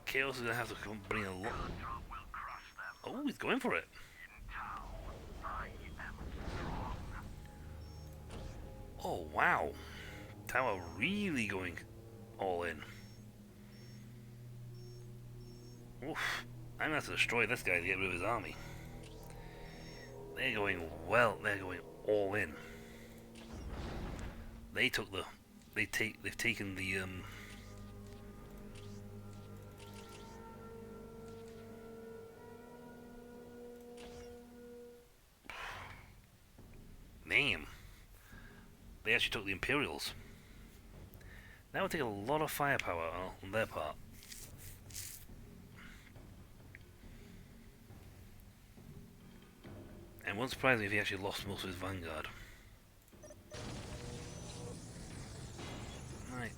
Chaos is going to have to come bring a lot. Oh, he's going for it. Oh, wow. Tower really going all in. Oof. I'm going to have to destroy this guy to get rid of his army. They're going all in. They've taken the name. They actually took the Imperials. That would take a lot of firepower on their part. And won't surprise me if he actually lost most of his vanguard. Right.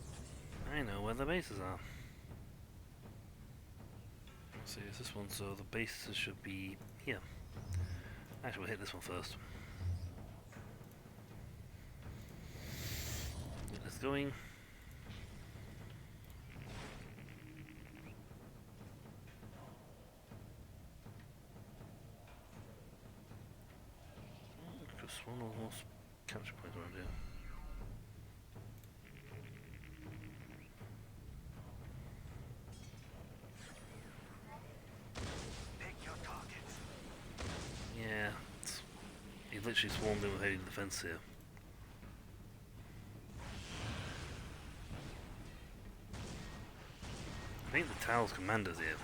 I know where the bases are. Let's see, it's this one, so the bases should be here. Actually, we'll hit this one first. Get this going. Just one of those capture points around here. Yeah, he literally swarmed in with heavy defense here. I think the Tal's commander's here.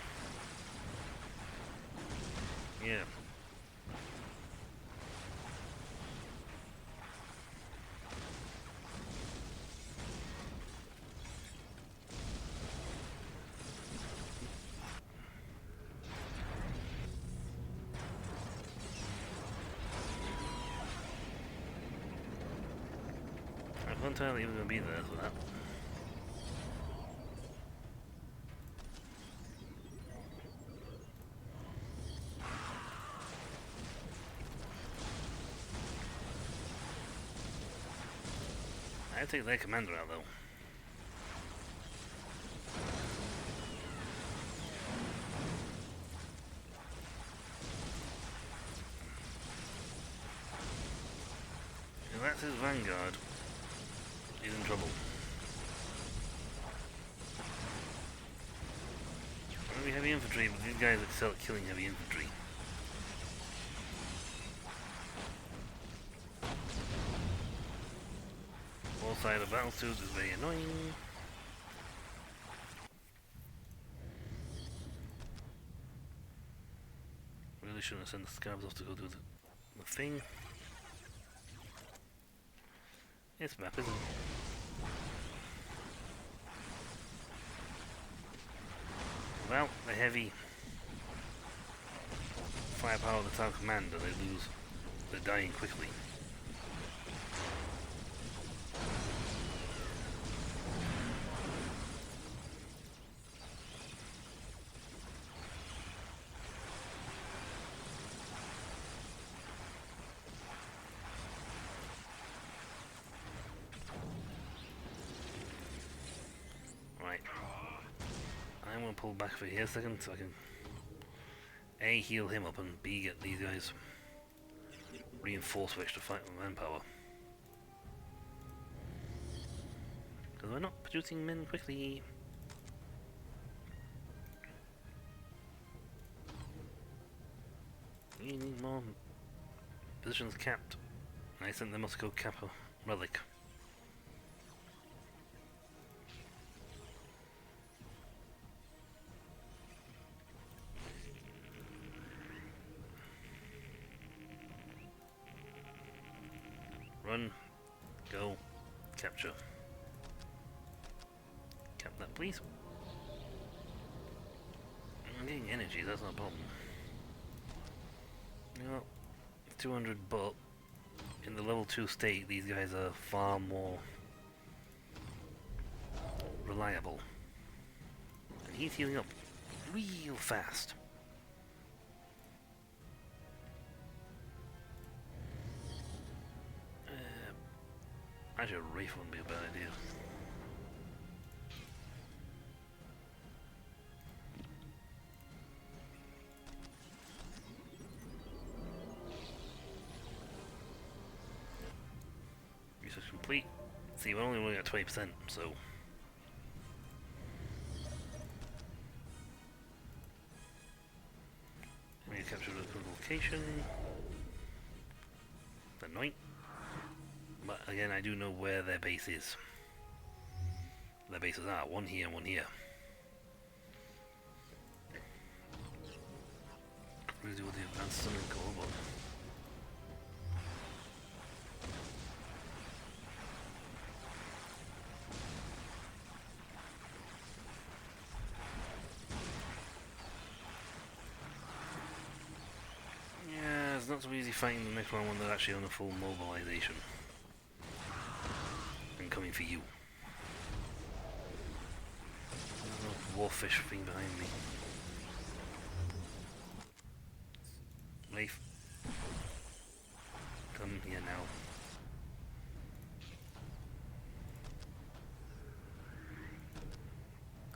Yeah. I wasn't entirely even going to be there for that. I'd take their commander out though. If that's his vanguard, he's in trouble. Maybe heavy infantry, but these guys excel at killing heavy infantry. All side of battlefield is very annoying. Really shouldn't have sent the scabs off to go do the thing. It's map, isn't it? Well, the heavy firepower of the town commander, they're dying quickly. I'm gonna pull back for here a second so I can A, heal him up, and B, get these guys reinforced with extra fight manpower. Because we're not producing men quickly. We need more positions capped. I sent the Moscow Kappa relic. Run, go, capture. Cap that, please. I'm getting energy, that's not a problem. Well, 200, but in the level 2 state, these guys are far more reliable. And he's healing up real fast. Actually, a Wraith wouldn't be a bad idea. Research complete. See, we're only running at 20%, so... we need to capture the location. Annoying. But again, I do know where their base is. Their bases are one here and one here. We'll do the advanced summon call, but yeah, it's not so easy fighting the next one when they're actually on a full mobilization. Coming for you. There's no warfish thing behind me. Wraith. Come here now.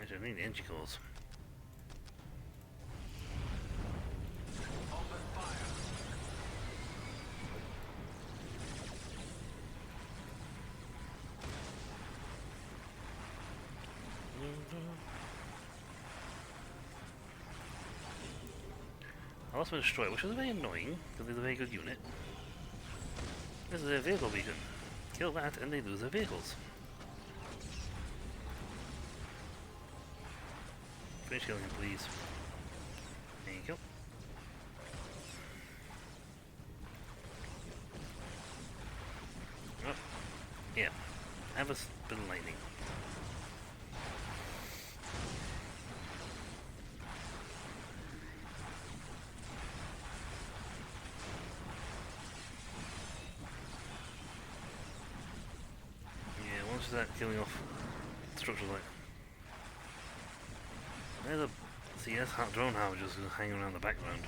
Actually, I need the energy cores. I lost my destroyer, which is very annoying, because it's a very good unit. This is their vehicle beacon. Kill that and they lose their vehicles. Finish killing him, please. There you go. Oh, yeah. Have a bit of lightning. Once that killing off structures like there's a CS drone house just hanging around the background.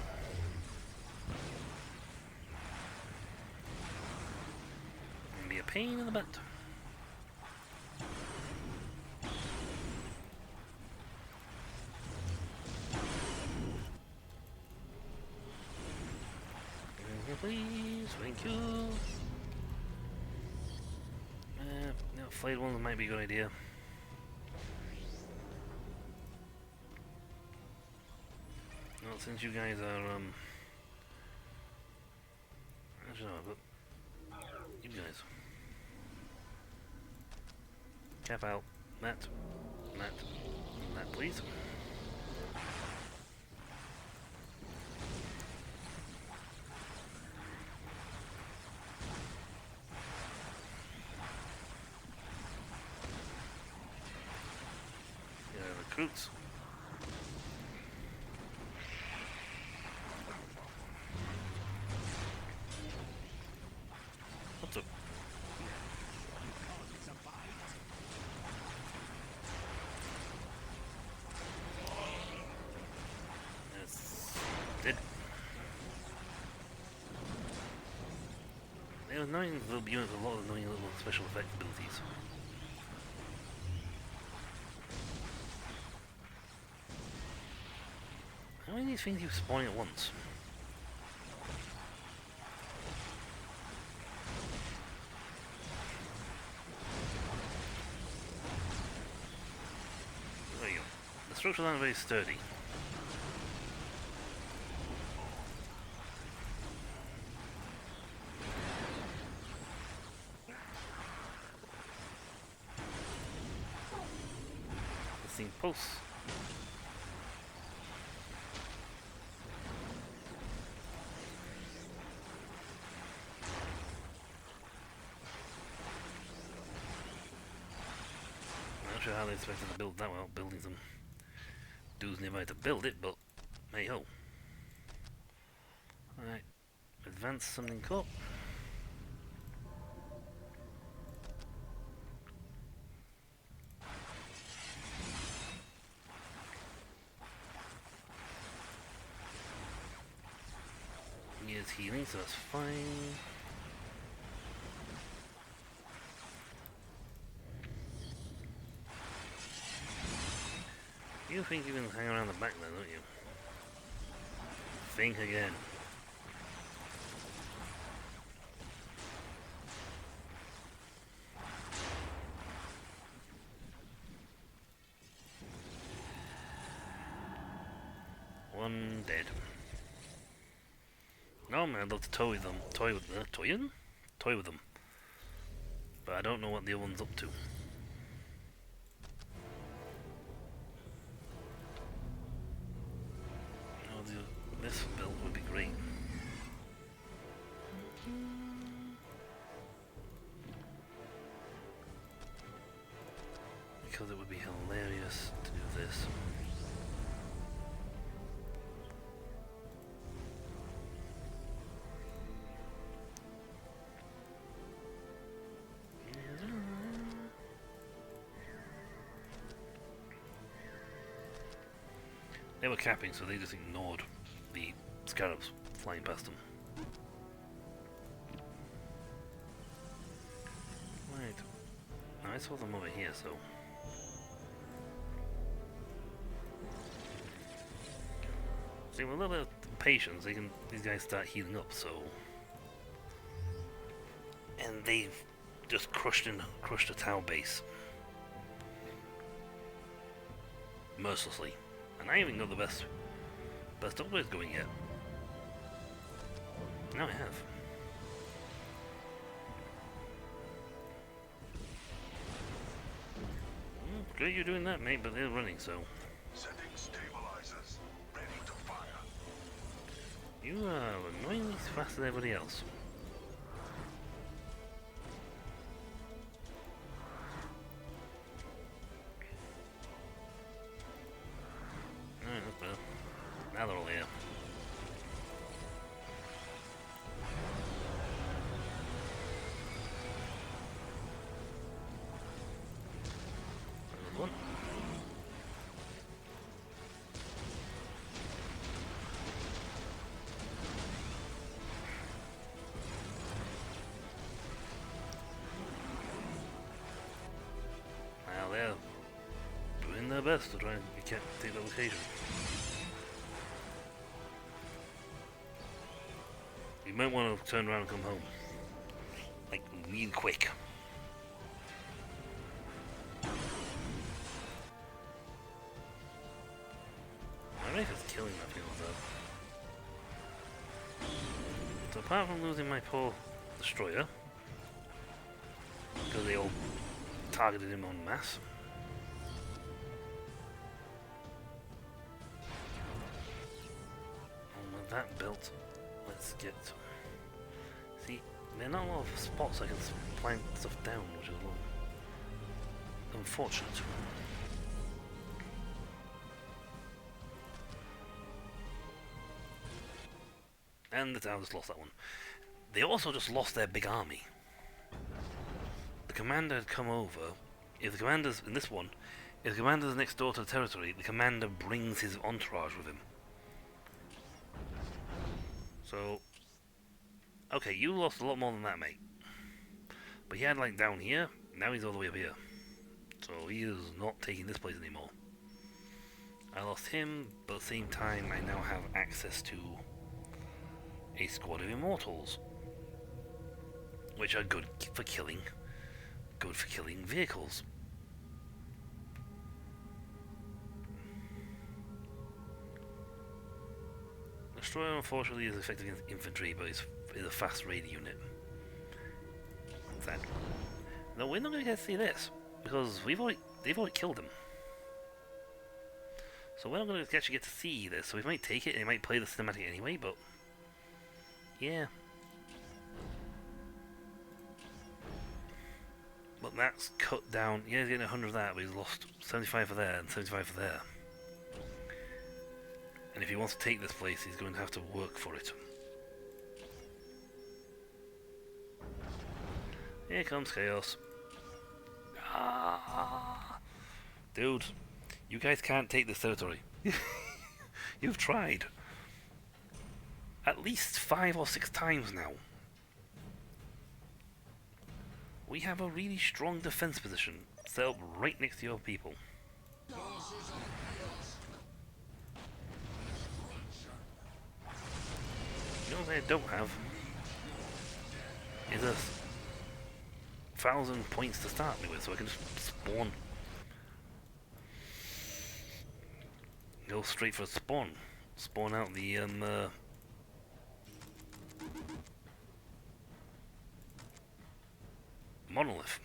And be a pain in the butt. Please, thank you. Flayed ones might be a good idea. Well, since you guys are, actually no, but you guys. Cap out. That, please. Recruits. What's up? Yes. Dead. They're annoying little units with a lot of annoying little special effect abilities. How many of these things keep spawning at once? structures aren't very sturdy. The thing pulse. Not sure how they expected to build that without building some dudes nearby to build it, but hey ho. Alright, advance something cool. He is healing, so that's fine. You think you can hang around the back there, don't you? Think again. One dead. No man, I'd love to toy with them. Toy with them. But I don't know what the other one's up to. This build would be great. Because it would be hilarious to do this. They were capping, so they just ignored the scarabs flying past them. Right. Now I saw them over here, so... See, with a little bit of patience, these guys start healing up, so... And they've just crushed the tower base. Mercilessly. And I haven't got the best upgrades going yet. Now I have. Great you're doing that, mate, but they're running, so... Setting stabilizers. Ready to fire. You are annoyingly faster than everybody else. Alright, that's better. Now they're all here. Another one. Now they're doing their best to try and take the location. You might want to turn around and come home. Like, real quick. My knife is killing that field though. So apart from losing my poor destroyer, because they all targeted him en masse. And with that built, let's get... See, there are not a lot of spots I can plant stuff down, which is a little unfortunate. And the town just lost that one. They also just lost their big army. The commander had come over. If the commander's in this one, if the commander's next door to the territory, the commander brings his entourage with him. So, okay, you lost a lot more than that, mate. But he had like down here, now he's all the way up here. So he is not taking this place anymore. I lost him, but at the same time I now have access to a squad of immortals. Which are good for killing vehicles. Destroyer unfortunately is effective against infantry, but it's a fast raid unit. Sad. No, we're not going to get to see this because they've already killed him. So we're not going to actually get to see this. So we might take it and it might play the cinematic anyway, but yeah. But that's cut down. Yeah, he's getting 100 of that, but he's lost 75 for there and 75 for there. And if he wants to take this place, he's going to have to work for it. Here comes Chaos. Ah, dude, you guys can't take this territory. You've tried. At least 5 or 6 times now. We have a really strong defense position set up right next to your people. You know what I don't have? Is 1,000 points to start me with, so I can just spawn. Go straight for a spawn. Spawn out the monolith.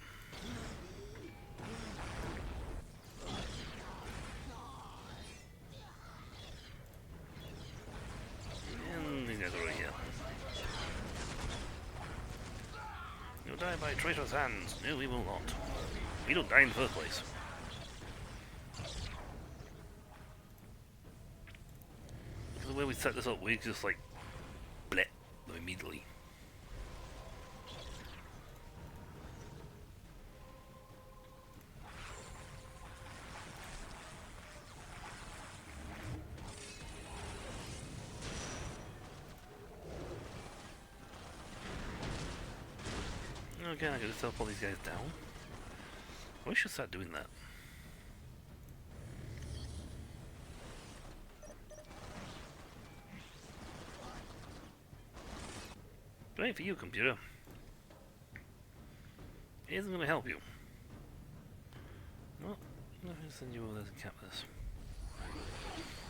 And these guys are right here. You'll die by traitorous hands. No, we will not. We don't die in the first place. Because the way we set this up, we just like bleh them immediately. Again, I could just teleport these guys down. We should start doing that. Great for you, computer. It isn't going to help you. No, I'm going to send you over there to cap this.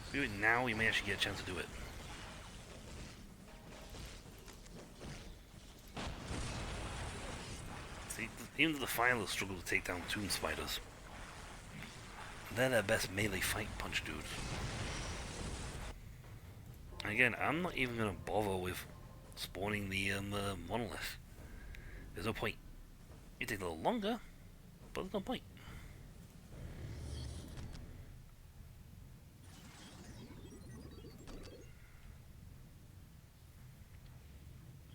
If we do it now, we may actually get a chance to do it. Even the finalists struggle to take down tomb spiders. They're their best melee fight punch dudes. Again, I'm not even going to bother with spawning the monolith. There's no point. It takes a little longer, but there's no point.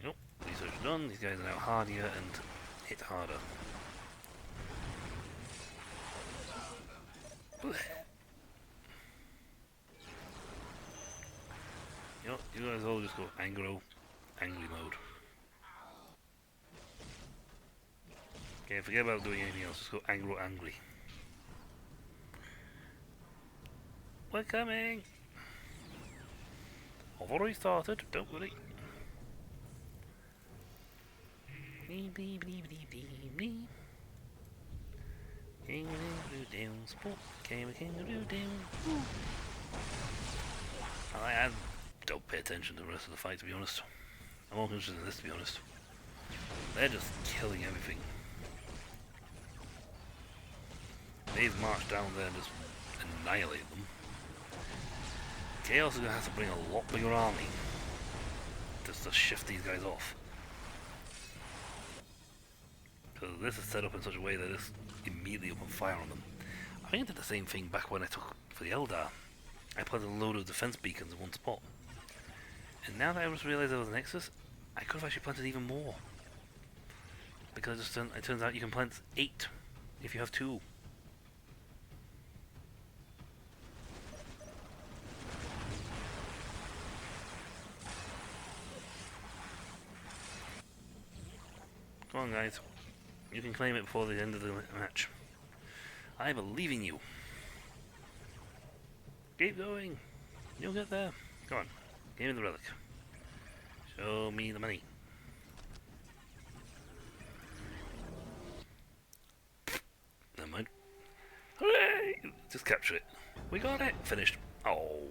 Nope, research done. These guys are now hardier and hit harder. You know, you guys all just go angry mode. Okay, forget about doing anything else, just go angry. We're coming! I've already started, don't worry. Kangaroo down, sport, kangaroo down. I don't pay attention to the rest of the fight, to be honest. I'm more interested in this, to be honest. They're just killing everything. They've marched down there and just annihilate them. Chaos is going to have to bring a lot bigger army just to shift these guys off. Because this is set up in such a way that it's immediately open fire on them. I think I did the same thing back when I took for the Eldar. I planted a load of defense beacons in one spot. And now that I just realised there was a Nexus, I could have actually planted even more. Because it turns out you can plant 8 if you have 2. Come on guys, you can claim it before the end of the match. I believe in you. Keep going. You'll get there. Come on. Give me the relic. Show me the money. Never mind. Hooray! Just capture it. We got it. Finished. Oh.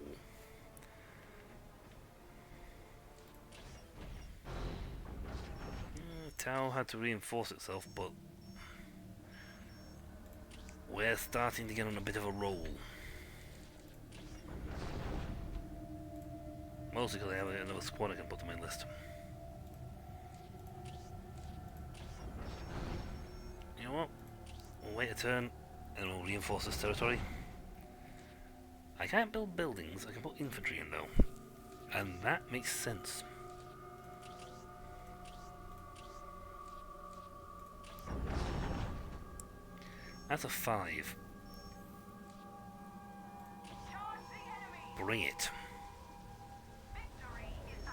Tau had to reinforce itself, but we're starting to get on a bit of a roll. Mostly because I have another squad I can put on my list. You know what? We'll wait a turn and we'll reinforce this territory. I can't build buildings, I can put infantry in though. And that makes sense. That's a 5. Bring it.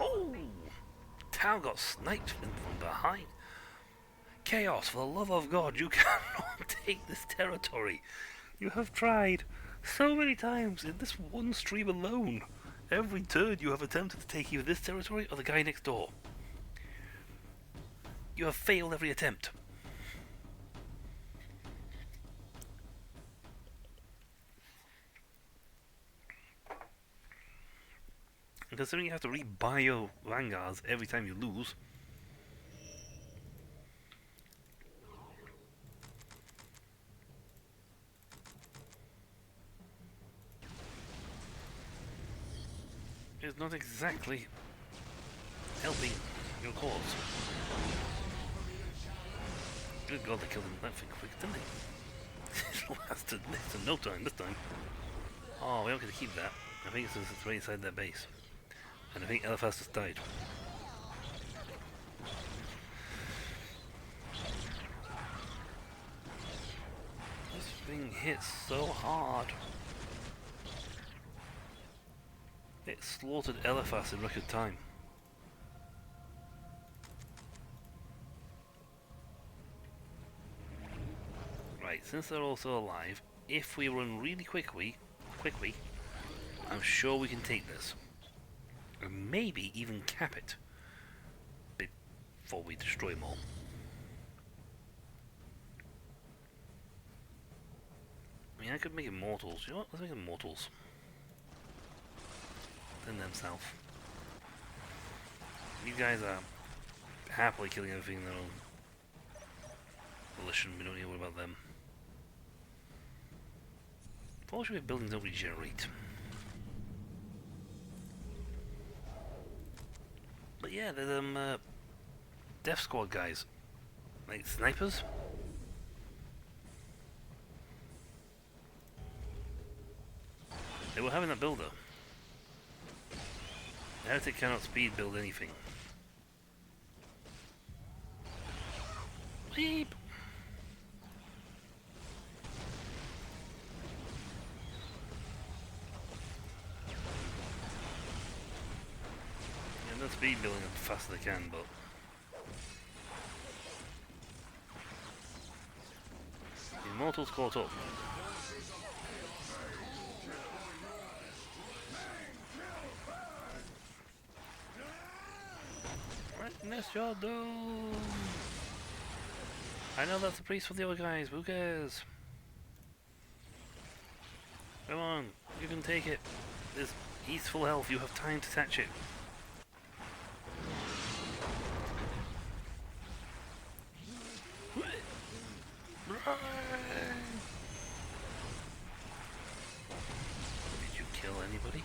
Oh! Tau got sniped from behind. Chaos, for the love of God, you cannot take this territory. You have tried so many times in this one stream alone. Every turn you have attempted to take either this territory or the guy next door. You have failed every attempt. And considering you have to rebuy your vanguards every time you lose, is not exactly helping your cause. Good God, they killed him that thing quick, didn't they? It lasted less than no time this time. Oh, we don't get to keep that. I think it's right inside their base. And I think Eliphas has died. This thing hits so hard. It slaughtered Eliphas in record time. Right, since they're also alive, if we run really quickly, I'm sure we can take this. Or maybe even cap it before we destroy them all. I mean, I could make immortals. You know what? Let's make immortals. Then themselves. These guys are happily killing everything in their own volition. We don't need to worry about them. Fortunately, buildings don't regenerate. But yeah, they're them Death Squad guys. Like snipers. They were having that builder. The Heretic cannot speed build anything. Beep! Yeah, they'll speed building as fast as they can, but the Immortals caught up. Witness your doom! I know that's the priest for the other guys, who cares? Come on, you can take it. There's eastful health, you have time to touch it. Did you kill anybody?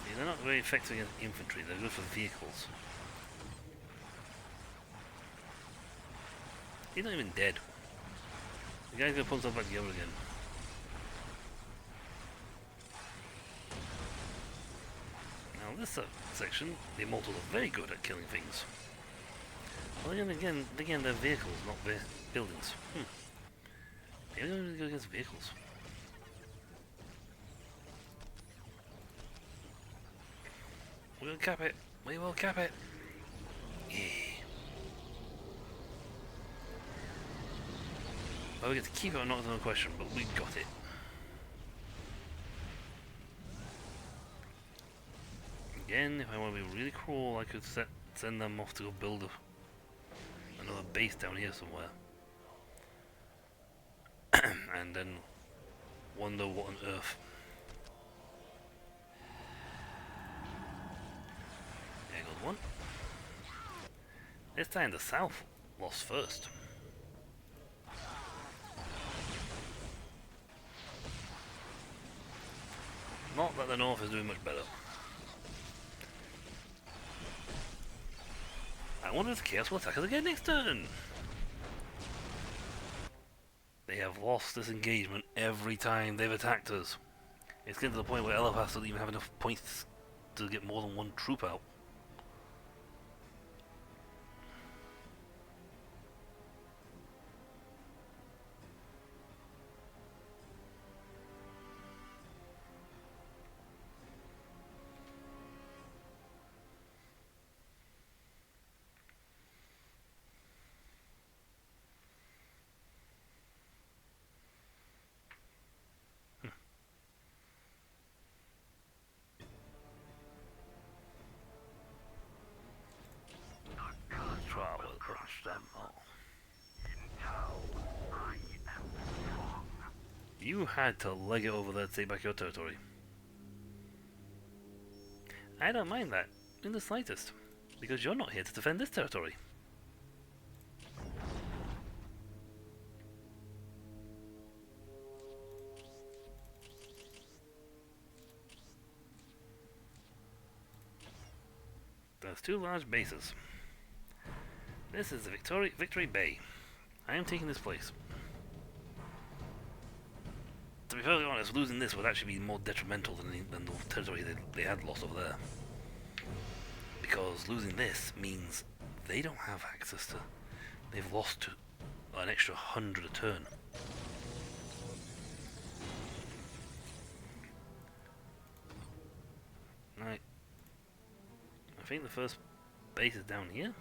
See, they're not very effective against infantry, they're good for vehicles. He's not even dead. The guy's gonna put himself back together again. Now this section, the Immortals are very good at killing things. Well, again, they're vehicles, not buildings. Maybe they're really good against vehicles. We'll cap it. We will cap it. Yeah. Well, we get to keep it or not is another question, but we got it. Again, if I want to be really cruel, I could send them off to go build another base down here somewhere. And then wonder what on earth one. This time the south lost first. Not that the north is doing much better. I wonder if the Chaos will attack us again next turn. They have lost this engagement every time they've attacked us. It's getting to the point where Eliphas doesn't even have enough points to get more than one troop out. You had to leg it over there to take back your territory. I don't mind that, in the slightest, because you're not here to defend this territory. There's two large bases. This is the Victory Bay. I am taking this place. To be fairly honest, losing this would actually be more detrimental than the territory they had lost over there. Because losing this means they don't have access to... They've lost an extra 100 a turn. Right. I think the first base is down here.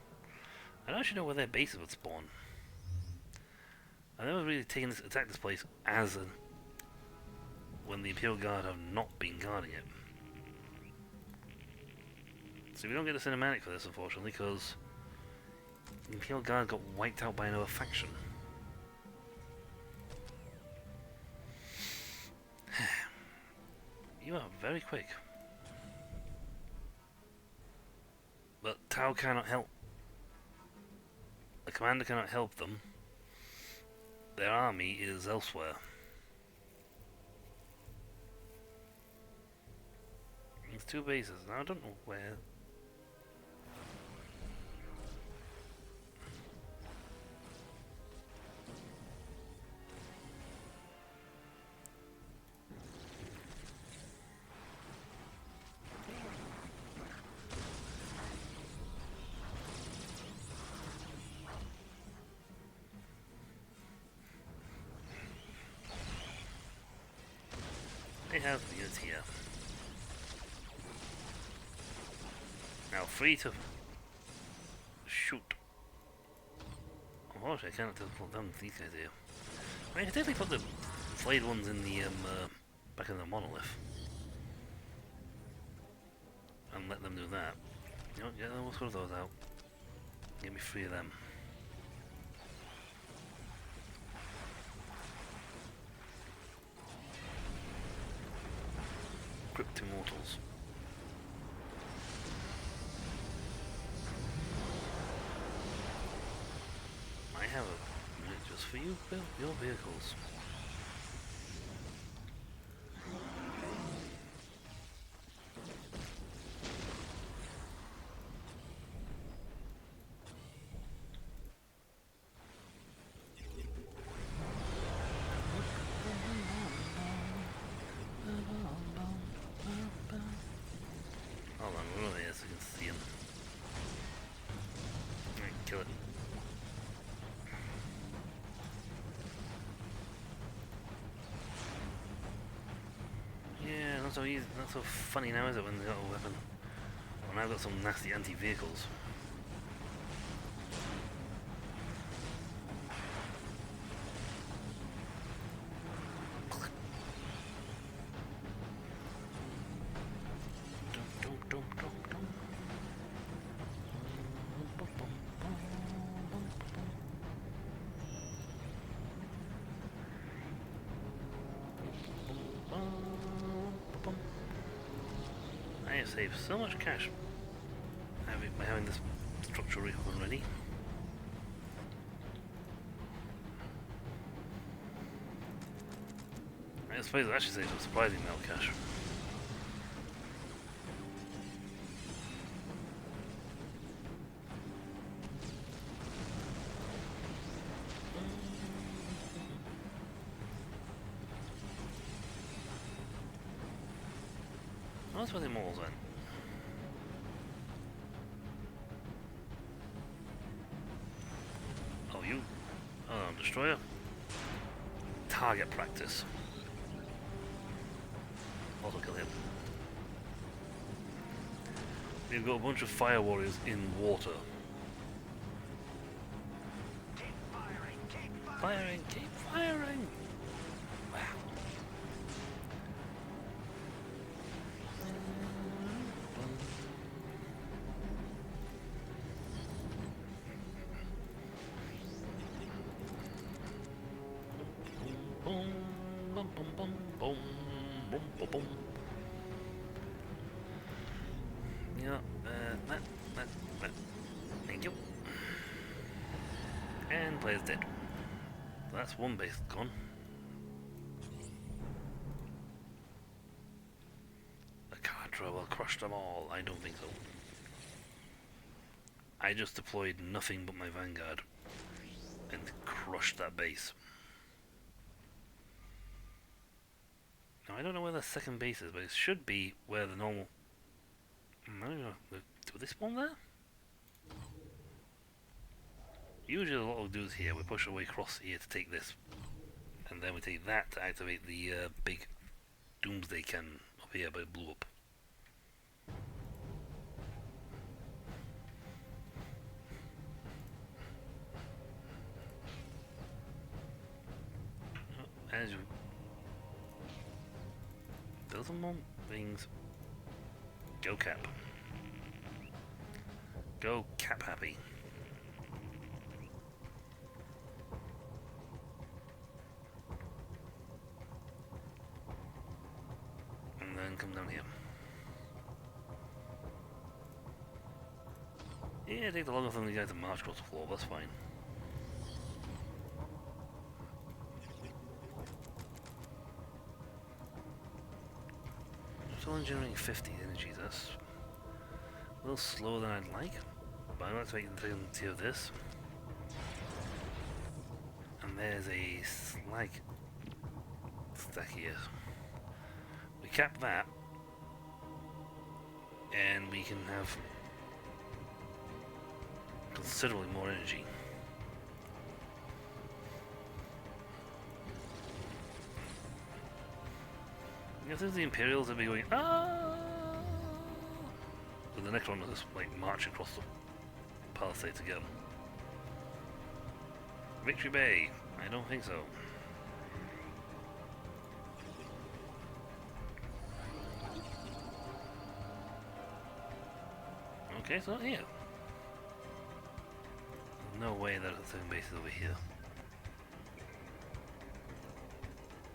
I don't actually know where their bases would spawn. I've never really attacked this place as a... when the Imperial Guard have not been guarding it. So we don't get a cinematic for this, unfortunately, because the Imperial Guard got wiped out by another faction. You are very quick. But Tau cannot help. The commander cannot help them. Their army is elsewhere. There's two bases. Now I don't know where. They have units here. Now free to shoot. Unfortunately, I can't put down these guys here. I mean, I could definitely put the flayed ones in the back in the monolith and let them do that. You know, yeah, we'll sort those out. Give me 3 of them. Crypt Immortals. I have a unit just for you, build your vehicles. Hold on, we're over here so you can see him. Alright, kill it. Yeah, not so easy, not so funny now, is it, when they've got a weapon? When I've got some nasty anti-vehicles. I have saved so much cash. I have by having this structure up and ready. I suppose I actually say it's a surprising amount of cash. That's where the malls went. Oh, you? Oh, destroyer. Target practice. Also kill him. We've got a bunch of fire warriors in water. Keep firing, keep firing. Firing, keep firing! Wow. Boom, boom, boom, boom, boom, boom, boom, boom. Yeah, that. Thank you. And player's dead. That's one base gone. The Cadra will crush them all. I don't think so. I just deployed nothing but my Vanguard and crushed that base. Now I don't know where the second base is, but it should be where the normal... I don't know. Do they spawn there? Usually what we'll do is here, we push our way across here to take this. And then we take that to activate the big Doomsday cannon up here, but it blew up. As you build some more things. Go Cap. Go Cap happy. And then come down here. Yeah, take the longer than the guys to march across the floor, that's fine. Still only generating 50 energy, that's a little slower than I'd like, but I'm not taking the of this. And there's a slag stack here. We cap that, and we can have considerably more energy. If there's the Imperials, they'll be going, ah! But the next one is like march across the palisade to get them. Victory Bay? I don't think so. Okay, it's not here. No way that the second base is over here.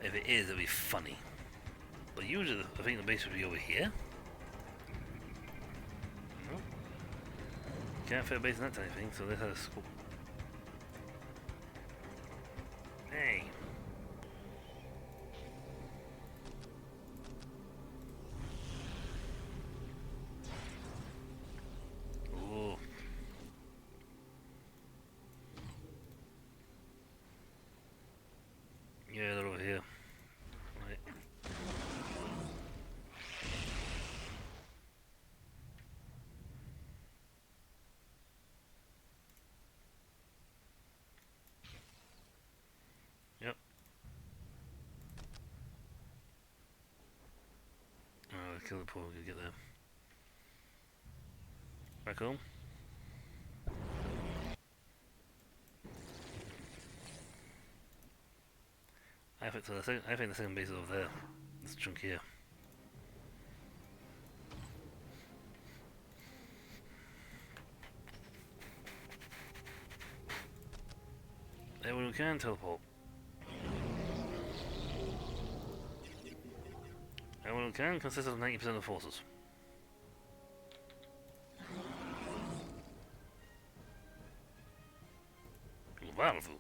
If it is, it'll be funny. But usually, I think the base would be over here. No. Can't fit a base in that tiny thing, so this has a scope. Hey. Oh. Yeah, they're over here. Right. Yep. Kill the poor, we could get there. Back home. I think the second base is over there. This chunk here. Everyone who can teleport. Everyone who can consists of 90% of the forces. Valvu.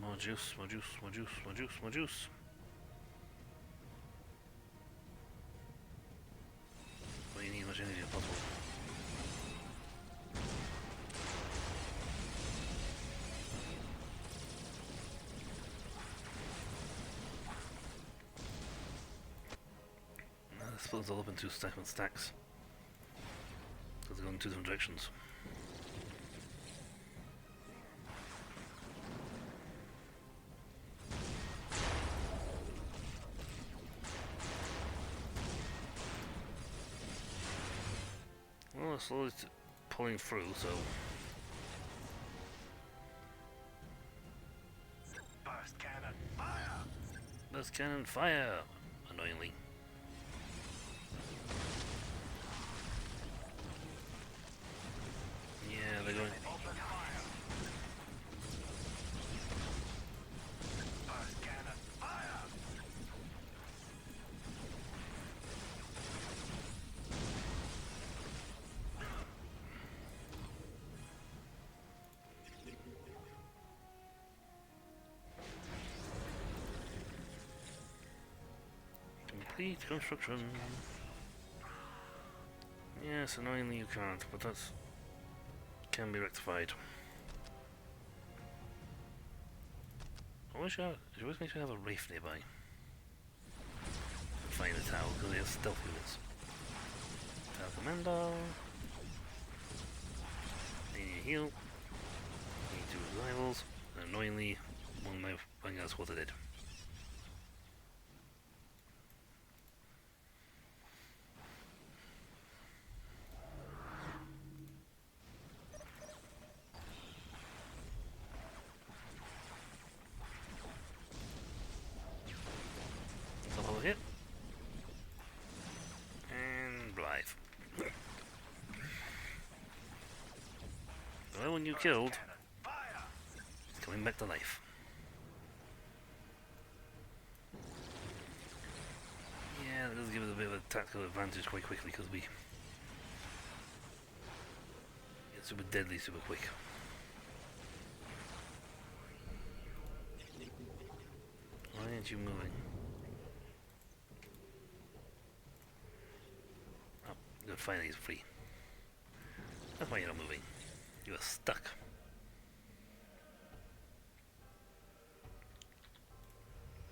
More juice, more juice, more juice, more juice, more juice. We need as much energy as possible. Let's split this all up into stacks. Because they're going in two different directions. Well, it's slowly pulling through, so... Burst cannon, fire! Burst cannon, fire! Annoyingly. Yeah, they're going... Open fire! Burst cannon, fire! Complete construction. Yes, annoyingly you can't, but that's... can be rectified. I wish it always makes me have a Wraith nearby. Find the tower, because it has stealth units. Tower Commander. They need a heal. Need two rivals. And annoyingly, one of my Vanguard squads are dead. Double hit. And Blythe. The one you killed is coming back to life. Yeah, that does give us a bit of a tactical advantage quite quickly because we get super deadly super quick. Why aren't you moving? Oh, good, finally he's free. That's why you're not moving. You are stuck.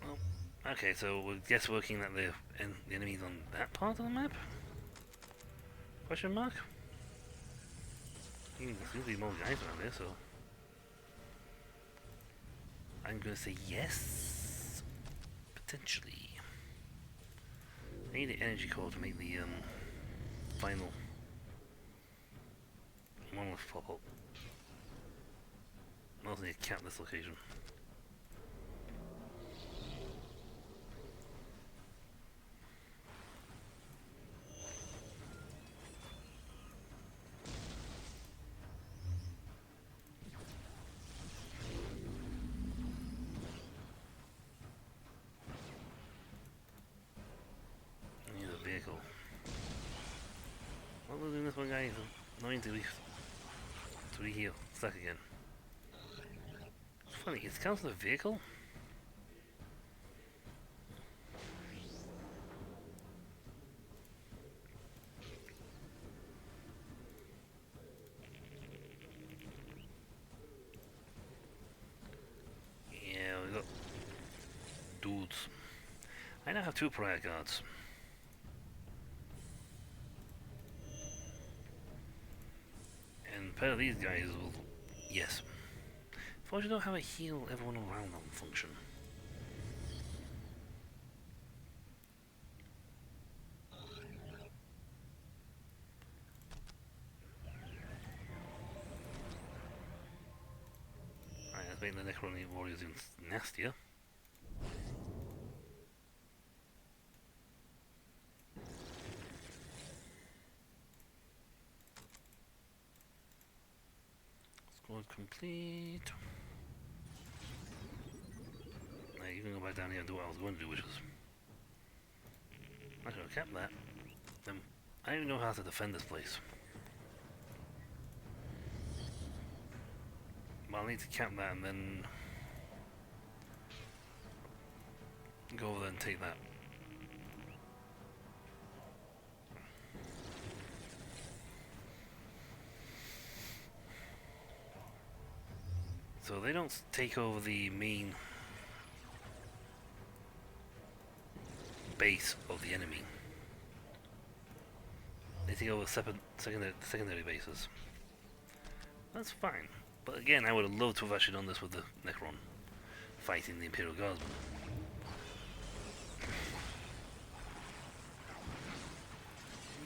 Well, okay, so we're guess working that the enemy's on that part of the map? Question mark? There seems to be more guys around here, so I'm gonna say yes. Potentially. I need the energy core to make the final monolith pop up. I also need to cap this location. I need a vehicle. What was doing this one guy? Annoying to reheal. Stuck again. It's funny, it counts as a vehicle? Yeah, we got dudes. I now have two pariah guards. And a pair of these guys will... yes. Unfortunately, I don't have a heal everyone around them function. Alright, let's make the Necroni warriors even nastier. Squad complete. Now you can go back down here and do what I was going to do, which is I should have kept that. I don't even know how to defend this place. But I'll need to cap that and then go over there and take that. So they don't take over the main base of the enemy. They take over secondary bases. That's fine. But again, I would have loved to have actually done this with the Necron fighting the Imperial Guardsmen.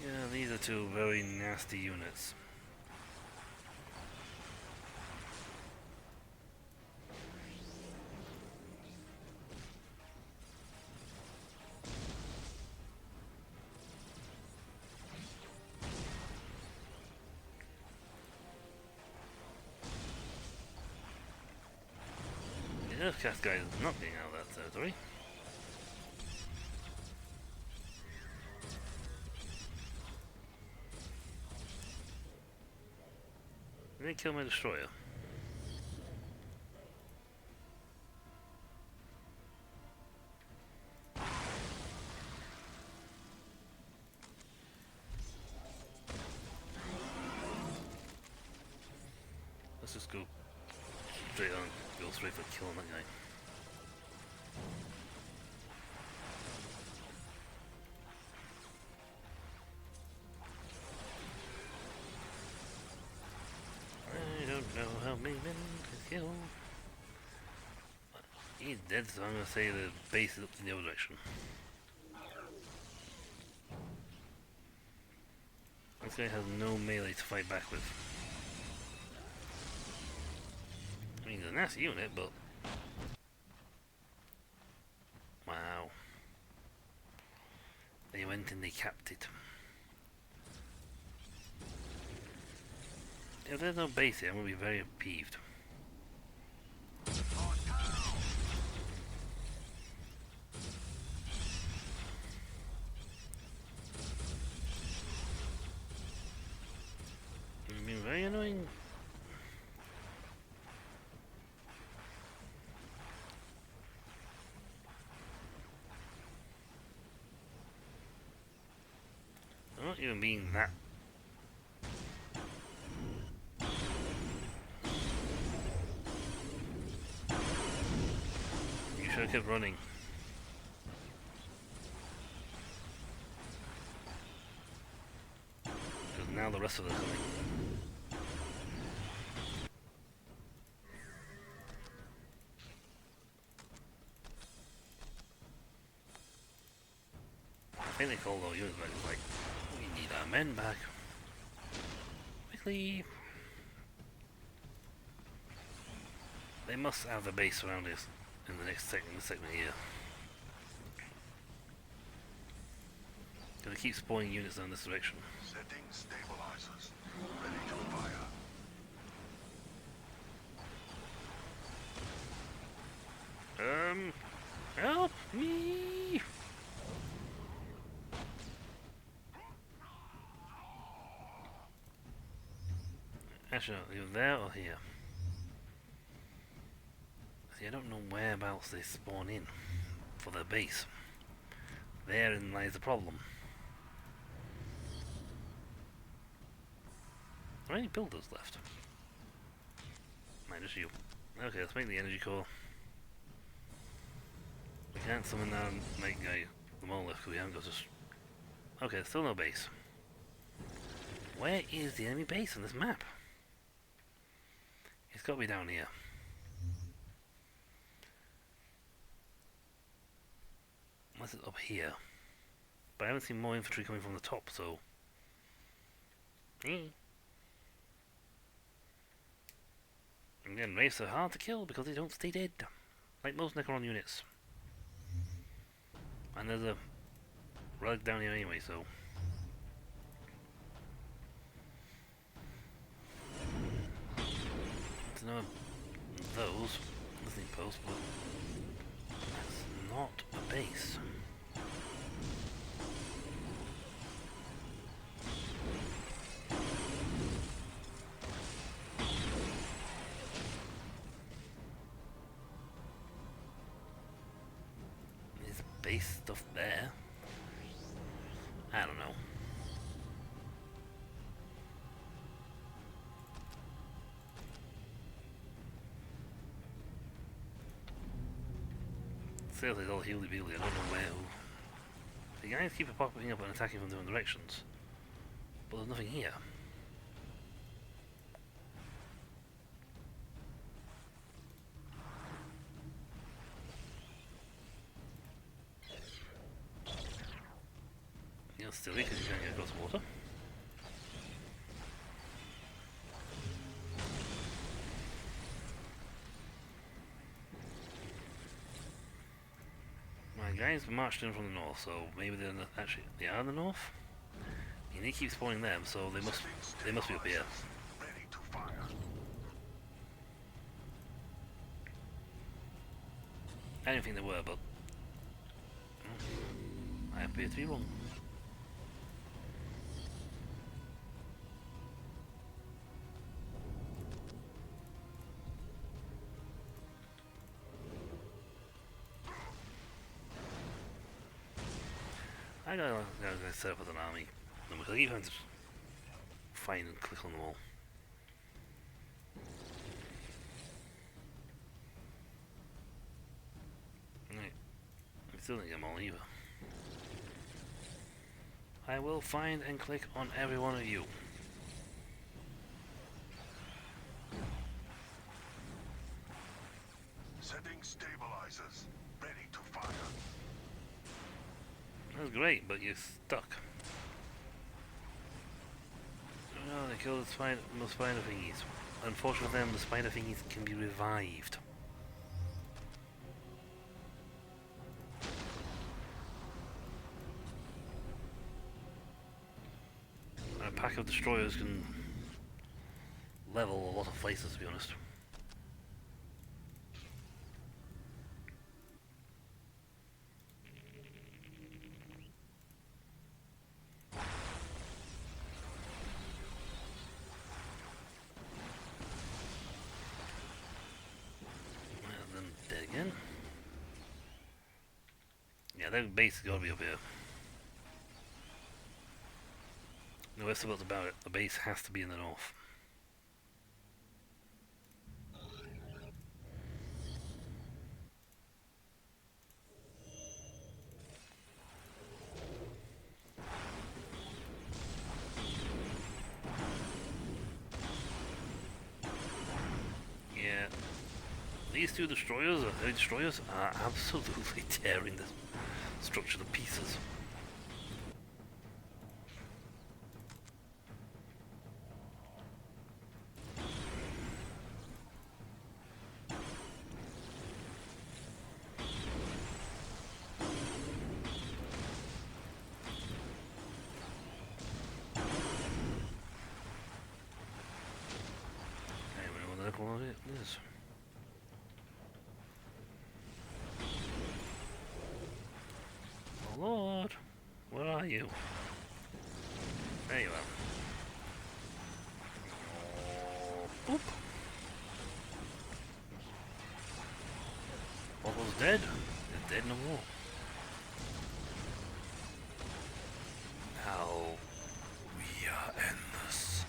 Yeah, these are two very nasty units. The Earthcast guy is not getting out of that territory. Did they kill my destroyer? Let's just go straight on, go straight for killing that guy. I don't know how many men can kill. He's dead, so I'm gonna say the base is up in the other direction. This guy has no melee to fight back with. I mean, he's a nasty unit, but... Wow. They went and they capped it. If there's no base here, I'm gonna be very peeved. It's been very annoying. I'm not even being that. You should have kept running. Because now the rest of them are coming. I think they called all units back. It's like, we need our men back. Quickly. They must have a base around us in the next segment here. Gonna keep spawning units down this direction. Setting stabilizers. Ready to fire. Help me! Actually, no, either there or here. See, I don't know whereabouts they spawn in for their base. Therein lies the problem. How many builders left? Just you. Okay, let's make the energy core. We can't summon that night guy, the monolith, because we haven't got this. Okay, still no base. Where is the enemy base on this map? It's got to be down here. Unless it's up here. But I haven't seen more infantry coming from the top, so... Again, wraiths are hard to kill because they don't stay dead. Like most Necron units. And there's a relic down here anyway, so... There's no those listening posts, but that's not a base. base stuff there. I don't know. Seriously, it's all healy-beely, I don't know where. The guys keep popping up and attacking from different directions, but there's nothing here. You're silly because you can't get across water. My guys marched in from the north, so maybe they're not actually they are in the north. And he keeps spawning them, so they must be up here. Ready to fire. I didn't think they were, but I appear to be wrong. I gotta set up with an army. Because I keep having to find and click on them all. Right. I still didn't get them all either. I will find and click on every one of you. Setting stabilizers. Ready to fire. That's great, but you're stuck. Oh, they killed the spider thingies. Unfortunately for them, the spider thingies can be revived. A pack of destroyers can level a lot of places, to be honest. Again. Yeah, their base has got to be up here. No ifs or buts about it. The base has to be in the north. Yeah. These two destroyers, are absolutely tearing this structure to pieces. Okay, we know what the heck one it is. Lord, where are you? There you are. Boop. Bottle's dead. They're dead no more. Now we are endless.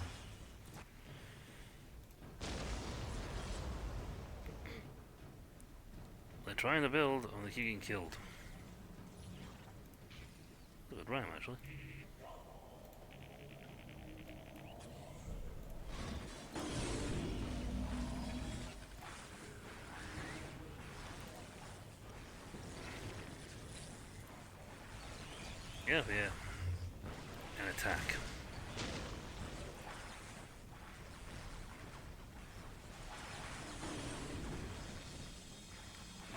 They're trying to build, and they keep getting killed. Good rhyme, actually. Yeah, yeah. An attack.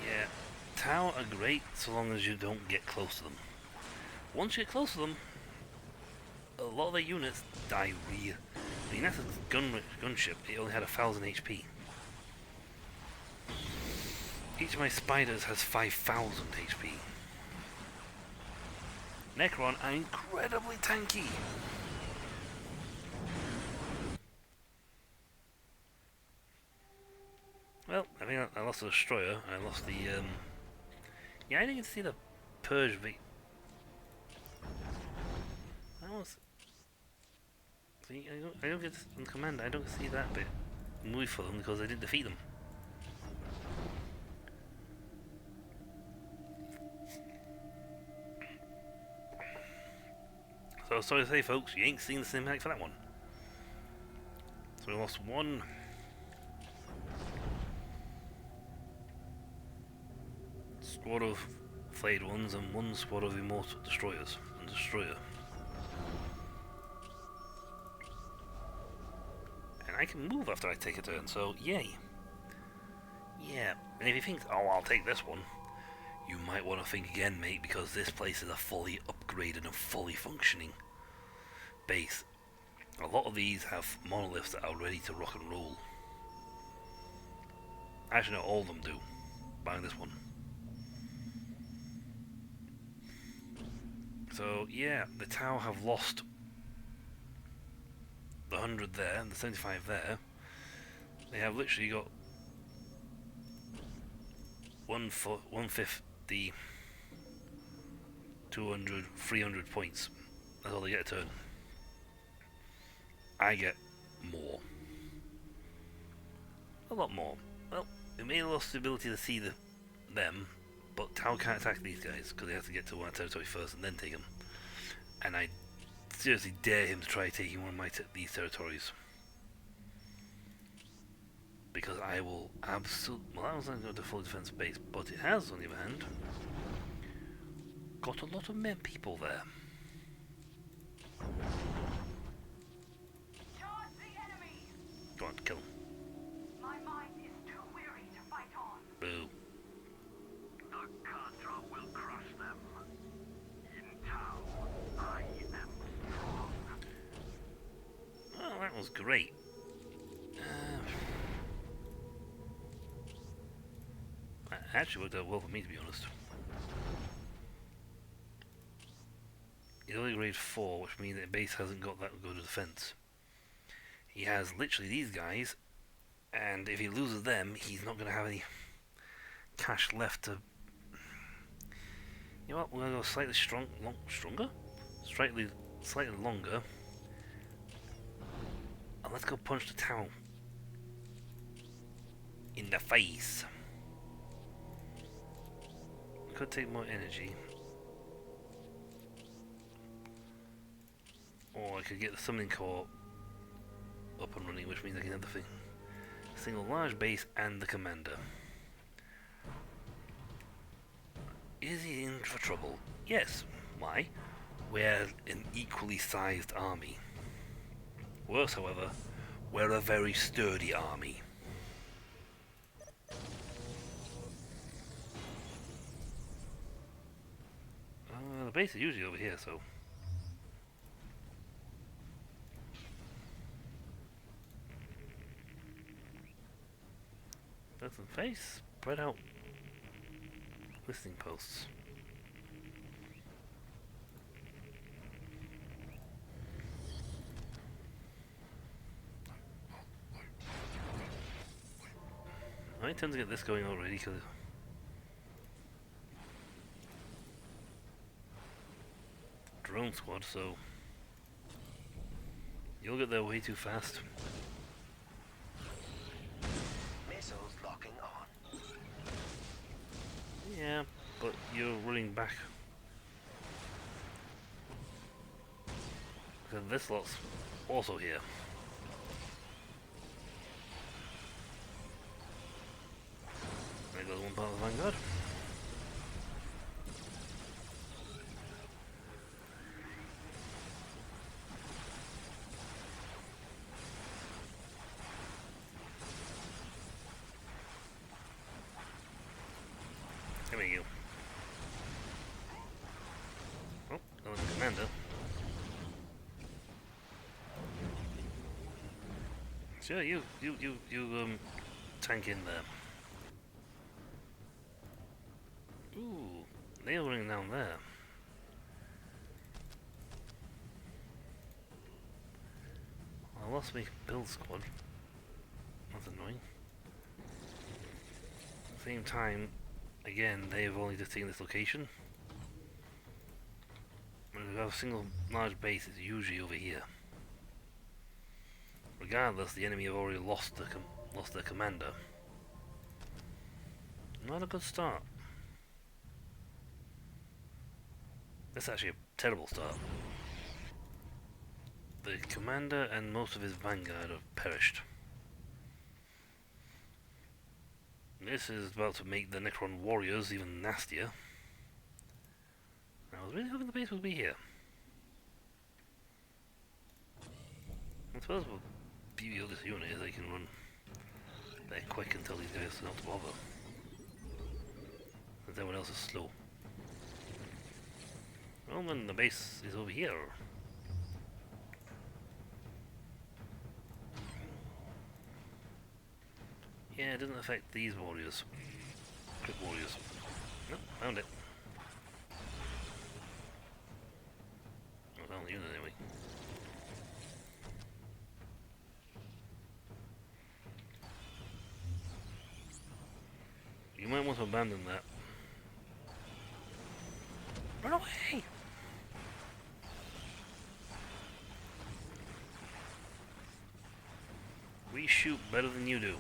Yeah, Tau are great so long as you don't get close to them. Once you get close to them, a lot of their units die real. I mean, that's a gunship. It only had 1,000 HP. Each of my spiders has 5,000 HP. Necron are incredibly tanky. Well, I think I lost the destroyer. I lost the. Yeah, I didn't see the purge the... I was... See, I don't get on command, I don't see that bit move for them because I didn't defeat them. So sorry to say folks, you ain't seen the cinematic for that one. So we lost one squad of flayed ones and one squad of immortal destroyers and destroyer. And I can move after I take a turn, so yay. Yeah, and if you think, oh, I'll take this one, you might want to think again, mate, because this place is a fully upgraded and fully functioning base. A lot of these have monoliths that are ready to rock and roll. Actually, not all of them do, barring this one. So, yeah, the Tau have lost the 100 there and the 75 there. They have literally got 150, 200, 300 points. That's all they get a turn. I get more. A lot more. Well, it may have lost the ability to see them, but Tau can't attack these guys because they have to get to one territory first and then take them. And I seriously dare him to try taking one of my these territories. Because I will absolutely... Well, that was not going to full defense base, but it has, on the other hand, got a lot of men people there. Charge the enemy! Go on, kill him. My mind is too weary to fight on. Boo. The Khadra will crush them. In Tau, I am strong. Oh, that was great. That actually worked out well for me, to be honest. He's only grade 4, which means that base hasn't got that good a defense. He has literally these guys, and if he loses them, he's not going to have any cash left to... You know what, we're going to go slightly stronger? Slightly longer. And let's go punch the Tau in the face. Could take more energy. Or I could get the summoning core up and running, which means I can have the thing. Single large base and the commander. Is he in for trouble? Yes. Why? We're an equally sized army. Worse, however, we're a very sturdy army. The base is usually over here, so... That's the face. Spread out listening posts. I intend to get this going already because drone squad, so you'll get there way too fast. Missiles locking on. Yeah, but you're running back. Because this lot's also here. There goes one part of the vanguard. There we go. Oh, that was the commander. Sure, you tank in there. Ooh, they're running down there. I lost my build squad. That's annoying. At the same time, again, they've only just taken this location. we have a single large base, it's usually over here. Regardless, the enemy have already lost their commander. Not a good start. That's actually a terrible start. The commander and most of his vanguard have perished. This is about to make the Necron warriors even nastier. I was really hoping the base would be here. I suppose the beauty of this unit is they can run there quick until these guys start to bother. Because everyone else is slow. Well then the base is over here. Yeah, it doesn't affect these warriors. Crit warriors. Nope, found it. I found the unit anyway. You might want to abandon that. Run away! We shoot better than you do.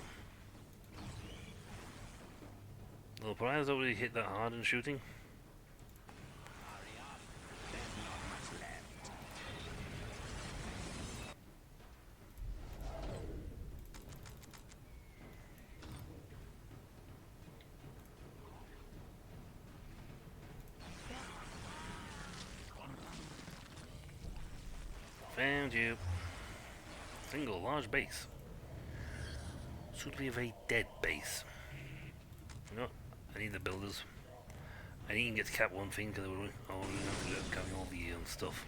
Well, Pariah's already hit that hard in shooting. Found you. Single large base. Suitably a very dead base. No, I need the builders. I need to get to cap one thing because we're going to have to do capping all the stuff.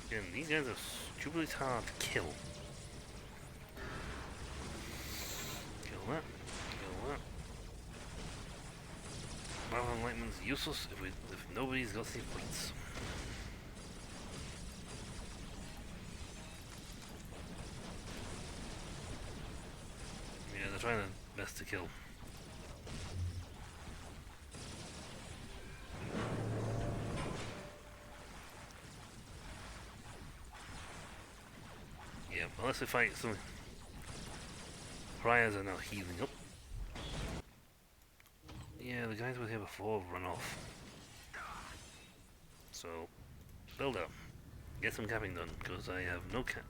Again, these guys are stupidly hard to kill. Kill that. Kill that. Battle Enlightenment's useless if nobody's got any points. Yeah, they're trying their best to kill. Yeah, unless they fight some Pariahs are now healing up. Yeah, the guys who were here before have run off. So, build up. Get some capping done, because I have no cap.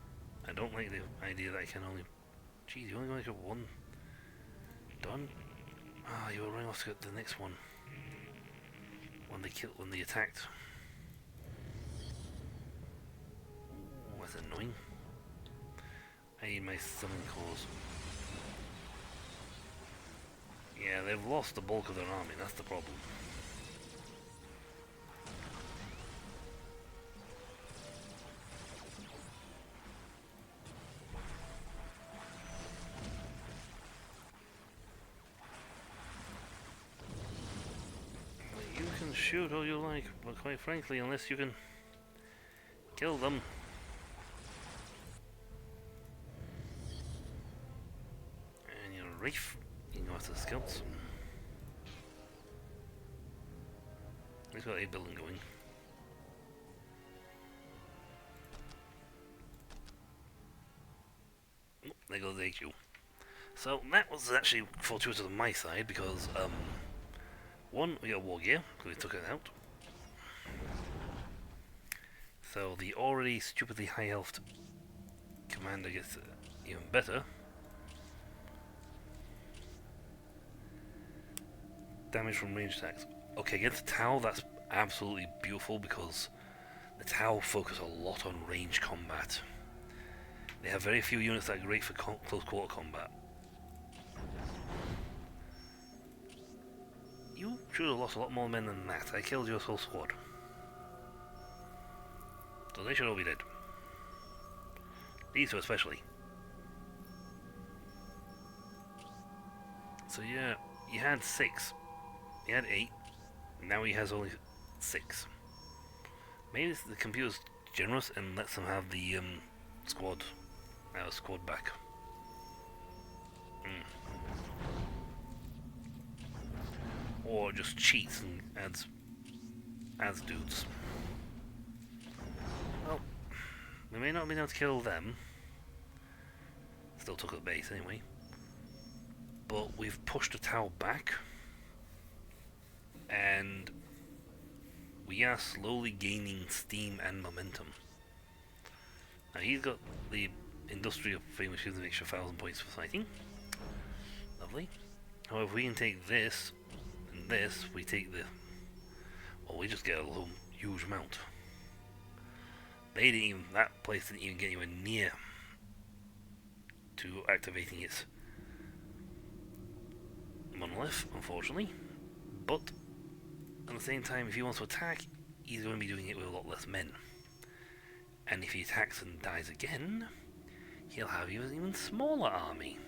I don't like the idea that I can only... Geez, you only gonna get one done? Ah, you were running off to get the next one. When they attacked. Ooh, that's annoying. I need my summoning cores. Yeah, they've lost the bulk of their army, that's the problem. You can shoot all you like, but quite frankly, unless you can kill them. And you're Reef. You can go after the scouts. At least got a building going. Oh, there goes HQ. So that was actually fortuitous on my side because one, we got war gear because we took it out. So the already stupidly high health commander gets even better. Damage from range attacks. Okay, against Tau, that's absolutely beautiful because the Tau focus a lot on range combat. They have very few units that are great for close quarter combat. You should have lost a lot more men than that. I killed your whole squad. So they should all be dead. These two especially. So yeah, you had 6. He had 8, now he has only 6. Maybe the computer's generous and lets them have the squad back. Or just cheats and adds dudes. Well, we may not have been able to kill them. Still took up the base anyway. But we've pushed the tower back. And we are slowly gaining steam and momentum. Now he's got the industrial thing which gives an extra 1,000 points for fighting. Lovely. However, we can take this and this, we take the... Well, we just get a huge amount. They didn't even... That place didn't even get anywhere near to activating its monolith, unfortunately. But at the same time, if he wants to attack, he's going to be doing it with a lot less men. And if he attacks and dies again, he'll have an even smaller army.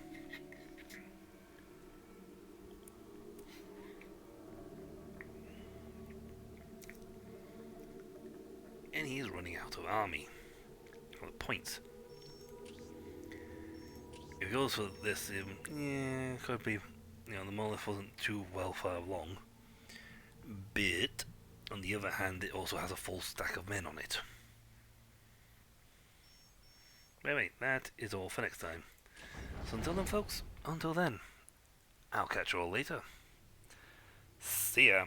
And he's running out of army. Points. If he goes for this, could be, the monolith wasn't too far along. But, on the other hand, it also has a full stack of men on it. Anyway, that is all for next time. So until then, folks, until then, I'll catch you all later. See ya.